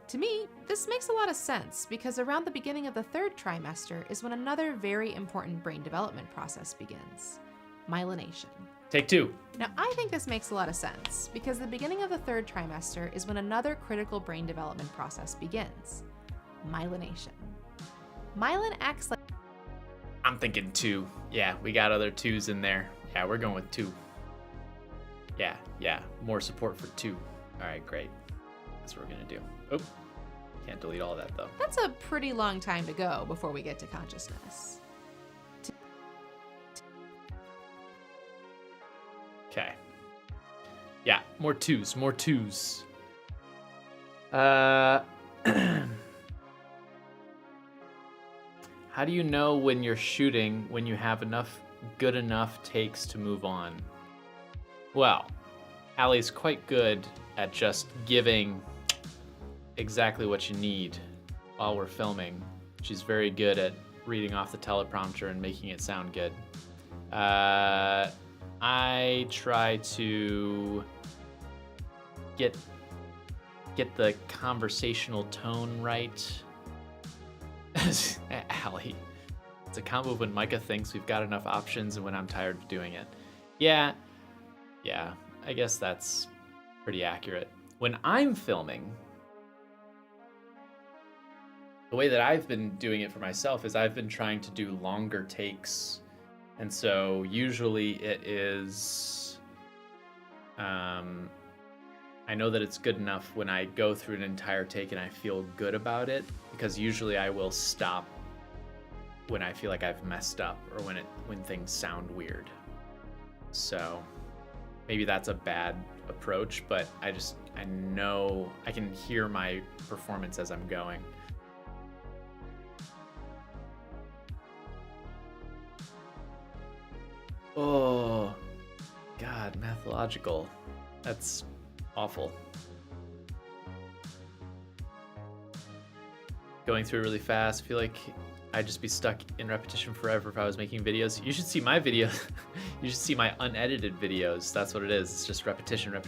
S2: To me, this makes a lot of sense because around the beginning of the third trimester is when another very important brain development process begins, myelination.
S1: Take 2.
S2: Now, I think this makes a lot of sense because the beginning of the third trimester is when another critical brain development process begins, myelination. Myelin acts like...
S1: I'm thinking 2. Yeah, we got other 2s in there. Yeah, we're going with 2. Yeah, more support for 2. All right, great. That's what we're gonna do. Oh, can't delete all that though.
S2: That's a pretty long time to go before we get to consciousness.
S1: Okay. Yeah, more 2s. How do you know when you're shooting when you have good enough takes to move on? Well, Allie's quite good at just giving exactly what you need while we're filming. She's very good at reading off the teleprompter and making it sound good. I try to get the conversational tone right. Allie, it's a combo of when Micah thinks we've got enough options and when I'm tired of doing it. Yeah, I guess that's pretty accurate. When I'm filming, the way that I've been doing it for myself is I've been trying to do longer takes. And so usually it is, I know that it's good enough when I go through an entire take and I feel good about it, because usually I will stop when I feel like I've messed up or when things sound weird. So maybe that's a bad approach, but I know I can hear my performance as I'm going. Oh, God, Neurological. That's awful. Going through really fast. I feel like I'd just be stuck in repetition forever if I was making videos. You should see my videos. You should see my unedited videos. That's what it is. It's just repetition.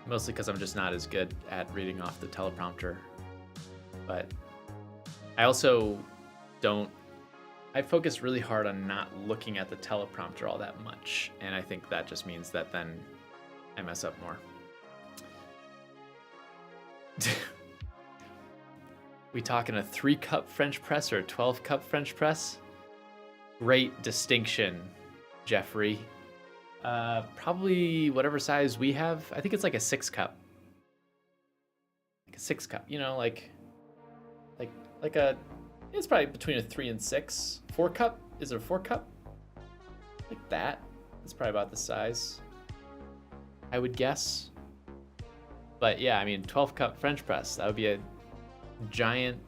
S1: Mostly because I'm just not as good at reading off the teleprompter. But I also I focus really hard on not looking at the teleprompter all that much, and I think that just means that then I mess up more. We talking a 3-cup French press or a 12-cup French press? Great distinction, Jeffrey. Probably whatever size we have. I think it's like a 6-cup. Like a 6-cup, like a... It's probably between a 3 and 6. 4-cup? Is it a 4-cup? Like that. It's probably about the size, I would guess. But yeah, 12-cup French press. That would be a giant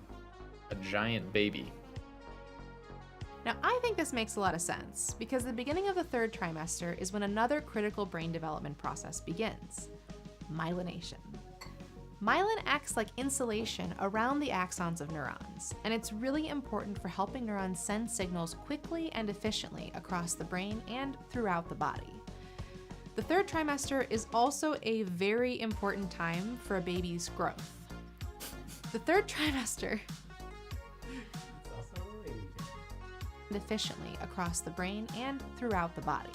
S1: baby.
S2: Now, I think this makes a lot of sense because the beginning of the third trimester is when another critical brain development process begins, myelination. Myelin acts like insulation around the axons of neurons, and it's really important for helping neurons send signals quickly and efficiently across the brain and throughout the body. The third trimester is also a very important time for a baby's growth. The third trimester efficiently across the brain and throughout the body.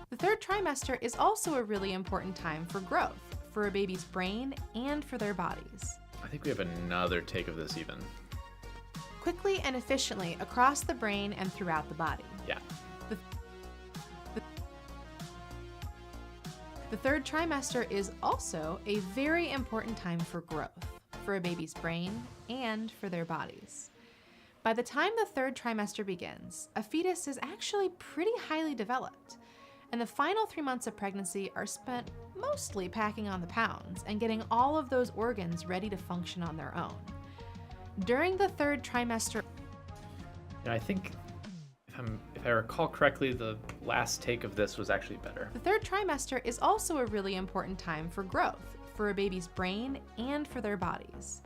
S2: The third trimester is also a really important time for growth, for a baby's brain and for their bodies.
S1: I think we have another take of this even.
S2: Quickly and efficiently across the brain and throughout the body.
S1: Yeah.
S2: The third trimester is also a very important time for growth, for a baby's brain and for their bodies. By the time the third trimester begins, a fetus is actually pretty highly developed, and the final 3 months of pregnancy are spent mostly packing on the pounds and getting all of those organs ready to function on their own. During the third trimester,
S1: And I think if I recall correctly, the last take of this was actually better.
S2: the third trimester is also a really important time for growth, for a baby's brain and for their bodies.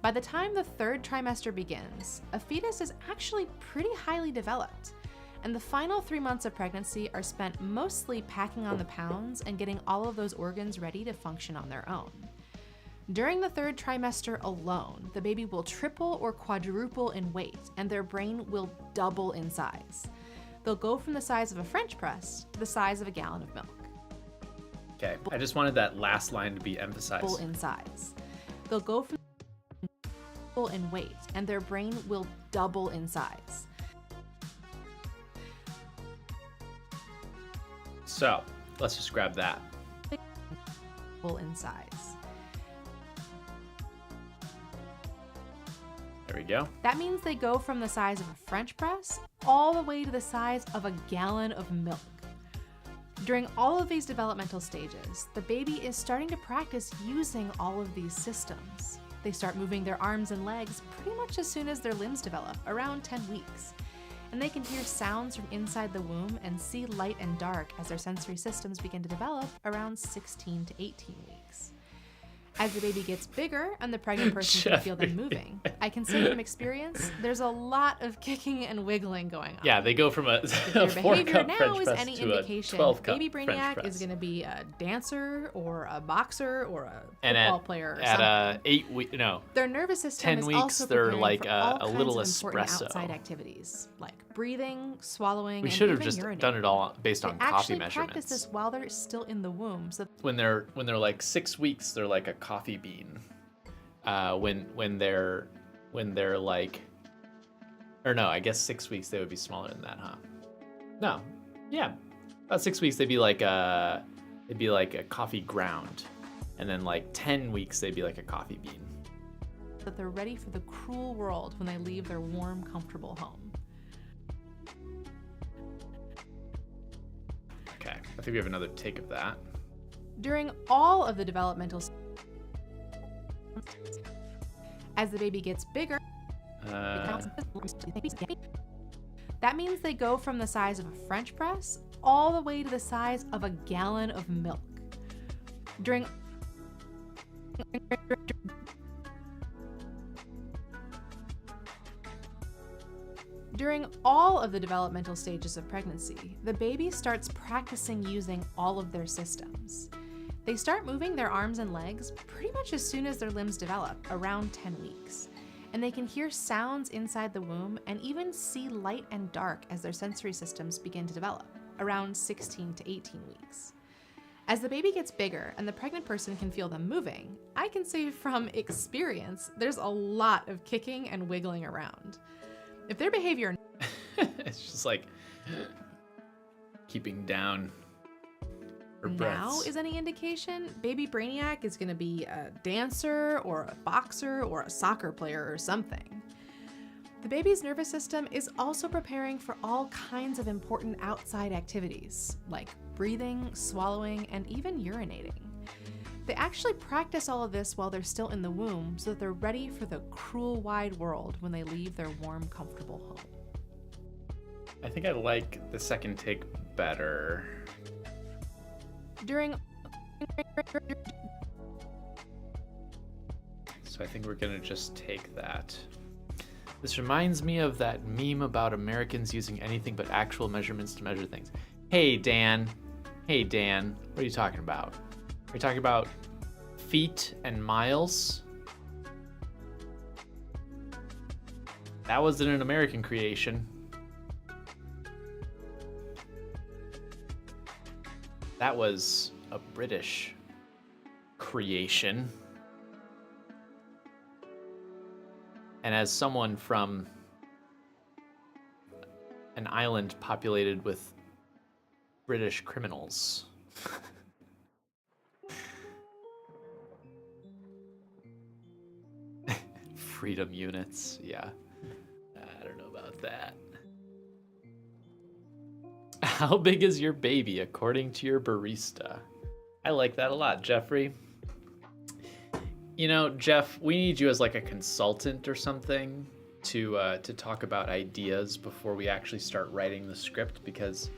S2: By the time the third trimester begins, a fetus is actually pretty highly developed, and the final 3 months of pregnancy are spent mostly packing on the pounds and getting all of those organs ready to function on their own. During the third trimester alone, the baby will triple or quadruple in weight, and their brain will double in size. They'll go from the size of a French press to the size of a gallon of milk.
S1: Okay, I just wanted that last line to be emphasized.
S2: Double in size. They'll go from in weight, and their brain will double in size.
S1: So, let's just grab that.
S2: Double in size.
S1: There we go.
S2: That means they go from the size of a French press all the way to the size of a gallon of milk. During all of these developmental stages, the baby is starting to practice using all of these systems. They start moving their arms and legs pretty much as soon as their limbs develop, around 10 weeks. And they can hear sounds from inside the womb and see light and dark as their sensory systems begin to develop around 16 to 18 weeks. As the baby gets bigger and the pregnant person can feel them moving, I can say from experience, there's a lot of kicking and wiggling going on.
S1: Yeah, they go from a
S2: If your
S1: 4
S2: behavior
S1: cup
S2: now
S1: French
S2: is
S1: press
S2: any
S1: to a
S2: indication,
S1: 12 cup
S2: baby
S1: French
S2: Brainiac
S1: press.
S2: is going to be a dancer or a boxer or a
S1: And
S2: football player or
S1: at
S2: something.
S1: 8 week, no,
S2: Their nervous system
S1: 10
S2: is
S1: weeks,
S2: also
S1: they're
S2: preparing
S1: like
S2: for
S1: a
S2: all
S1: little
S2: kinds of important
S1: espresso.
S2: outside activities like breathing, swallowing,
S1: we
S2: and
S1: should have
S2: even
S1: just
S2: urinating.
S1: done it all based on
S2: They
S1: coffee
S2: actually
S1: measurements.
S2: practice this while they're still in the womb, so
S1: When they're like 6 weeks, they're like a coffee bean. When they're like, or no, I guess 6 weeks they would be smaller than that, huh? No, yeah, about 6 weeks they'd be like a coffee ground, and then like 10 weeks they'd be like a coffee bean.
S2: that they're ready for the cruel world when they leave their warm, comfortable home.
S1: Okay, I think we have another take of that.
S2: During all of the developmental as the baby gets bigger, that means they go from the size of a French press all the way to the size of a gallon of milk. During all of the developmental stages of pregnancy, the baby starts practicing using all of their systems. They start moving their arms and legs pretty much as soon as their limbs develop, around 10 weeks. And they can hear sounds inside the womb and even see light and dark as their sensory systems begin to develop, around 16 to 18 weeks. As the baby gets bigger and the pregnant person can feel them moving, I can say from experience, there's a lot of kicking and wiggling around. If their behavior
S1: It's just like keeping down her
S2: now
S1: breaths.
S2: is any indication, baby Brainiac is going to be a dancer or a boxer or a soccer player or something. The baby's nervous system is also preparing for all kinds of important outside activities, like breathing, swallowing, and even urinating. They actually practice all of this while they're still in the womb so that they're ready for the cruel wide world when they leave their warm, comfortable home.
S1: I think I like the second take better. So I think we're gonna just take that. This reminds me of that meme about Americans using anything but actual measurements to measure things. Hey Dan, what are you talking about? Are you talking about feet and miles? That wasn't an American creation. That was a British creation. And as someone from an island populated with British criminals, freedom units, yeah. I don't know about that. How big is your baby according to your barista? I like that a lot, Jeffrey. You know, Jeff, we need you as like a consultant or something to talk about ideas before we actually start writing the script, because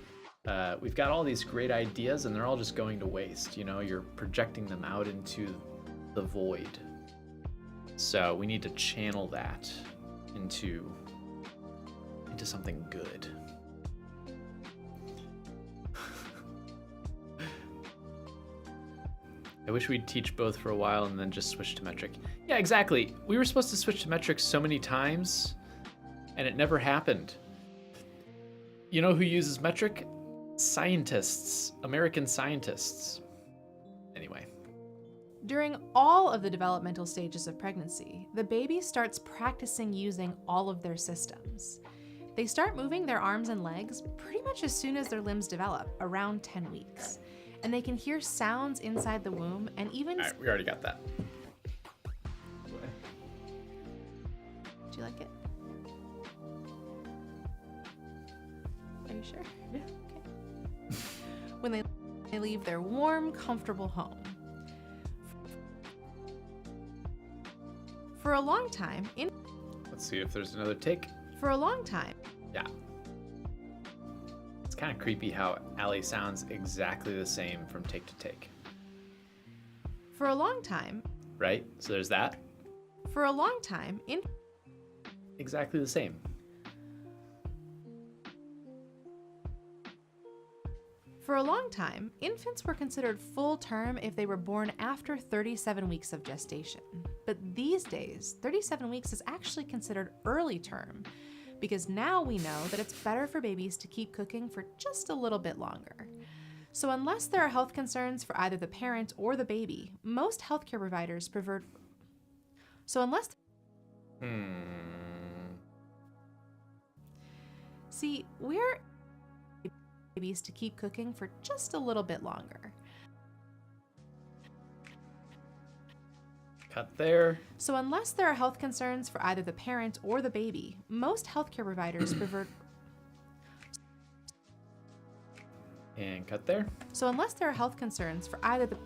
S1: we've got all these great ideas and they're all just going to waste. You know, you're projecting them out into the void. So we need to channel that into something good. I wish we'd teach both for a while and then just switch to metric. Yeah, exactly. We were supposed to switch to metric so many times, and it never happened. You know who uses metric? Scientists, American scientists. Anyway.
S2: During all of the developmental stages of pregnancy, the baby starts practicing using all of their systems. They start moving their arms and legs pretty much as soon as their limbs develop, around 10 weeks. And they can hear sounds inside the womb and even...
S1: All right, we already got that.
S2: Do you like it? Are you sure?
S1: Yeah.
S2: Okay. When they leave their warm, comfortable home. For a long time,
S1: Let's see if there's another take.
S2: For a long time.
S1: Yeah. It's kind of creepy how Allie sounds exactly the same from take to take.
S2: For a long time.
S1: Right? So there's that.
S2: For a long time,
S1: exactly the same.
S2: For a long time, infants were considered full term if they were born after 37 weeks of gestation. But these days, 37 weeks is actually considered early term, because now we know that it's better for babies to keep cooking for just a little bit longer. So unless there are health concerns for either the parent or the baby, most healthcare providers prefer... See, we're babies to keep cooking for just a little bit longer.
S1: Cut there.
S2: So unless there are health concerns for either the parent or the baby, most healthcare providers prefer...
S1: And cut there.
S2: So unless there are health concerns for either the...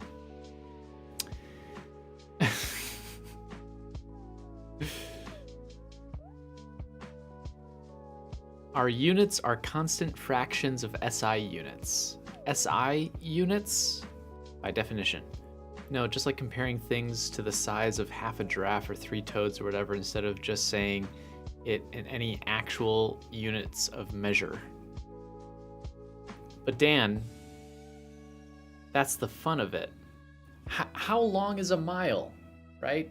S1: Our units are constant fractions of SI units. SI units? By definition. No, just like comparing things to the size of half a giraffe or 3 toads or whatever, instead of just saying it in any actual units of measure. But Dan, that's the fun of it. How long is a mile, right?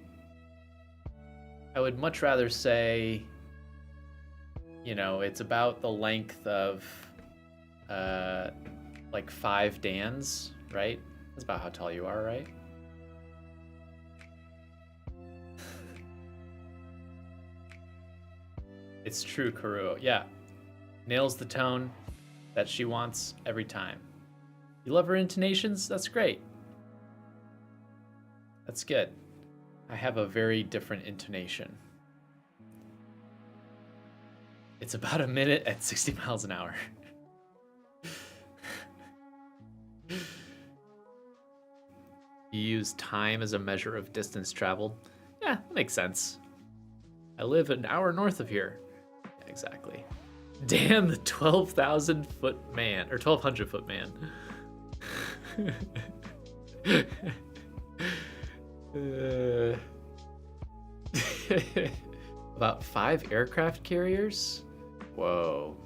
S1: I would much rather say, you know, it's about the length of like 5 Dans, right? That's about how tall you are, right? It's true, Karuo. Yeah. Nails the tone that she wants every time. You love her intonations? That's great. That's good. I have a very different intonation. It's about a minute at 60 miles an hour. You use time as a measure of distance traveled? Yeah, that makes sense. I live an hour north of here. Yeah, exactly. Dan, the 12,000 foot man, or 1,200 foot man. About 5 aircraft carriers? Whoa.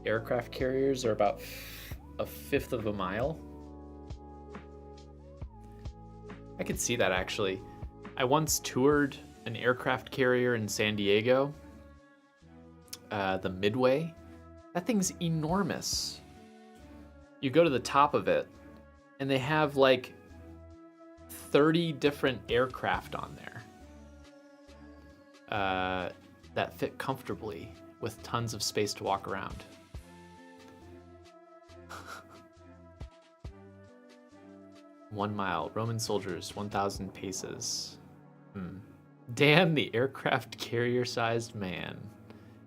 S1: Aircraft carriers are about a fifth of a mile? I could see that actually. I once toured an aircraft carrier in San Diego, the Midway. That thing's enormous. You go to the top of it, and they have like 30 different aircraft on there that fit comfortably with tons of space to walk around. One mile, Roman soldiers, 1,000 paces. Dan, the aircraft carrier-sized man.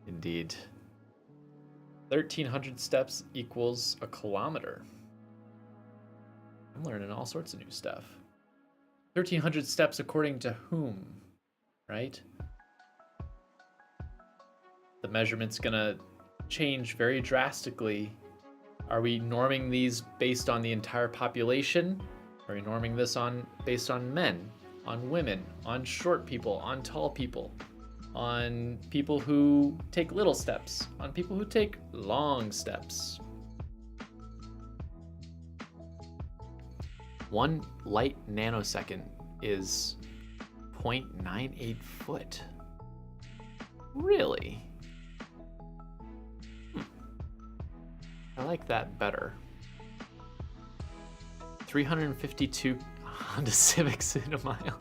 S1: Indeed. 1,300 steps equals a kilometer. I'm learning all sorts of new stuff. 1,300 steps according to whom, right? The measurement's gonna change very drastically. Are we norming these based on the entire population? Are we norming this based on men, on women, on short people, on tall people, on people who take little steps, on people who take long steps? 1 light nanosecond is 0.98 foot. Really? I like that better. 352 Honda Civics in a mile.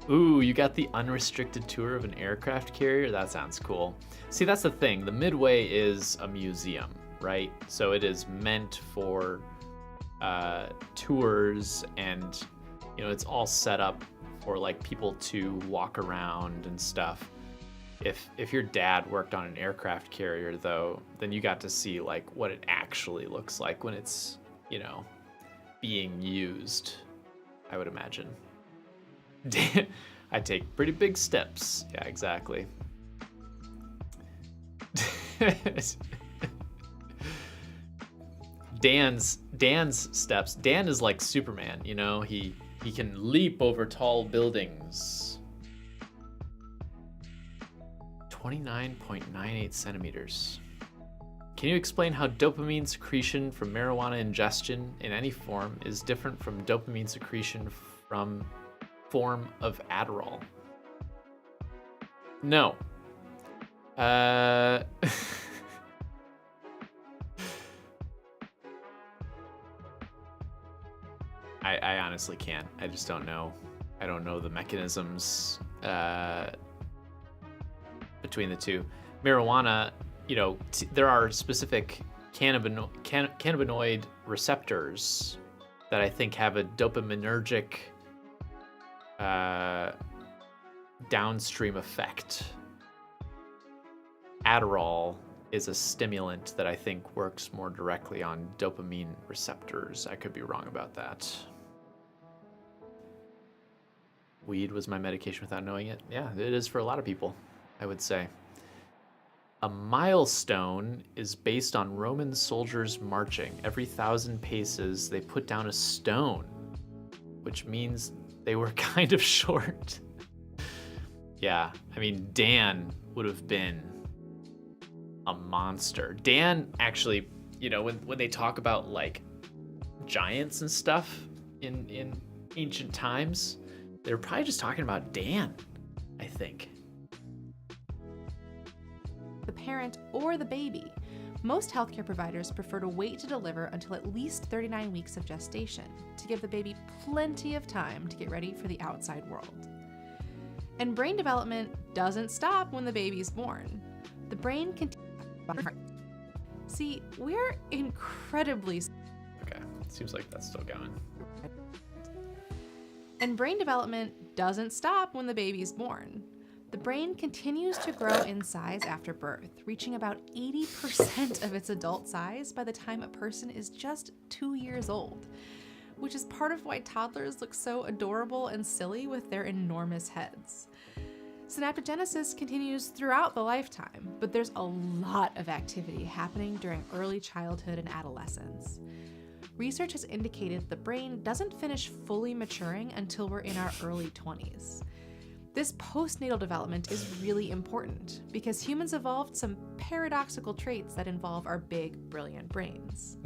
S1: Ooh, you got the unrestricted tour of an aircraft carrier? That sounds cool. See, that's the thing. The Midway is a museum, right? So it is meant for tours, and you know, it's all set up for like people to walk around and stuff. If your dad worked on an aircraft carrier, though, then you got to see like what it actually looks like when it's, you know, being used, I would imagine. I take pretty big steps. Yeah, exactly. Dan's steps. Dan is like Superman, you know, he can leap over tall buildings. 29.98 centimeters. Can you explain how dopamine secretion from marijuana ingestion in any form is different from dopamine secretion from form of Adderall? No. I honestly can't. I just don't know. I don't know the mechanisms between the two. Marijuana, you know, there are specific cannabinoid receptors that I think have a dopaminergic downstream effect. Adderall is a stimulant that I think works more directly on dopamine receptors. I could be wrong about that. Weed was my medication without knowing it. Yeah, it is for a lot of people, I would say. A milestone is based on Roman soldiers marching. Every 1,000 paces, they put down a stone, which means they were kind of short. Yeah, I mean, Dan would have been a monster. Dan actually, you know, when they talk about like giants and stuff in ancient times, they were probably just talking about Dan, I think.
S2: The parent or the baby. Most healthcare providers prefer to wait to deliver until at least 39 weeks of gestation to give the baby plenty of time to get ready for the outside world. And brain development doesn't stop when the baby's born. The brain continues. See, we're incredibly.
S1: Okay, seems like that's still going.
S2: And brain development doesn't stop when the baby's born. The brain continues to grow in size after birth, reaching about 80% of its adult size by the time a person is just 2 years old, which is part of why toddlers look so adorable and silly with their enormous heads. Synaptogenesis continues throughout the lifetime, but there's a lot of activity happening during early childhood and adolescence. Research has indicated the brain doesn't finish fully maturing until we're in our early 20s. This postnatal development is really important because humans evolved some paradoxical traits that involve our big, brilliant brains.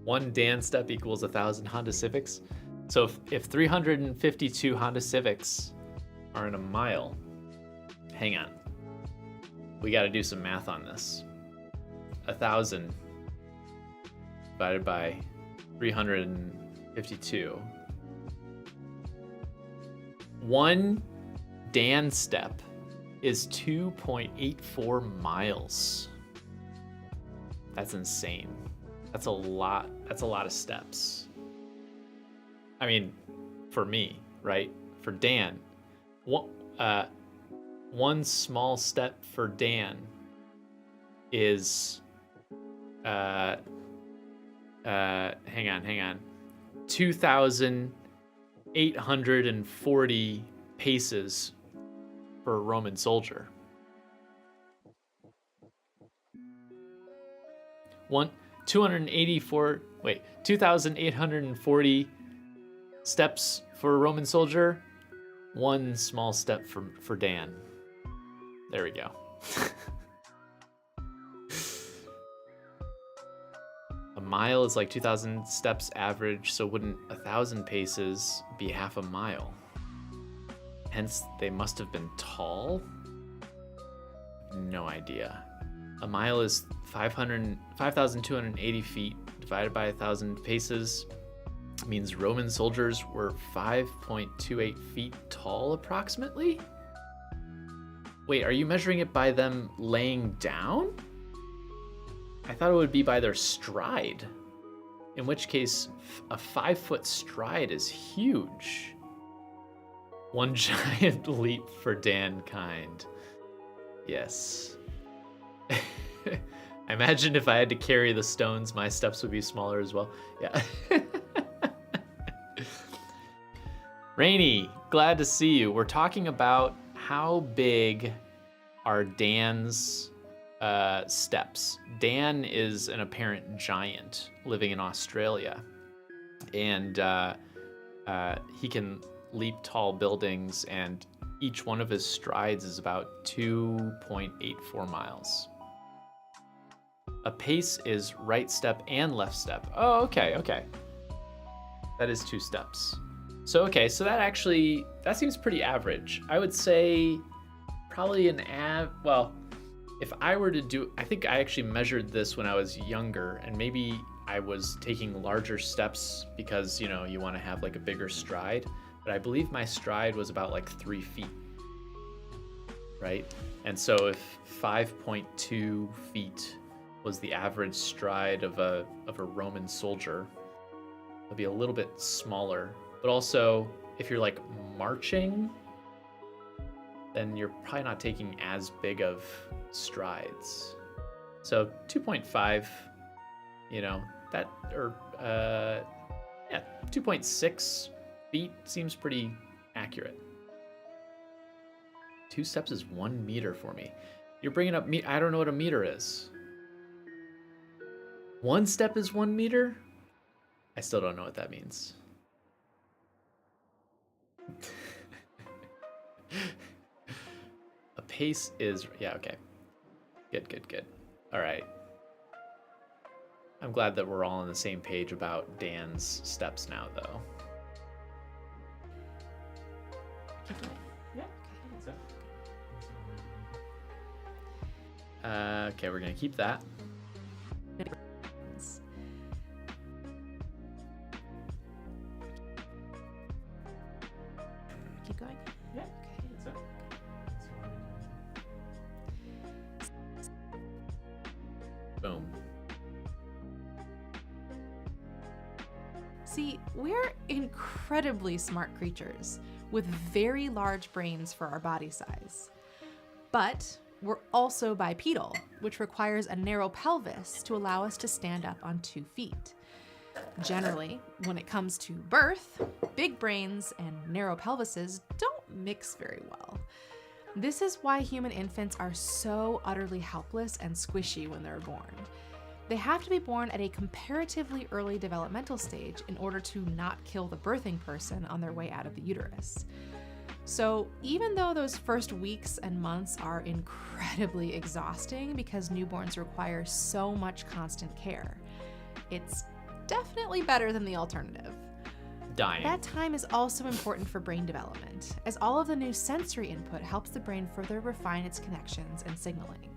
S1: 1 Dan step equals 1,000 Honda Civics. So if 352 Honda Civics are in a mile, hang on. We got to do some math on this. 1,000 divided by 352. 1 Dan step is 2.84 miles. That's insane. That's a lot of steps. I mean, for me, right? For Dan, one small step for Dan is hang on. 2,840 paces for a Roman soldier. 2,840 steps for a Roman soldier. One small step for Dan. There we go. A mile is like 2,000 steps average, so wouldn't 1,000 paces be half a mile? Hence, they must have been tall? No idea. A mile is 5,280 feet divided by 1,000 paces. Means Roman soldiers were 5.28 feet tall approximately? Wait, are you measuring it by them laying down? I thought it would be by their stride. In which case, a 5-foot stride is huge. One giant leap for Dankind. Yes. I imagine if I had to carry the stones, my steps would be smaller as well. Yeah. Rainy, glad to see you. We're talking about how big are Dan's steps. Dan is an apparent giant living in Australia, and he can leap tall buildings, and each one of his strides is about 2.84 miles. A pace is right step and left step. Oh, okay. That is 2 steps. So that seems pretty average. I would say probably well, if I were to do, I think I actually measured this when I was younger, and maybe I was taking larger steps because, you want to have like a bigger stride, but I believe my stride was about like 3 feet, right? And so if 5.2 feet was the average stride of a Roman soldier, it'd be a little bit smaller. But also, if you're like marching, then you're probably not taking as big of strides. So 2.5, 2.6 feet seems pretty accurate. 2 steps is 1 meter for me. You're bringing up I don't know what a meter is. 1 step is 1 meter? I still don't know what that means. A pace is, okay. Good. All right. I'm glad that we're all on the same page about Dan's steps now, though. Okay, we're gonna keep that.
S2: Keep going.
S1: Yeah.
S2: Okay.
S1: Boom.
S2: See, we're incredibly smart creatures with very large brains for our body size. But we're also bipedal, which requires a narrow pelvis to allow us to stand up on 2 feet. Generally, when it comes to birth, big brains and narrow pelvises don't mix very well. This is why human infants are so utterly helpless and squishy when they're born. They have to be born at a comparatively early developmental stage in order to not kill the birthing person on their way out of the uterus. So even though those first weeks and months are incredibly exhausting because newborns require so much constant care, it's definitely better than the alternative.
S1: Dying.
S2: That time is also important for brain development, as all of the new sensory input helps the brain further refine its connections and signaling.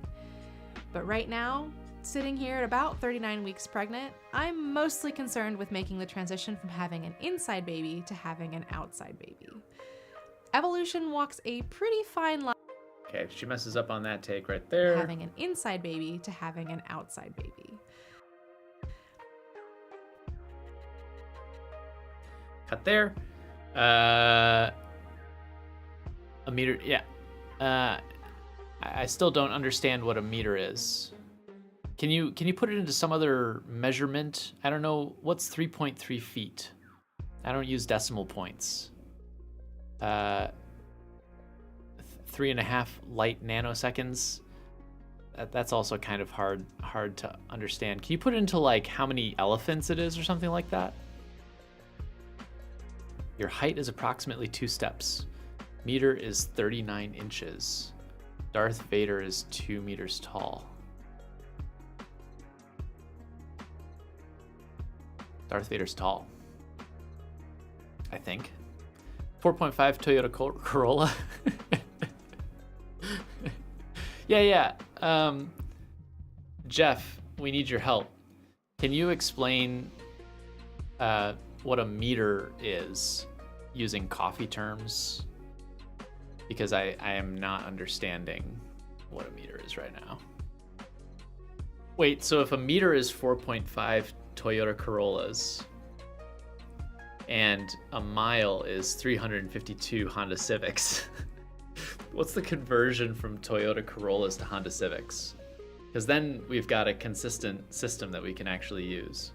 S2: But right now, sitting here at about 39 weeks pregnant, I'm mostly concerned with making the transition from having an inside baby to having an outside baby. Evolution walks a pretty fine line.
S1: Okay, she messes up on that take right there.
S2: Having an inside baby to having an outside baby.
S1: Cut there. A meter, yeah. I still don't understand what a meter is. Can you put it into some other measurement? I don't know. What's 3.3 feet? I don't use decimal points. 3.5 light nanoseconds. That's also kind of hard to understand. Can you put it into like how many elephants it is or something like that? Your height is approximately 2 steps. Meter is 39 inches. Darth Vader is 2 meters tall. Darth Vader's tall, I think. 4.5 Toyota Corolla. Yeah. Jeff, we need your help. Can you explain what a meter is using coffee terms? Because I am not understanding what a meter is right now. Wait, so if a meter is 4.5 Toyota Corollas and a mile is 352 Honda Civics, what's the conversion from Toyota Corollas to Honda Civics? Because then we've got a consistent system that we can actually use.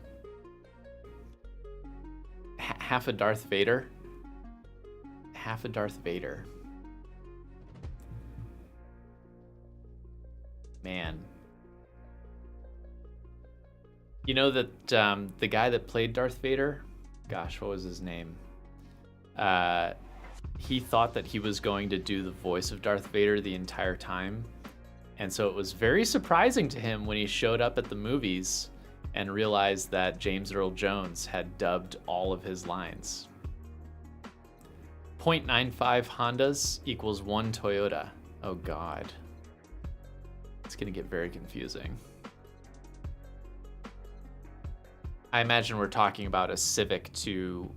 S1: Half a Darth Vader? Half a Darth Vader. Man. You know that the guy that played Darth Vader, gosh, what was his name? He thought that he was going to do the voice of Darth Vader the entire time. And so it was very surprising to him when he showed up at the movies and realized that James Earl Jones had dubbed all of his lines. 0.95 Hondas equals 1 Toyota. Oh God. It's gonna get very confusing. I imagine we're talking about a Civic to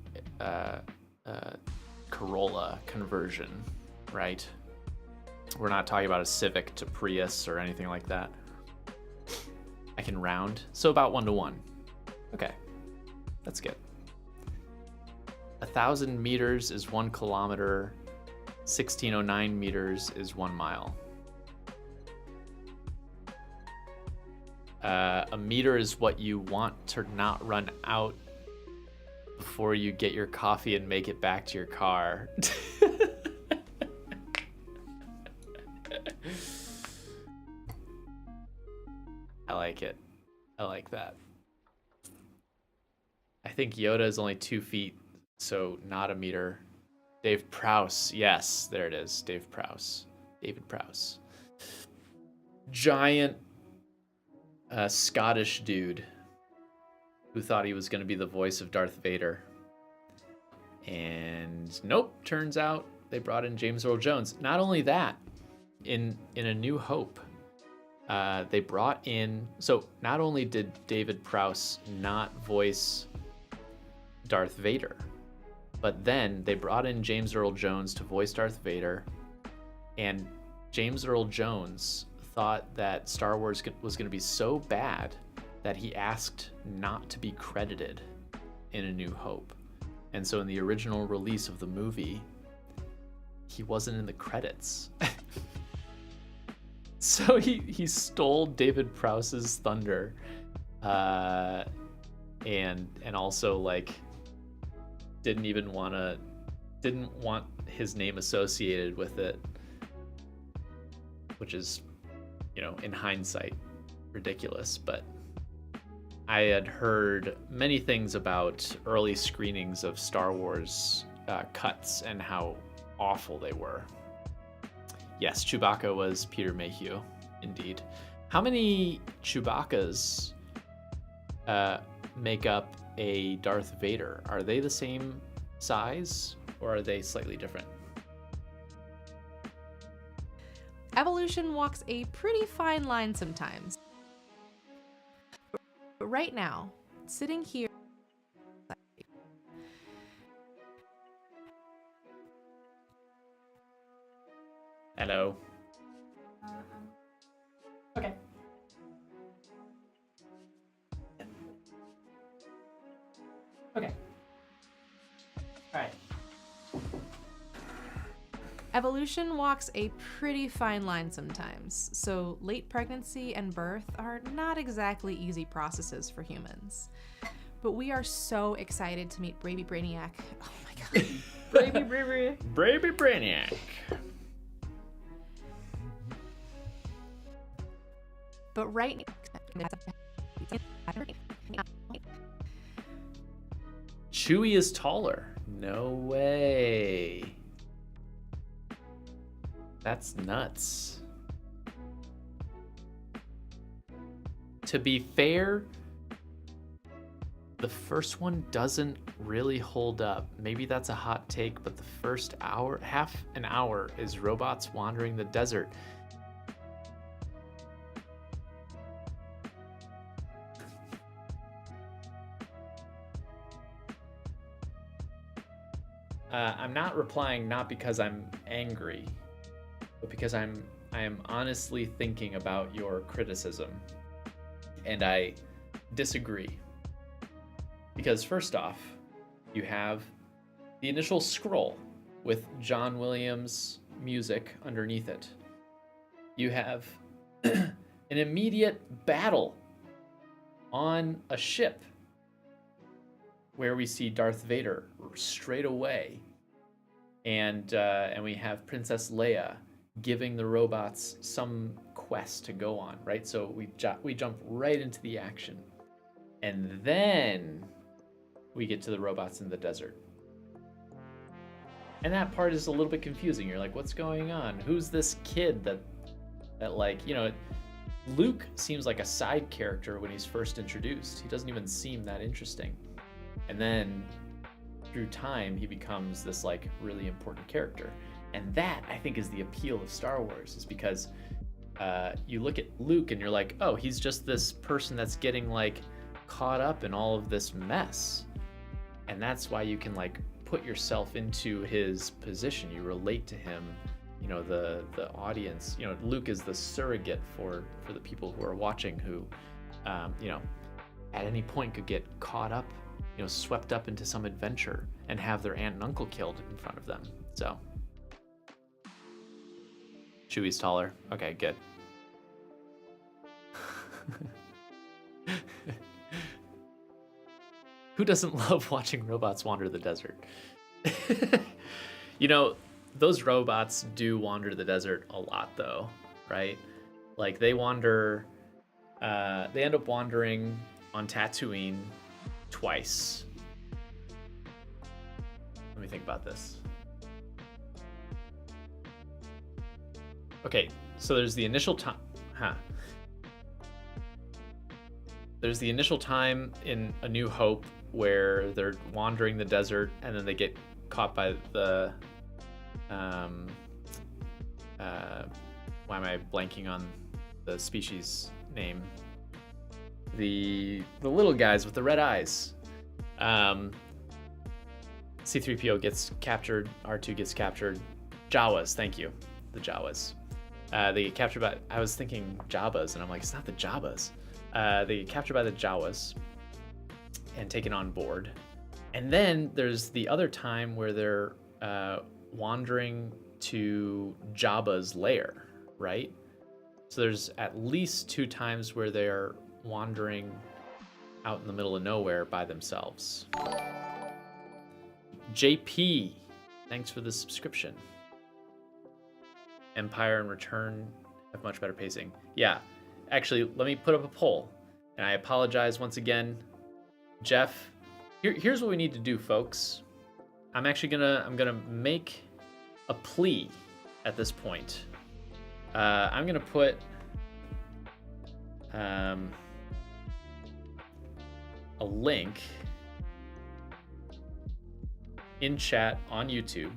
S1: Corolla conversion, right? We're not talking about a Civic to Prius or anything like that. I can round, so about 1-to-1. Okay, that's good. 1,000 meters is 1 kilometer. 1,609 meters is 1 mile. A meter is what you want to not run out before you get your coffee and make it back to your car. I like it. I like that. I think Yoda is only 2 feet, so not a meter. Dave Prowse. Yes, there it is. Dave Prowse. David Prowse. Giant Scottish dude who thought he was going to be the voice of Darth Vader. And nope, turns out they brought in James Earl Jones. Not only that, in A New Hope, they brought in... So not only did David Prowse not voice Darth Vader, but then they brought in James Earl Jones to voice Darth Vader, and James Earl Jones thought that Star Wars was going to be so bad that he asked not to be credited in A New Hope. And so in the original release of the movie, he wasn't in the credits. So he stole David Prowse's thunder, and also like didn't want his name associated with it, which is, you know, in hindsight, ridiculous. But I had heard many things about early screenings of Star Wars cuts and how awful they were. Yes, Chewbacca was Peter Mayhew, indeed. How many Chewbaccas make up a Darth Vader? Are they the same size, or are they slightly different?
S2: Evolution walks a pretty fine line sometimes. But right now, sitting here...
S1: Hello. Okay. Okay. All right.
S2: Evolution walks a pretty fine line sometimes, so late pregnancy and birth are not exactly easy processes for humans. But we are so excited to meet Baby Brainiac. Oh my god.
S1: Baby Brainiac.
S2: But right now,
S1: Chewie is taller. No way. That's nuts. To be fair, the first one doesn't really hold up. Maybe that's a hot take, but the first hour, half an hour, is robots wandering the desert. I'm not replying not because I'm angry, but because I am honestly thinking about your criticism, and I disagree. Because first off, you have the initial scroll with John Williams' music underneath it. You have an immediate battle on a ship where we see Darth Vader straight away, and we have Princess Leia giving the robots some quest to go on, right? So we jump right into the action, and then we get to the robots in the desert. And that part is a little bit confusing. You're like, what's going on? Who's this kid that like, you know, Luke seems like a side character when he's first introduced. He doesn't even seem that interesting. And then through time, he becomes this like really important character. And that, I think, is the appeal of Star Wars, is because you look at Luke and you're like, oh, he's just this person that's getting like caught up in all of this mess. And that's why you can like put yourself into his position. You relate to him, you know, the audience, you know, Luke is the surrogate for the people who are watching, who, you know, at any point could get caught up, you know, swept up into some adventure and have their aunt and uncle killed in front of them. So Chewie's taller. Okay, good. Who doesn't love watching robots wander the desert? You know, those robots do wander the desert a lot though, right? Like they wander, they end up wandering on Tatooine twice. Let me think about this. Okay, so there's the initial time, There's the initial time in A New Hope where they're wandering the desert and then they get caught by the, why am I blanking on the species name? The little guys with the red eyes. C-3PO gets captured, R2 gets captured. Jawas, thank you, the Jawas. They get captured by, I was thinking Jabbas, and I'm like, it's not the Jabbas. They get captured by the Jawas and taken on board. And then there's the other time where they're wandering to Jabba's lair, right? So there's at least 2 times where they're wandering out in the middle of nowhere by themselves. JP, thanks for the subscription. Empire and Return have much better pacing. Yeah, actually, let me put up a poll. And I apologize once again. Jeff, here's what we need to do, folks. I'm gonna make a plea at this point. I'm gonna put a link in chat on YouTube,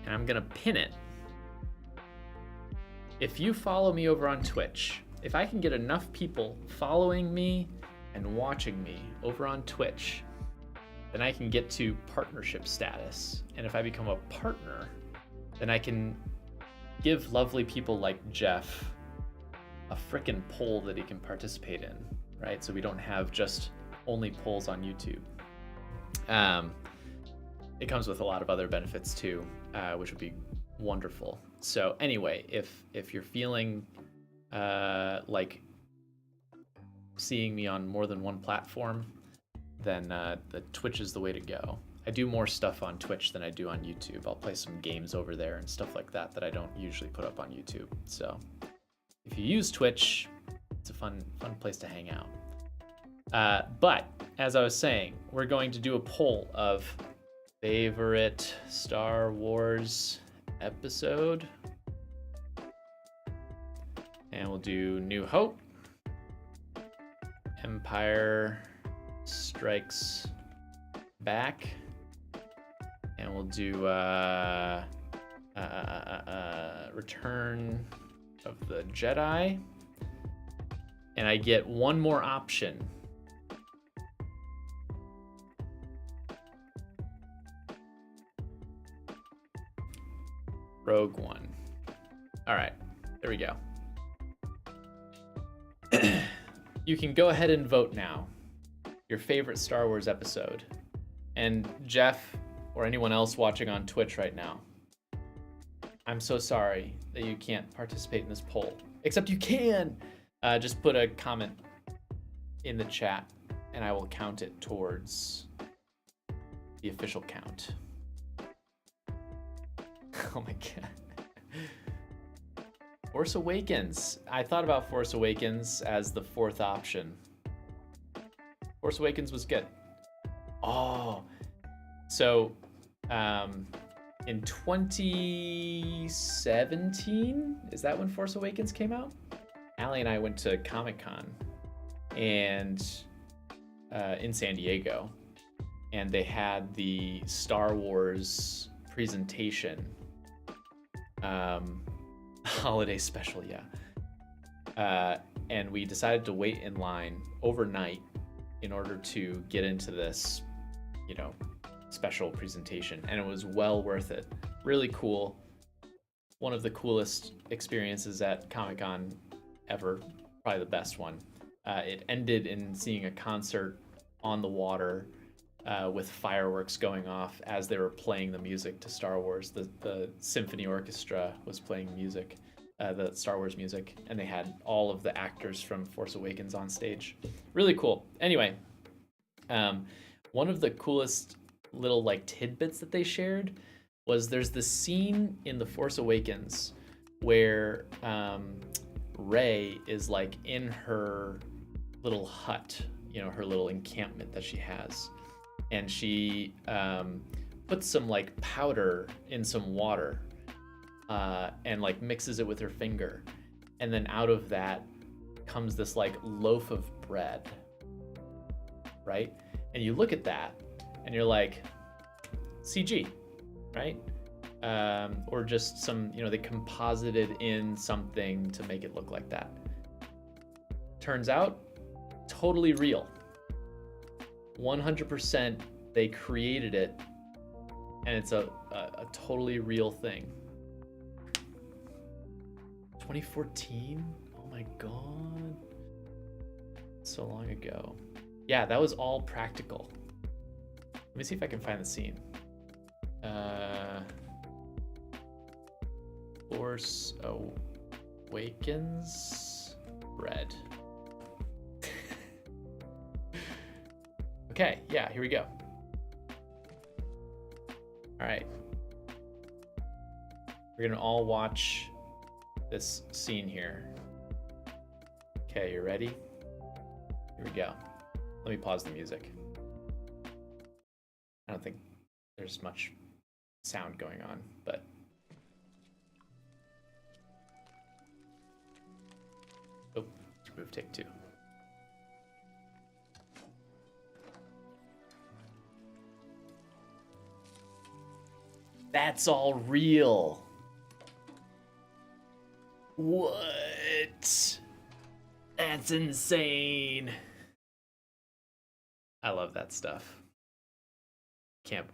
S1: and I'm gonna pin it. If you follow me over on Twitch, if I can get enough people following me and watching me over on Twitch, then I can get to partnership status. And if I become a partner, then I can give lovely people like Jeff a frickin' poll that he can participate in, right? So we don't have just only polls on YouTube. it comes with a lot of other benefits too, which would be wonderful. So anyway, if you're feeling like seeing me on more than one platform, then the Twitch is the way to go. I do more stuff on Twitch than I do on YouTube. I'll play some games over there and stuff like that that I don't usually put up on YouTube. So if you use Twitch, it's a fun place to hang out. But as I was saying, we're going to do a poll of favorite Star Wars episode. And we'll do New Hope, Empire Strikes Back, and we'll do Return of the Jedi. And I get one more option. Rogue One. All right, there we go. You can go ahead and vote now. Your favorite Star Wars episode. And Jeff, or anyone else watching on Twitch right now, I'm so sorry that you can't participate in this poll. Except you can! Just put a comment in the chat, and I will count it towards the official count. Oh my god. Force Awakens. I thought about Force Awakens as the fourth option. Force Awakens was good. Oh, so in 2017, is that when Force Awakens came out? Allie and I went to Comic-Con and in San Diego, and they had the Star Wars presentation. Holiday special, yeah. And we decided to wait in line overnight in order to get into this, special presentation, and it was well worth it. Really cool. One of the coolest experiences at Comic-Con ever, probably the best one. It ended in seeing a concert on the water with fireworks going off as they were playing the music to Star Wars. The symphony orchestra was playing music, the Star Wars music, and they had all of the actors from Force Awakens on stage. Really cool. Anyway, one of the coolest little tidbits that they shared was there's this scene in The Force Awakens where Rey is in her little hut, her little encampment that she has. And she puts some powder in some water and mixes it with her finger. And then out of that comes this loaf of bread, right? And you look at that and you're like, CG, right? Or just some, they composited in something to make it look like that. Turns out, totally real. 100% they created it, and it's a totally real thing. 2014? Oh my god. So long ago. Yeah, that was all practical. Let me see if I can find the scene. Force Awakens bread. Okay, yeah, here we go. All right. We're gonna all watch this scene here. Okay, you ready? Here we go. Let me pause the music. I don't think there's much sound going on, but. Oh, remove take 2. That's all real. What? That's insane. I love that stuff. Can't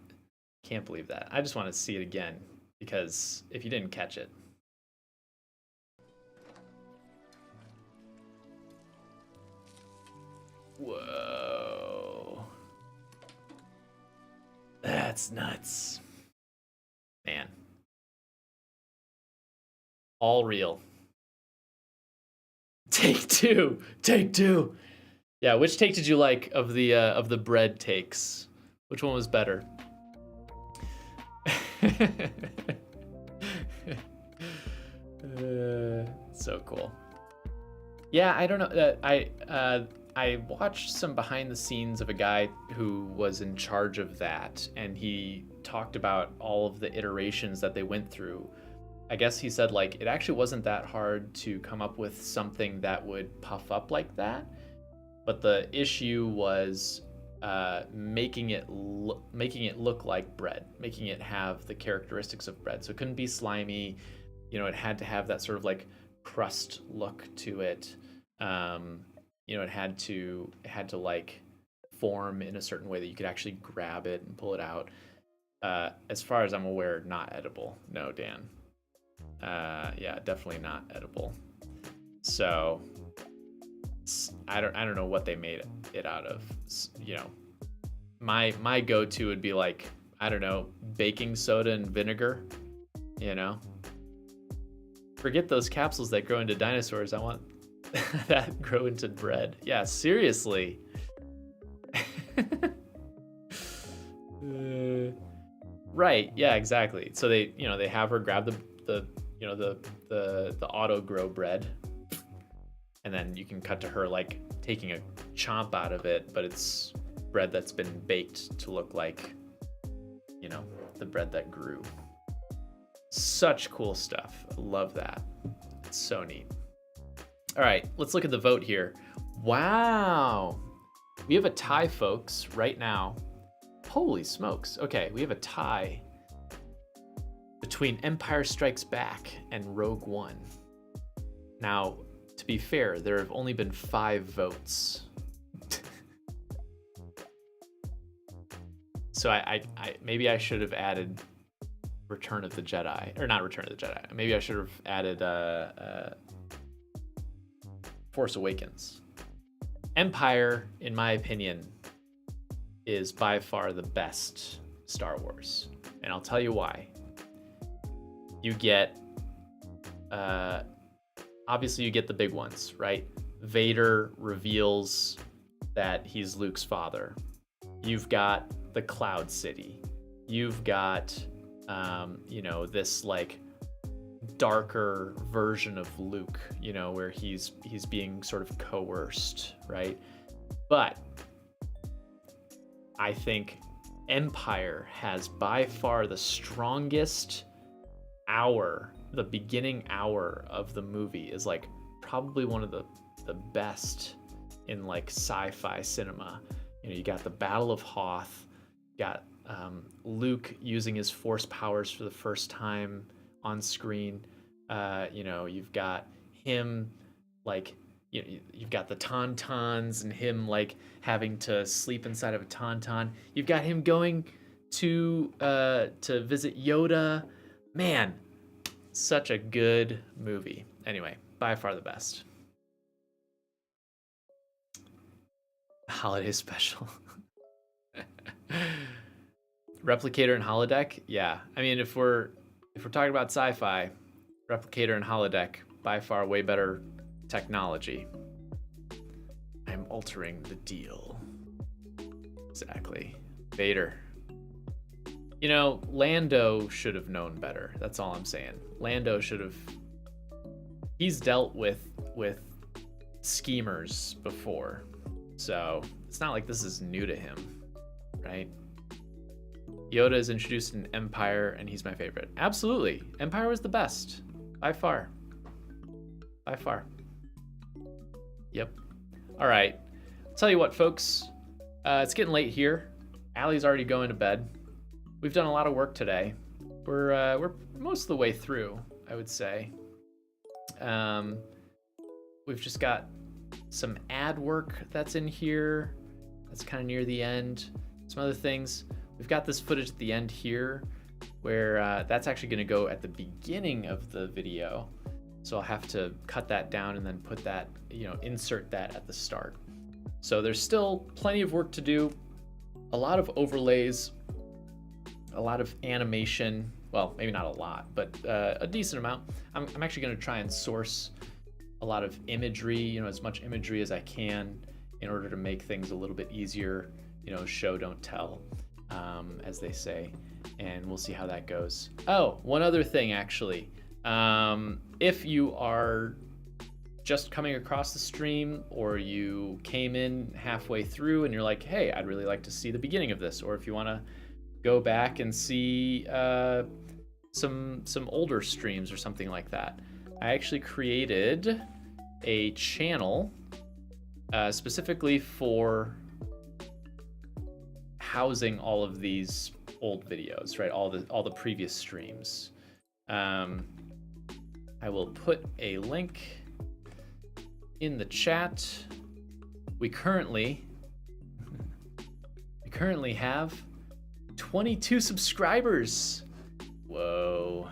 S1: believe that. I just want to see it again because if you didn't catch it. Whoa. That's That's nuts. Man. All real. Take two. Take two. Yeah, which take did you like of the bread takes? Which one was better? So cool. Yeah, I don't know. I watched some behind the scenes of a guy who was in charge of that, and he talked about all of the iterations that they went through. I guess he said like it actually wasn't that hard to come up with something that would puff up like that, but the issue was making it look like bread, making it have the characteristics of bread. So it couldn't be slimy. You know, it had to have that sort of like crust look to it. You know, it had to like form in a certain way that you could actually grab it and pull it out. As far as I'm aware, not edible. No, Dan. Yeah, definitely not edible. So I don't know what they made it out of. You know, my go-to would be like, I don't know, baking soda and vinegar. You know, forget those capsules that grow into dinosaurs. I want that grow into bread. Yeah, seriously. Right. Yeah, exactly. So they have her grab the auto grow bread, and then you can cut to her like taking a chomp out of it, but it's bread that's been baked to look like, you know, the bread that grew. Such cool stuff. I love that. It's so neat. All right, let's look at the vote here. Wow. We have a tie, folks, right now. Holy smokes. Okay, we have a tie between Empire Strikes Back and Rogue One. Now, to be fair, there have only been 5 votes. So I maybe I should have added Return of the Jedi, or not Return of the Jedi. Maybe I should have added Force Awakens. Empire, in my opinion, is by far the best Star Wars, and I'll tell you why. You get, obviously you get the big ones, right? Vader reveals that he's Luke's father. You've got the Cloud City. You've got, you know, this like darker version of Luke, you know, where he's being sort of coerced, right? But I think Empire has by far the strongest hour. The beginning hour of the movie is like probably one of the best in like sci-fi cinema. You know, you got the Battle of Hoth, you got Luke using his force powers for the first time on screen. You know, you've got him like, you know, you've got the Tauntauns and him like having to sleep inside of a Tauntaun. You've got him going to visit Yoda. Man, such a good movie. Anyway, by far the best. Holiday special. Replicator and holodeck, yeah. I mean, if we're talking about sci-fi, Replicator and holodeck, by far way better technology. I'm altering the deal. Exactly. Vader. You know, Lando should have known better. That's all I'm saying. Lando should have. He's dealt with schemers before, so it's not like this is new to him, right? Yoda is introduced in Empire, and he's my favorite. Absolutely, Empire was the best by far. By far. Yep. All right. I'll tell you what, folks. It's getting late here. Allie's already going to bed. We've done a lot of work today. We're most of the way through, I would say. We've just got some ad work that's in here. That's kind of near the end. Some other things. We've got this footage at the end here where that's actually going to go at the beginning of the video. So I'll have to cut that down and then put that, you know, insert that at the start. So there's still plenty of work to do. A lot of overlays a lot of animation. Well, maybe not a lot, but a decent amount. I'm actually going to try and source a lot of imagery, as much imagery as I can in order to make things a little bit easier, show, don't tell, as they say, and we'll see how that goes. Oh, one other thing, actually. If you are just coming across the stream, or you came in halfway through and you're like, hey, I'd really like to see the beginning of this, or if you want to go back and see some older streams or something like that, I actually created a channel specifically for housing all of these old videos, right? All the previous streams. I will put a link in the chat. We currently have 22 subscribers. Whoa.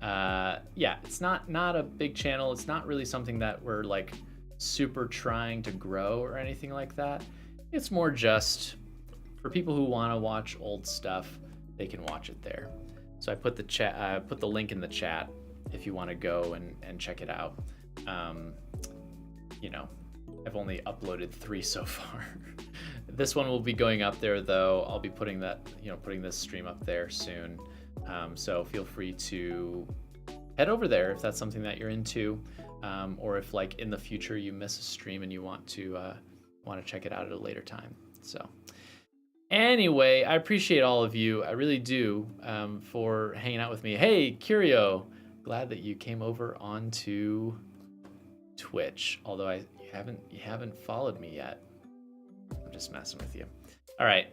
S1: Yeah, it's not a big channel. It's not really something that we're like super trying to grow or anything like that. It's more just for people who want to watch old stuff, they can watch it there. So I put the link in the chat if you want to go and check it out. I've only uploaded 3 so far. This one will be going up there though. I'll be putting this stream up there soon. So feel free to head over there if that's something that you're into, or if like in the future you miss a stream and you want to check it out at a later time. So anyway, I appreciate all of you. I really do, for hanging out with me. Hey, Curio, glad that you came over onto Twitch, although you haven't followed me yet. I'm just messing with you. All right.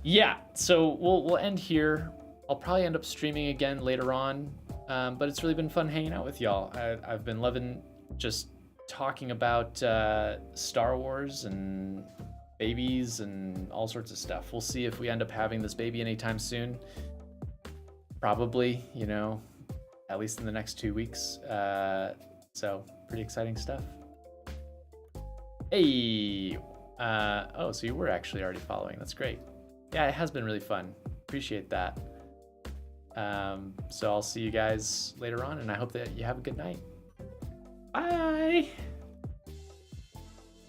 S1: Yeah, so we'll end here. I'll probably end up streaming again later on, but it's really been fun hanging out with y'all. I've been loving just talking about Star Wars and babies and all sorts of stuff. We'll see if we end up having this baby anytime soon. Probably, at least in the next 2 weeks. So pretty exciting stuff. Hey, oh, so you were actually already following. That's great. Yeah, it has been really fun. Appreciate that. So I'll see you guys later on, and I hope that you have a good night. Bye.